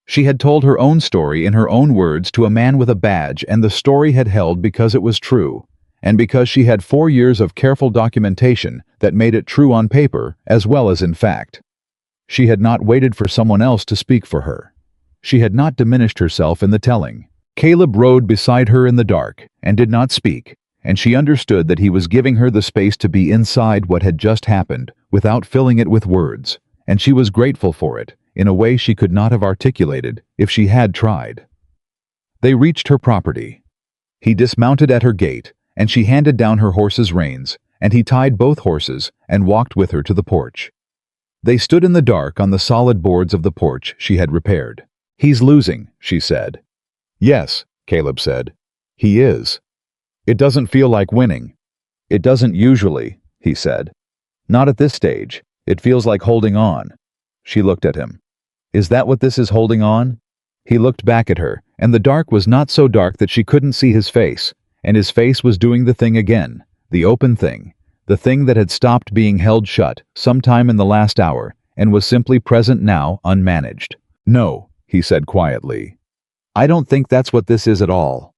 She had told her own story in her own words to a man with a badge, and the story had held because it was true, and because she had 4 years of careful documentation that made it true on paper as well as in fact. She had not waited for someone else to speak for her. She had not diminished herself in the telling. Caleb rode beside her in the dark and did not speak, and she understood that he was giving her the space to be inside what had just happened without filling it with words, and she was grateful for it in a way she could not have articulated if she had tried. They reached her property. He dismounted at her gate, and she handed down her horse's reins, and he tied both horses and walked with her to the porch. They stood in the dark on the solid boards of the porch she had repaired. He's losing, she said. Yes, Caleb said. He is. It doesn't feel like winning. It doesn't usually, he said. Not at this stage. It feels like holding on. She looked at him. Is that what this is, holding on? He looked back at her, and the dark was not so dark that she couldn't see his face, and his face was doing the thing again, the open thing, the thing that had stopped being held shut sometime in the last hour and was simply present now, unmanaged. No, he said quietly. I don't think that's what this is at all.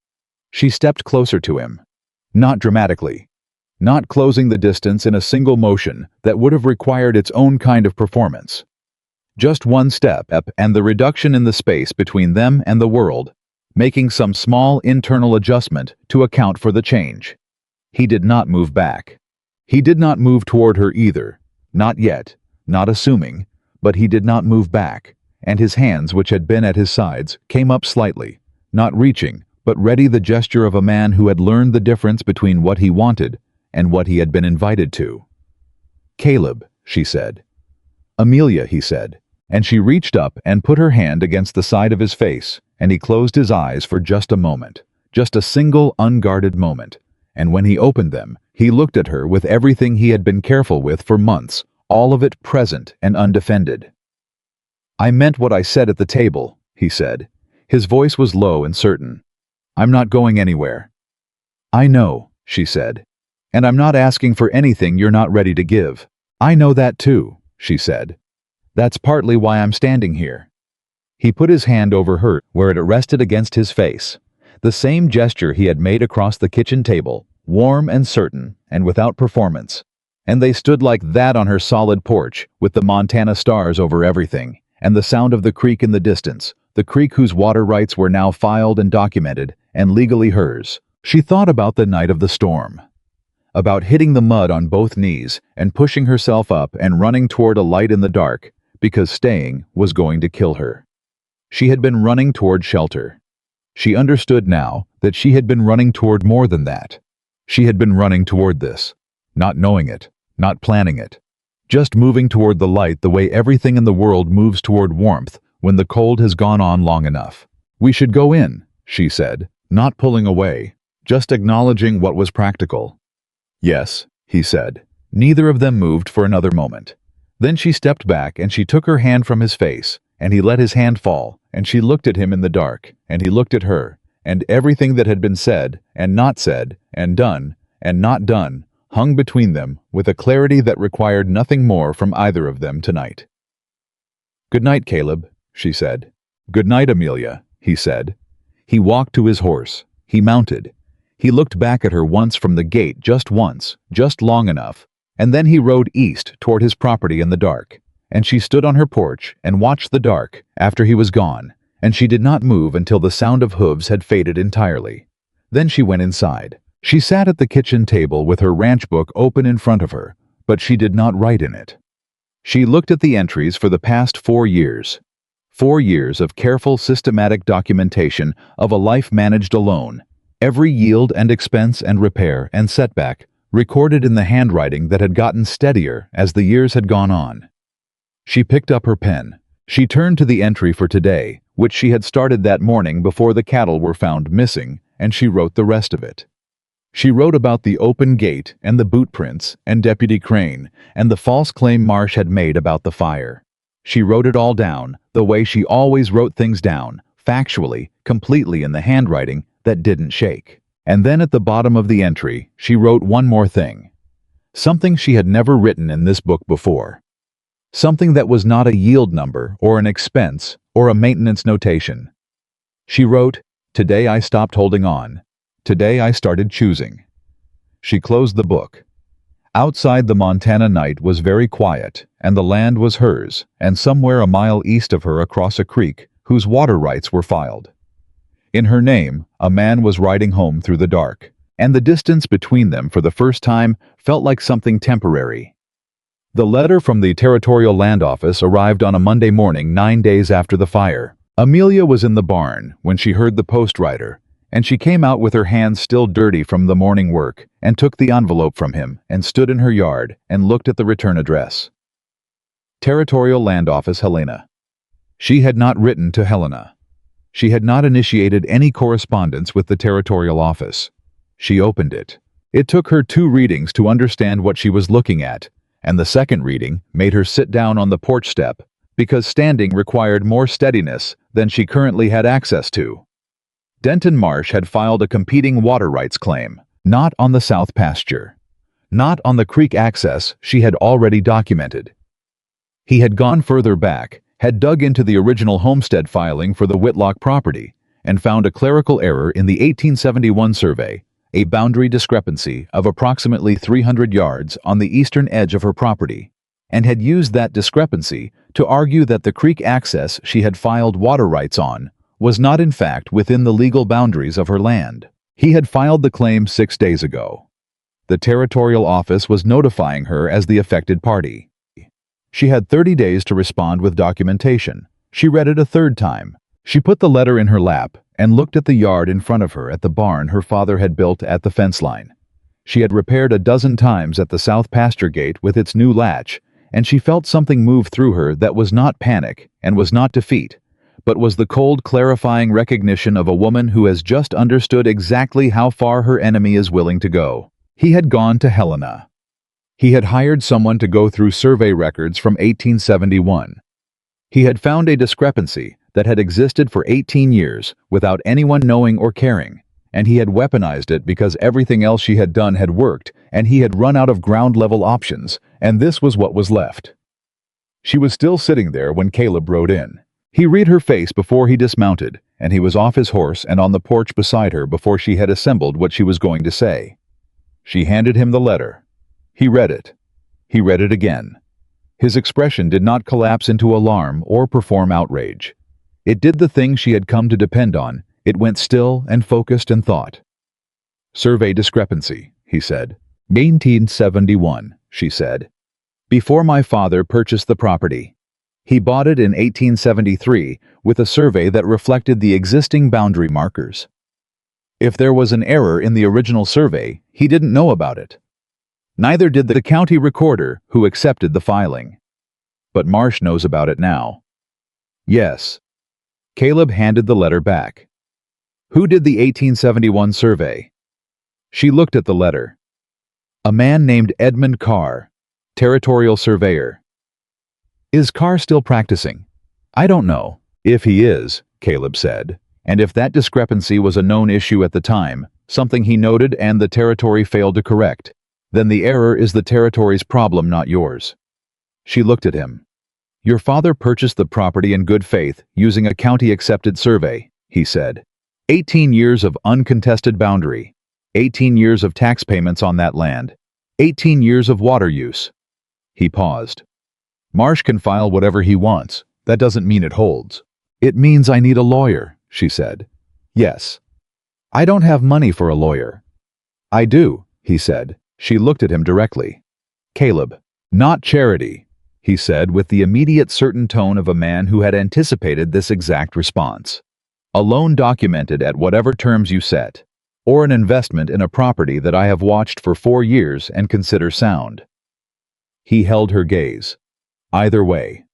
She stepped closer to him. Not dramatically. Not closing the distance in a single motion that would have required its own kind of performance. Just one step and the reduction in the space between them and the world, making some small internal adjustment to account for the change. He did not move back. He did not move toward her either. Not yet, not assuming, but he did not move back, and his hands, which had been at his sides, came up slightly, not reaching, but ready, the gesture of a man who had learned the difference between what he wanted and what he had been invited to. Caleb, she said. Amelia, he said, and she reached up and put her hand against the side of his face, and he closed his eyes for just a moment, just a single unguarded moment, and when he opened them, he looked at her with everything he had been careful with for months, all of it present and undefended. I meant what I said at the table, he said. His voice was low and certain. I'm not going anywhere. I know, she said. And I'm not asking for anything you're not ready to give. I know that too, she said. That's partly why I'm standing here. He put his hand over her where it rested against his face. The same gesture he had made across the kitchen table, warm and certain and without performance. And they stood like that on her solid porch, with the Montana stars over everything, and the sound of the creek in the distance, the creek whose water rights were now filed and documented, and legally hers. She thought about the night of the storm. About hitting the mud on both knees and pushing herself up and running toward a light in the dark, because staying was going to kill her. She had been running toward shelter. She understood now that she had been running toward more than that. She had been running toward this, not knowing it, not planning it, just moving toward the light the way everything in the world moves toward warmth when the cold has gone on long enough. We should go in, she said, not pulling away, just acknowledging what was practical. Yes, he said. Neither of them moved for another moment. Then she stepped back and she took her hand from his face, and he let his hand fall, and she looked at him in the dark, and he looked at her, and everything that had been said, and done, and not done, hung between them with a clarity that required nothing more from either of them tonight. Good night, Caleb, she said. Good night, Amelia, he said. He walked to his horse. He mounted. He looked back at her once from the gate, just once, just long enough, and then he rode east toward his property in the dark, and she stood on her porch and watched the dark after he was gone, and she did not move until the sound of hooves had faded entirely. Then she went inside. She sat at the kitchen table with her ranch book open in front of her, but she did not write in it. She looked at the entries for the past 4 years. 4 years of careful, systematic documentation of a life managed alone, Every yield and expense and repair and setback recorded in the handwriting that had gotten steadier as the years had gone on. She picked up her pen. She turned to the entry for today, which she had started that morning before the cattle were found missing, and she wrote the rest of it. She wrote about the open gate and the boot prints and Deputy Crane and the false claim Marsh had made about the fire. She wrote it all down, the way she always wrote things down, factually, completely in the handwriting that didn't shake. And then at the bottom of the entry, she wrote one more thing. Something she had never written in this book before. Something that was not a yield number or an expense or a maintenance notation. She wrote, "Today I stopped holding on. Today I started choosing." She closed the book. Outside, the Montana night was very quiet, and the land was hers, and somewhere a mile east of her across a creek whose water rights were filed. In her name, a man was riding home through the dark, and the distance between them for the first time felt like something temporary. The letter from the Territorial Land Office arrived on a Monday morning 9 days after the fire. Amelia was in the barn when she heard the post rider, and she came out with her hands still dirty from the morning work and took the envelope from him and stood in her yard and looked at the return address. Territorial Land Office, Helena. She had not written to Helena. She had not initiated any correspondence with the Territorial Office. She opened it. It took her 2 readings to understand what she was looking at, and the second reading made her sit down on the porch step because standing required more steadiness than she currently had access to. Denton Marsh had filed a competing water rights claim, not on the south pasture, not on the creek access she had already documented. He had gone further back, had dug into the original homestead filing for the Whitlock property, and found a clerical error in the 1871 survey, a boundary discrepancy of approximately 300 yards on the eastern edge of her property, and had used that discrepancy to argue that the creek access she had filed water rights on was not in fact within the legal boundaries of her land. He had filed the claim 6 days ago. The Territorial Office was notifying her as the affected party. She had 30 days to respond with documentation. She read it a third time. She put the letter in her lap and looked at the yard in front of her at the barn her father had built at the fence line. She had repaired a dozen times at the south pasture gate with its new latch, and she felt something move through her that was not panic and was not defeat, but was the cold, clarifying recognition of a woman who has just understood exactly how far her enemy is willing to go. He had gone to Helena. He had hired someone to go through survey records from 1871. He had found a discrepancy that had existed for 18 years without anyone knowing or caring, and he had weaponized it because everything else she had done had worked, and he had run out of ground-level options, and this was what was left. She was still sitting there when Caleb rode in. He read her face before he dismounted, and he was off his horse and on the porch beside her before she had assembled what she was going to say. She handed him the letter. He read it. He read it again. His expression did not collapse into alarm or perform outrage. It did the thing she had come to depend on. It went still and focused and thought. "Survey discrepancy," he said. "1871, she said. "Before my father purchased the property. He bought it in 1873 with a survey that reflected the existing boundary markers. If there was an error in the original survey, he didn't know about it. Neither did the county recorder who accepted the filing. But Marsh knows about it now." "Yes." Caleb handed the letter back. "Who did the 1871 survey?" She looked at the letter. "A man named Edmund Carr, territorial surveyor." "Is Carr still practicing?" "I don't know." "If he is," Caleb said, "and if that discrepancy was a known issue at the time, something he noted and the territory failed to correct, then the error is the territory's problem, not yours." She looked at him. "Your father purchased the property in good faith using a county-accepted survey," he said. 18 years of uncontested boundary. 18 years of tax payments on that land. 18 years of water use." He paused. "Marsh can file whatever he wants. That doesn't mean it holds." "It means I need a lawyer," she said. "Yes." "I don't have money for a lawyer." "I do," he said. She looked at him directly. "Caleb, not charity," he said with the immediate certain tone of a man who had anticipated this exact response. "A loan documented at whatever terms you set. or an investment in a property that I have watched for 4 years and consider sound. He held her gaze. Either way.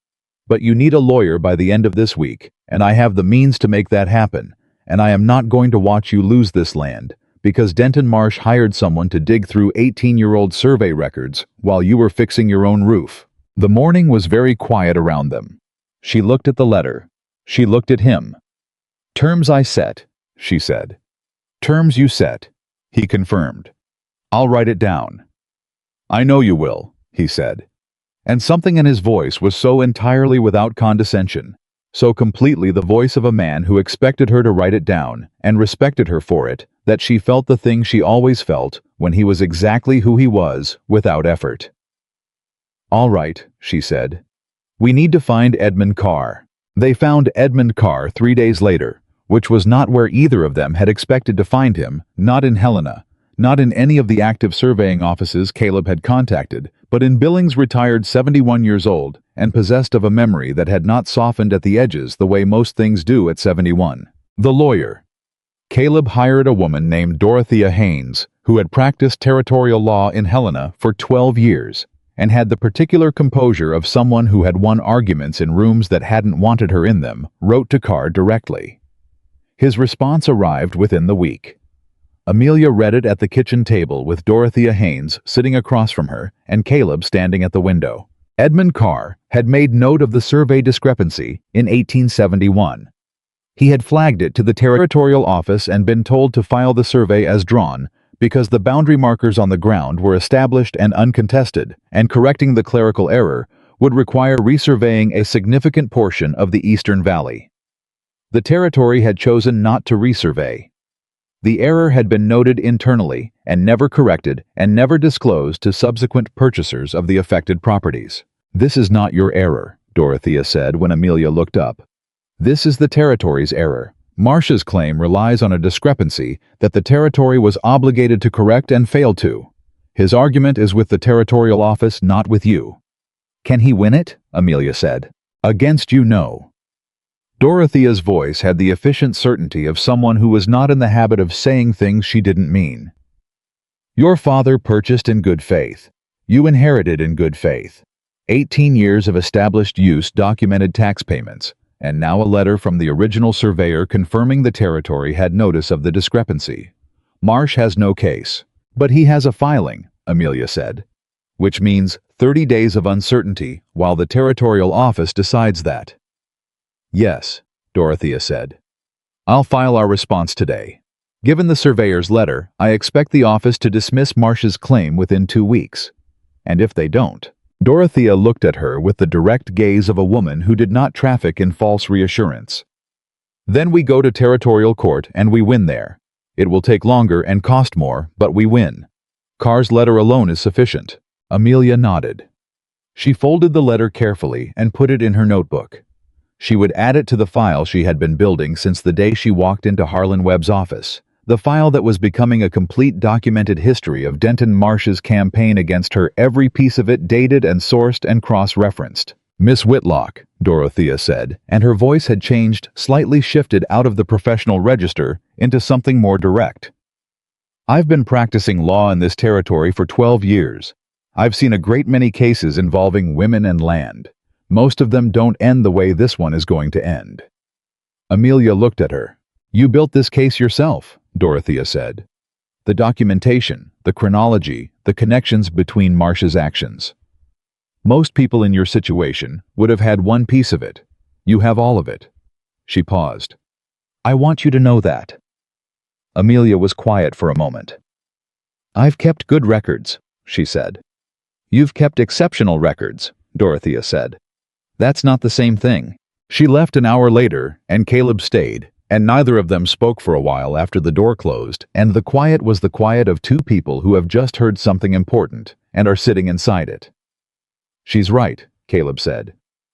But you need a lawyer by the end of this week, and I have the means to make that happen, and I am not going to watch you lose this land, because Denton Marsh hired someone to dig through 18-year-old survey records while you were fixing your own roof. The morning was very quiet around them. She looked at the letter. She looked at him. Terms I set, she said. Terms you set, he confirmed. I'll write it down. I know you will, he said. And something in his voice was so entirely without condescension, so completely the voice of a man who expected her to write it down and respected her for it, that she felt the thing she always felt when he was exactly who he was without effort. All right, she said. We need to find Edmund Carr. They found Edmund Carr 3 days later, which was not where either of them had expected to find him, not in Helena, not in any of the active surveying offices Caleb had contacted, but in Billings, retired 71 years old, and possessed of a memory that had not softened at the edges the way most things do at 71. The lawyer. Caleb hired a woman named Dorothea Haynes, who had practiced territorial law in Helena for 12 years, and had the particular composure of someone who had won arguments in rooms that hadn't wanted her in them, wrote to Carr directly. His response arrived within the week. Amelia read it at the kitchen table with Dorothea Haynes sitting across from her and Caleb standing at the window. Edmund Carr had made note of the survey discrepancy in 1871. He had flagged it to the territorial office and been told to file the survey as drawn because the boundary markers on the ground were established and uncontested, and correcting the clerical error would require resurveying a significant portion of the Eastern Valley. The territory had chosen not to resurvey. The error had been noted internally and never corrected and never disclosed to subsequent purchasers of the affected properties. This is not your error, Dorothea said when Amelia looked up. This is the territory's error. Marsh's claim relies on a discrepancy that the territory was obligated to correct and failed to. His argument is with the territorial office, not with you. Can he win it? Amelia said. Against you, no. Dorothea's voice had the efficient certainty of someone who was not in the habit of saying things she didn't mean. Your father purchased in good faith. You inherited in good faith. 18 years of established use documented tax payments, and now a letter from the original surveyor confirming the territory had notice of the discrepancy. Marsh has no case, but he has a filing, Amelia said, which means 30 days of uncertainty while the territorial office decides that. Yes, Dorothea said. I'll file our response today. Given the surveyor's letter, I expect the office to dismiss Marsh's claim within 2 weeks. And if they don't, Dorothea looked at her with the direct gaze of a woman who did not traffic in false reassurance. Then we go to territorial court and we win there. It will take longer and cost more, but we win. Carr's letter alone is sufficient. Amelia nodded. She folded the letter carefully and put it in her notebook. She would add it to the file she had been building since the day she walked into Harlan Webb's office, the file that was becoming a complete documented history of Denton Marsh's campaign against her, every piece of it dated and sourced and cross-referenced. Miss Whitlock, Dorothea said, and her voice had changed, slightly shifted out of the professional register into something more direct. I've been practicing law in this territory for 12 years. I've seen a great many cases involving women and land. Most of them don't end the way this one is going to end. Amelia looked at her. You built this case yourself, Dorothea said. The documentation, the chronology, the connections between Marsh's actions. Most people in your situation would have had one piece of it. You have all of it. She paused. I want you to know that. Amelia was quiet for a moment. I've kept good records, she said. You've kept exceptional records, Dorothea said. That's not the same thing. She left an hour later, and Caleb stayed, and neither of them spoke for a while after the door closed, and the quiet was the quiet of two people who have just heard something important and are sitting inside it. She's right, Caleb said.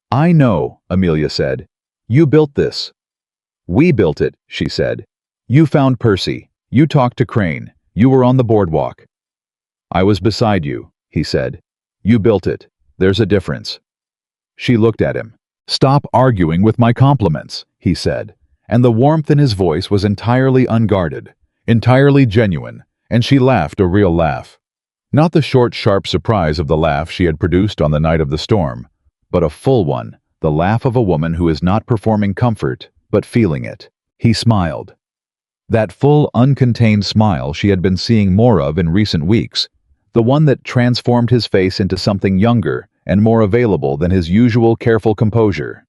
I know, Amelia said. You built this. We built it, she said. You found Percy. You talked to Crane. You were on the boardwalk. I was beside you, he said. You built it. There's a difference. She looked at him. Stop arguing with my compliments, he said, and the warmth in his voice was entirely unguarded. Entirely genuine, and she laughed a real laugh. Not the short, sharp surprise of the laugh she had produced on the night of the storm, but a full one, the laugh of a woman who is not performing comfort, but feeling it. He smiled. That full, uncontained smile she had been seeing more of in recent weeks, the one that transformed his face into something younger and more available than his usual careful composure.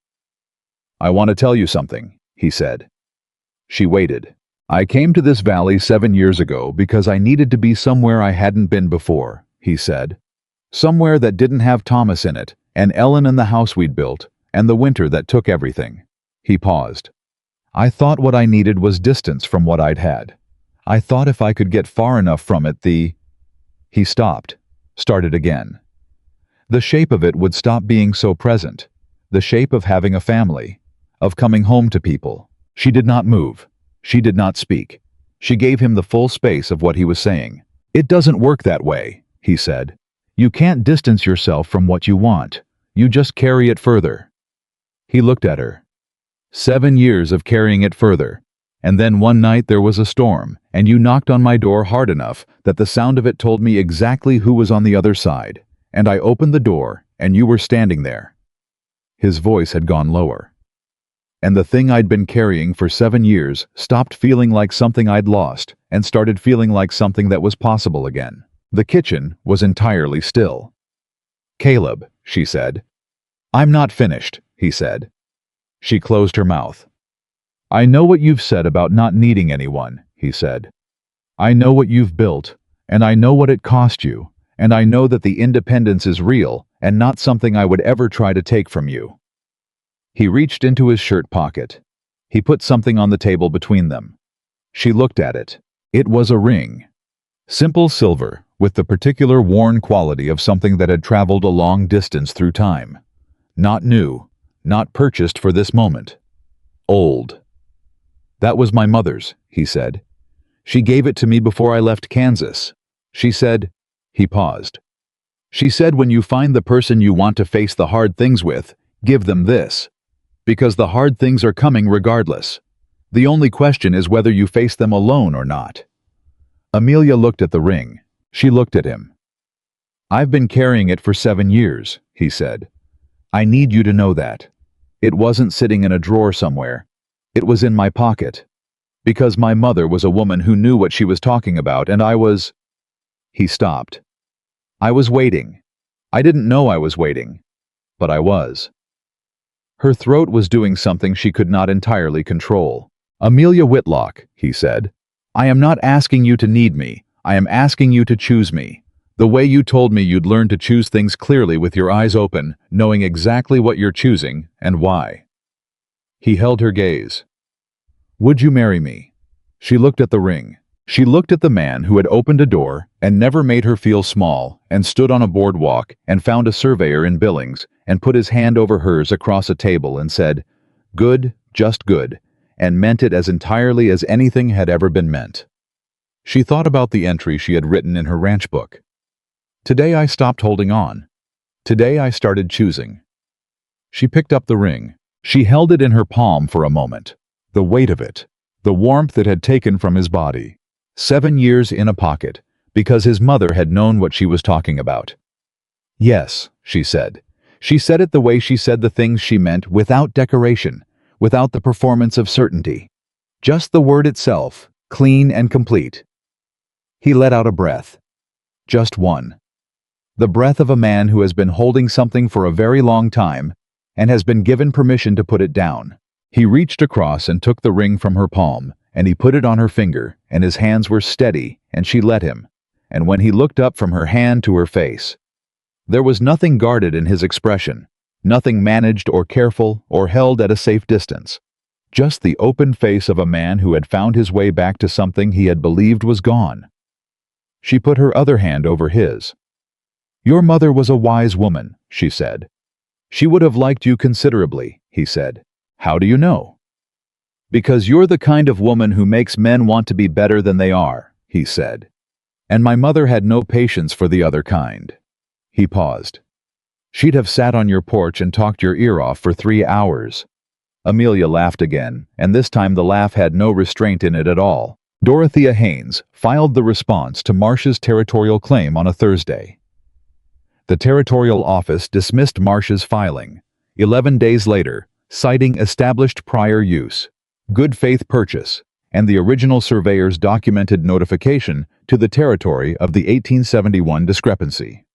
"I want to tell you something," he said. She waited. "I came to this valley 7 years ago because I needed to be somewhere I hadn't been before," he said. "Somewhere that didn't have Thomas in it, and Ellen and the house we'd built, and the winter that took everything." He paused. "I thought what I needed was distance from what I'd had. I thought if I could get far enough from it, He stopped, started again. The shape of it would stop being so present, the shape of having a family, of coming home to people. She did not move. She did not speak. She gave him the full space of what he was saying. "It doesn't work that way," he said. "You can't distance yourself from what you want. You just carry it further." He looked at her. 7 years of carrying it further. And then one night there was a storm, and you knocked on my door hard enough that the sound of it told me exactly who was on the other side. And I opened the door, and you were standing there. His voice had gone lower. And the thing I'd been carrying for 7 years stopped feeling like something I'd lost and started feeling like something that was possible again. The kitchen was entirely still. "Caleb," she said. "I'm not finished," he said. She closed her mouth. "I know what you've said about not needing anyone," he said. "I know what you've built, and I know what it cost you, and I know that the independence is real and not something I would ever try to take from you." He reached into his shirt pocket. He put something on the table between them. She looked at it. It was a ring. Simple silver, with the particular worn quality of something that had traveled a long distance through time. Not new, not purchased for this moment. Old. "That was my mother's," he said. "She gave it to me before I left Kansas. She said," he paused. "She said when you find the person you want to face the hard things with, give them this. Because the hard things are coming regardless. The only question is whether you face them alone or not." Amelia looked at the ring. She looked at him. "I've been carrying it for 7 years," he said. "I need you to know that. It wasn't sitting in a drawer somewhere. It was in my pocket. Because my mother was a woman who knew what she was talking about, and I was—" He stopped. "I was waiting. I didn't know I was waiting. But I was." Her throat was doing something she could not entirely control. "Amelia Whitlock," he said, "I am not asking you to need me. I am asking you to choose me. The way you told me you'd learn to choose things clearly with your eyes open, knowing exactly what you're choosing and why." He held her gaze. "Would you marry me?" She looked at the ring. She looked at the man who had opened a door and never made her feel small and stood on a boardwalk and found a surveyor in Billings and put his hand over hers across a table and said, "Good, just good," and meant it as entirely as anything had ever been meant. She thought about the entry she had written in her ranch book. "Today I stopped holding on. Today I started choosing." She picked up the ring. She held it in her palm for a moment. The weight of it, the warmth it had taken from his body. 7 years in a pocket, because his mother had known what she was talking about. "Yes," she said. She said it the way she said the things she meant, without decoration, without the performance of certainty. Just the word itself, clean and complete. He let out a breath. Just one. The breath of a man who has been holding something for a very long time and has been given permission to put it down. He reached across and took the ring from her palm, and he put it on her finger, and his hands were steady, and she let him. And when he looked up from her hand to her face, there was nothing guarded in his expression, nothing managed or careful or held at a safe distance. Just the open face of a man who had found his way back to something he had believed was gone. She put her other hand over his. "Your mother was a wise woman," she said. "She would have liked you considerably," he said. "How do you know?" "Because you're the kind of woman who makes men want to be better than they are," he said. "And my mother had no patience for the other kind." He paused. "She'd have sat on your porch and talked your ear off for 3 hours. Amelia laughed again, and this time the laugh had no restraint in it at all. Dorothea Haynes filed the response to Marsh's territorial claim on a Thursday. The territorial office dismissed Marsh's filing 11 days later, citing established prior use, good faith purchase, and the original surveyor's documented notification to the territory of the 1871 discrepancy.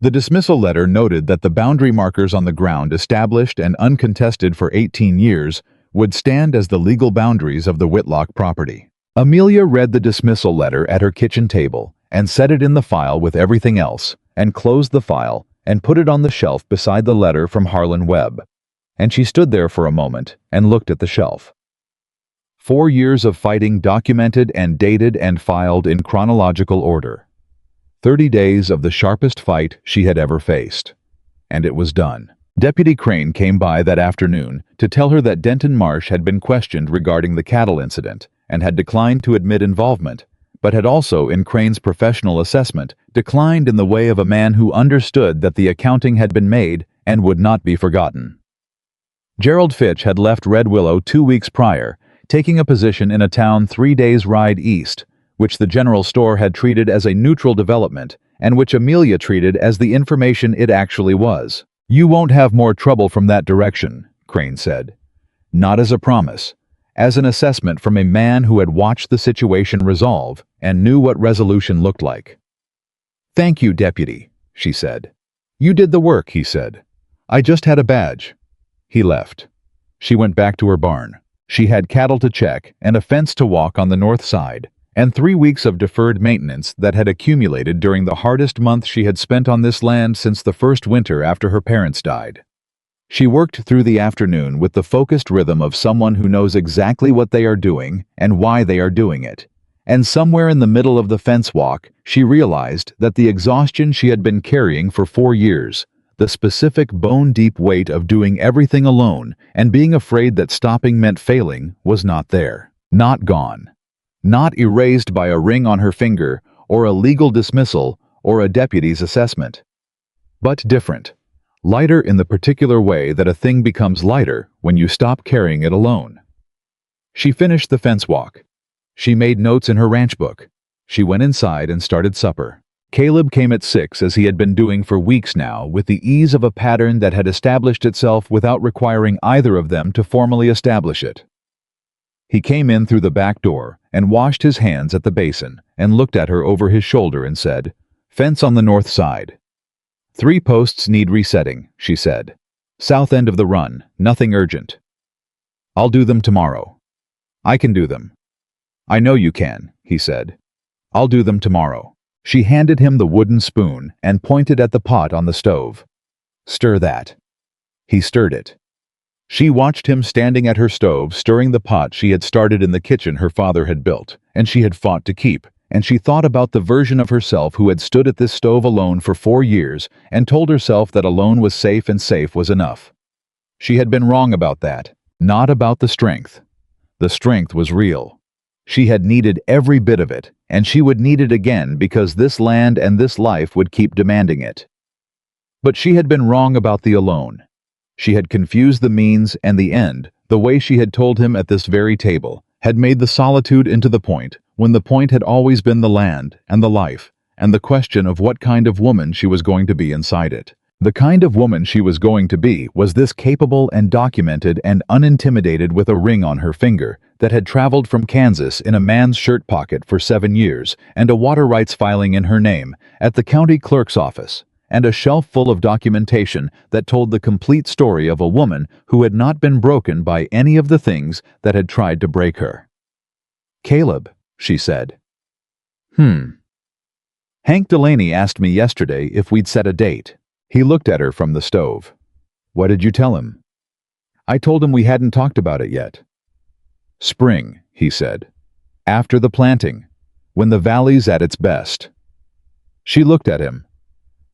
The dismissal letter noted that the boundary markers on the ground established and uncontested for 18 years would stand as the legal boundaries of the Whitlock property. Amelia read the dismissal letter at her kitchen table and set it in the file with everything else, and closed the file and put it on the shelf beside the letter from Harlan Webb. And she stood there for a moment and looked at the shelf. 4 years of fighting documented and dated and filed in chronological order. 30 days of the sharpest fight she had ever faced. And it was done. Deputy Crane came by that afternoon to tell her that Denton Marsh had been questioned regarding the cattle incident and had declined to admit involvement, but had also, in Crane's professional assessment, declined in the way of a man who understood that the accounting had been made and would not be forgotten. Gerald Fitch had left Red Willow 2 weeks prior, taking a position in a town 3 days' ride east, which the general store had treated as a neutral development and which Amelia treated as the information it actually was. "You won't have more trouble from that direction," Crane said. Not as a promise, as an assessment from a man who had watched the situation resolve and knew what resolution looked like. "Thank you, Deputy," she said. "You did the work," he said. "I just had a badge." He left. She went back to her barn. She had cattle to check and a fence to walk on the north side, and 3 weeks of deferred maintenance that had accumulated during the hardest month she had spent on this land since the first winter after her parents died. She worked through the afternoon with the focused rhythm of someone who knows exactly what they are doing and why they are doing it. And somewhere in the middle of the fence walk, she realized that the exhaustion she had been carrying for 4 years, the specific bone-deep weight of doing everything alone and being afraid that stopping meant failing, was not there. Not gone. Not erased by a ring on her finger or a legal dismissal or a deputy's assessment. But different. Lighter in the particular way that a thing becomes lighter when you stop carrying it alone. She finished the fence walk. She made notes in her ranch book. She went inside and started supper. Caleb came at 6 as he had been doing for weeks now, with the ease of a pattern that had established itself without requiring either of them to formally establish it. He came in through the back door and washed his hands at the basin and looked at her over his shoulder and said, "Fence on the north side. 3 posts need resetting," she said. "South end of the run, nothing urgent." "I'll do them tomorrow." "I can do them." "I know you can," he said. "I'll do them tomorrow." She handed him the wooden spoon and pointed at the pot on the stove. "Stir that." He stirred it. She watched him standing at her stove stirring the pot she had started in the kitchen her father had built, and she had fought to keep, and she thought about the version of herself who had stood at this stove alone for 4 years and told herself that alone was safe and safe was enough. She had been wrong about that, not about the strength. The strength was real. She had needed every bit of it, and she would need it again because this land and this life would keep demanding it. But she had been wrong about the alone. She had confused the means and the end, the way she had told him at this very table, had made the solitude into the point, when the point had always been the land and the life, and the question of what kind of woman she was going to be inside it. The kind of woman she was going to be was this capable and documented and unintimidated with a ring on her finger that had traveled from Kansas in a man's shirt pocket for 7 years and a water rights filing in her name at the county clerk's office, and a shelf full of documentation that told the complete story of a woman who had not been broken by any of the things that had tried to break her. "Caleb," she said. Hank Delaney asked me yesterday if we'd set a date." He looked at her from the stove. "What did you tell him?" "I told him we hadn't talked about it yet." "Spring," he said. "After the planting, when the valley's at its best." She looked at him.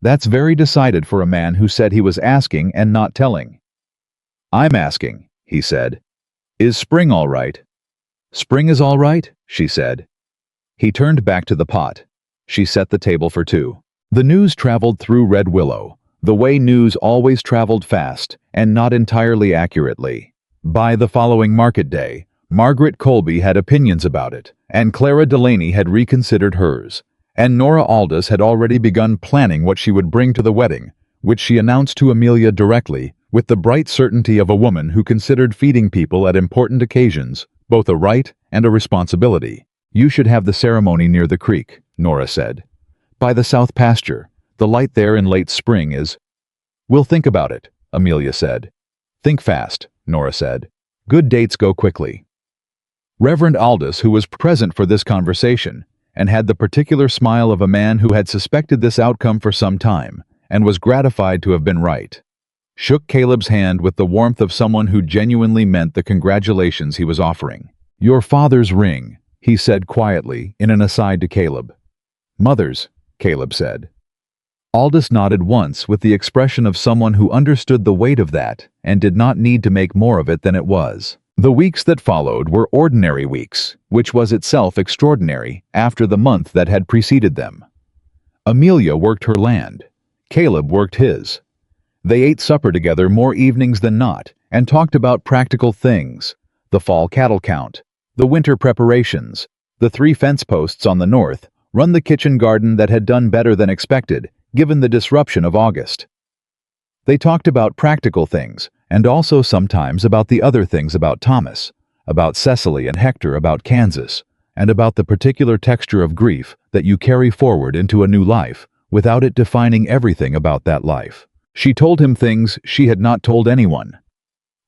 "That's very decided for a man who said he was asking and not telling." "I'm asking," he said. "Is spring all right?" "Spring is all right," she said. He turned back to the pot. She set the table for 2. The news traveled through Red Willow, the way news always traveled fast and not entirely accurately. By the following market day, Margaret Colby had opinions about it, and Clara Delaney had reconsidered hers, and Nora Aldous had already begun planning what she would bring to the wedding, which she announced to Amelia directly, with the bright certainty of a woman who considered feeding people at important occasions both a right and a responsibility. "You should have the ceremony near the creek," Nora said. "By the south pasture. The light there in late spring is—" "We'll think about it," Amelia said. "Think fast," Nora said. "Good dates go quickly." Reverend Aldous, who was present for this conversation, and had the particular smile of a man who had suspected this outcome for some time, and was gratified to have been right, shook Caleb's hand with the warmth of someone who genuinely meant the congratulations he was offering. "Your father's ring," he said quietly in an aside to Caleb. "Mother's," Caleb said. Aldous nodded once with the expression of someone who understood the weight of that and did not need to make more of it than it was. The weeks that followed were ordinary weeks, which was itself extraordinary after the month that had preceded them. Amelia worked her land. Caleb worked his. They ate supper together more evenings than not and talked about practical things: the fall cattle count, the winter preparations, the 3 fence posts on the north, run the kitchen garden that had done better than expected, given the disruption of August. They talked about practical things, and also sometimes about the other things about Thomas, about Cecily and Hector, about Kansas, and about the particular texture of grief that you carry forward into a new life, without it defining everything about that life. She told him things she had not told anyone.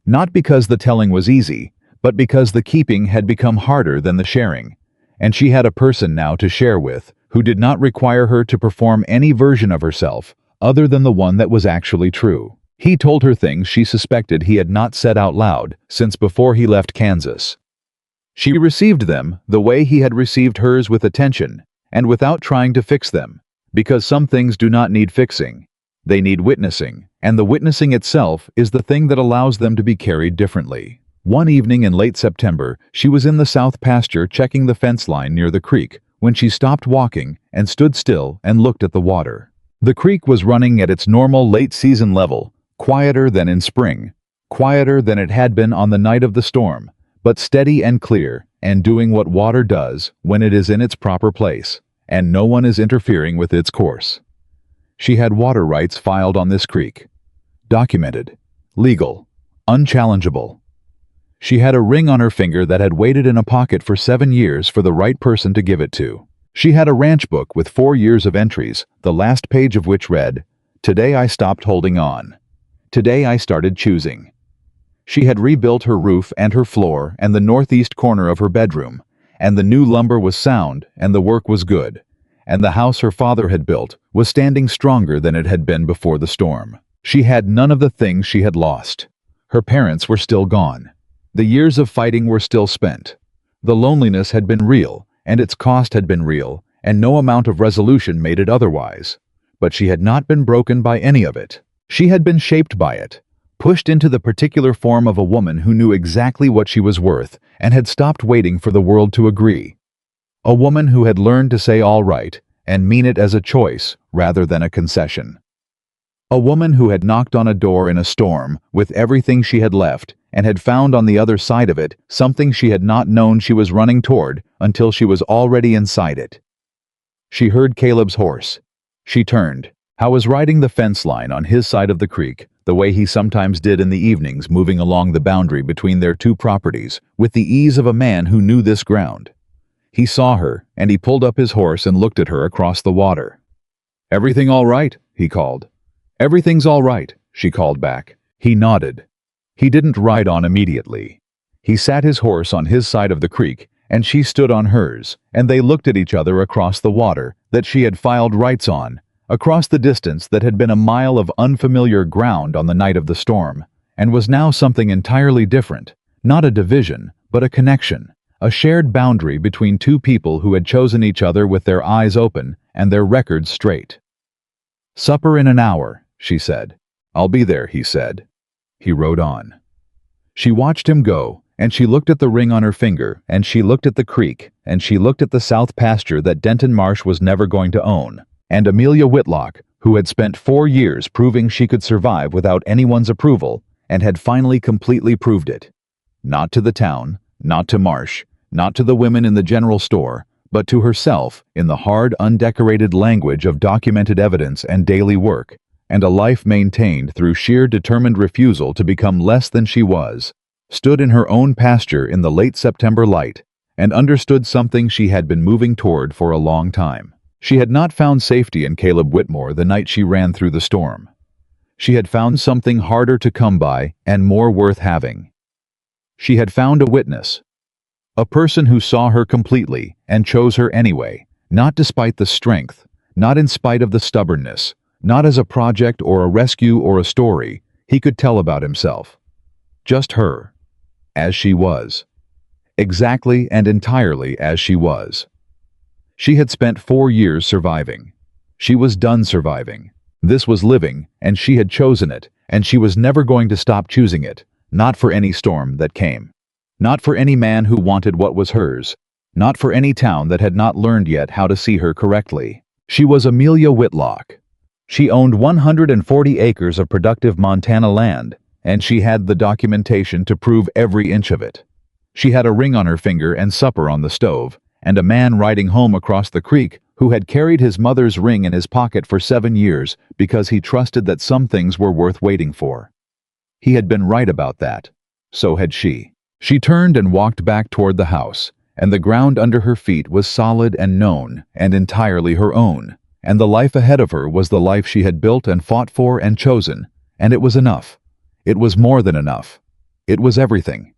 Not because the telling was easy, but because the keeping had become harder than the sharing, and she had a person now to share with who did not require her to perform any version of herself other than the one that was actually true. He told her things she suspected he had not said out loud since before he left Kansas. She received them the way he had received hers, with attention and without trying to fix them, because some things do not need fixing. They need witnessing, and the witnessing itself is the thing that allows them to be carried differently. One evening in late September, she was in the south pasture checking the fence line near the creek when she stopped walking and stood still and looked at the water. The creek was running at its normal late-season level, quieter than in spring, quieter than it had been on the night of the storm, but steady and clear, and doing what water does when it is in its proper place, and no one is interfering with its course. She had water rights filed on this creek. Documented. Legal. Unchallengeable. She had a ring on her finger that had waited in a pocket for 7 years for the right person to give it to. She had a ranch book with 4 years of entries, the last page of which read, "Today I stopped holding on. Today I started choosing." She had rebuilt her roof and her floor and the northeast corner of her bedroom, and the new lumber was sound and the work was good, and the house her father had built was standing stronger than it had been before the storm. She had none of the things she had lost. Her parents were still gone. The years of fighting were still spent. The loneliness had been real, and its cost had been real, and no amount of resolution made it otherwise. But she had not been broken by any of it. She had been shaped by it, pushed into the particular form of a woman who knew exactly what she was worth and had stopped waiting for the world to agree. A woman who had learned to say all right and mean it as a choice rather than a concession. A woman who had knocked on a door in a storm with everything she had left and had found on the other side of it something she had not known she was running toward until she was already inside it. She heard Caleb's horse. She turned. How was riding the fence line on his side of the creek, the way he sometimes did in the evenings, moving along the boundary between their 2 properties, with the ease of a man who knew this ground. He saw her, and he pulled up his horse and looked at her across the water. "Everything all right?" he called. "Everything's all right," she called back. He nodded. He didn't ride on immediately. He sat his horse on his side of the creek, and she stood on hers, and they looked at each other across the water that she had filed rights on, across the distance that had been a mile of unfamiliar ground on the night of the storm, and was now something entirely different, not a division, but a connection, a shared boundary between 2 people who had chosen each other with their eyes open and their records straight. "Supper in an hour," she said. "I'll be there," he said. He rode on. She watched him go, and she looked at the ring on her finger, and she looked at the creek, and she looked at the south pasture that Denton Marsh was never going to own, and Amelia Whitlock, who had spent 4 years proving she could survive without anyone's approval, and had finally completely proved it. Not to the town, not to Marsh, not to the women in the general store, but to herself in the hard, undecorated language of documented evidence and daily work, and a life maintained through sheer determined refusal to become less than she was, stood in her own pasture in the late September light, and understood something she had been moving toward for a long time. She had not found safety in Caleb Whitmore the night she ran through the storm. She had found something harder to come by and more worth having. She had found a witness. A person who saw her completely and chose her anyway, not despite the strength, not in spite of the stubbornness, not as a project or a rescue or a story he could tell about himself. Just her, as she was. Exactly and entirely as she was. She had spent 4 years surviving. She was done surviving. This was living, and she had chosen it, and she was never going to stop choosing it, not for any storm that came. Not for any man who wanted what was hers. Not for any town that had not learned yet how to see her correctly. She was Amelia Whitlock. She owned 140 acres of productive Montana land, and she had the documentation to prove every inch of it. She had a ring on her finger and supper on the stove, and a man riding home across the creek who had carried his mother's ring in his pocket for 7 years because he trusted that some things were worth waiting for. He had been right about that. So had she. She turned and walked back toward the house, and the ground under her feet was solid and known and entirely her own, and the life ahead of her was the life she had built and fought for and chosen, and it was enough. It was more than enough. It was everything.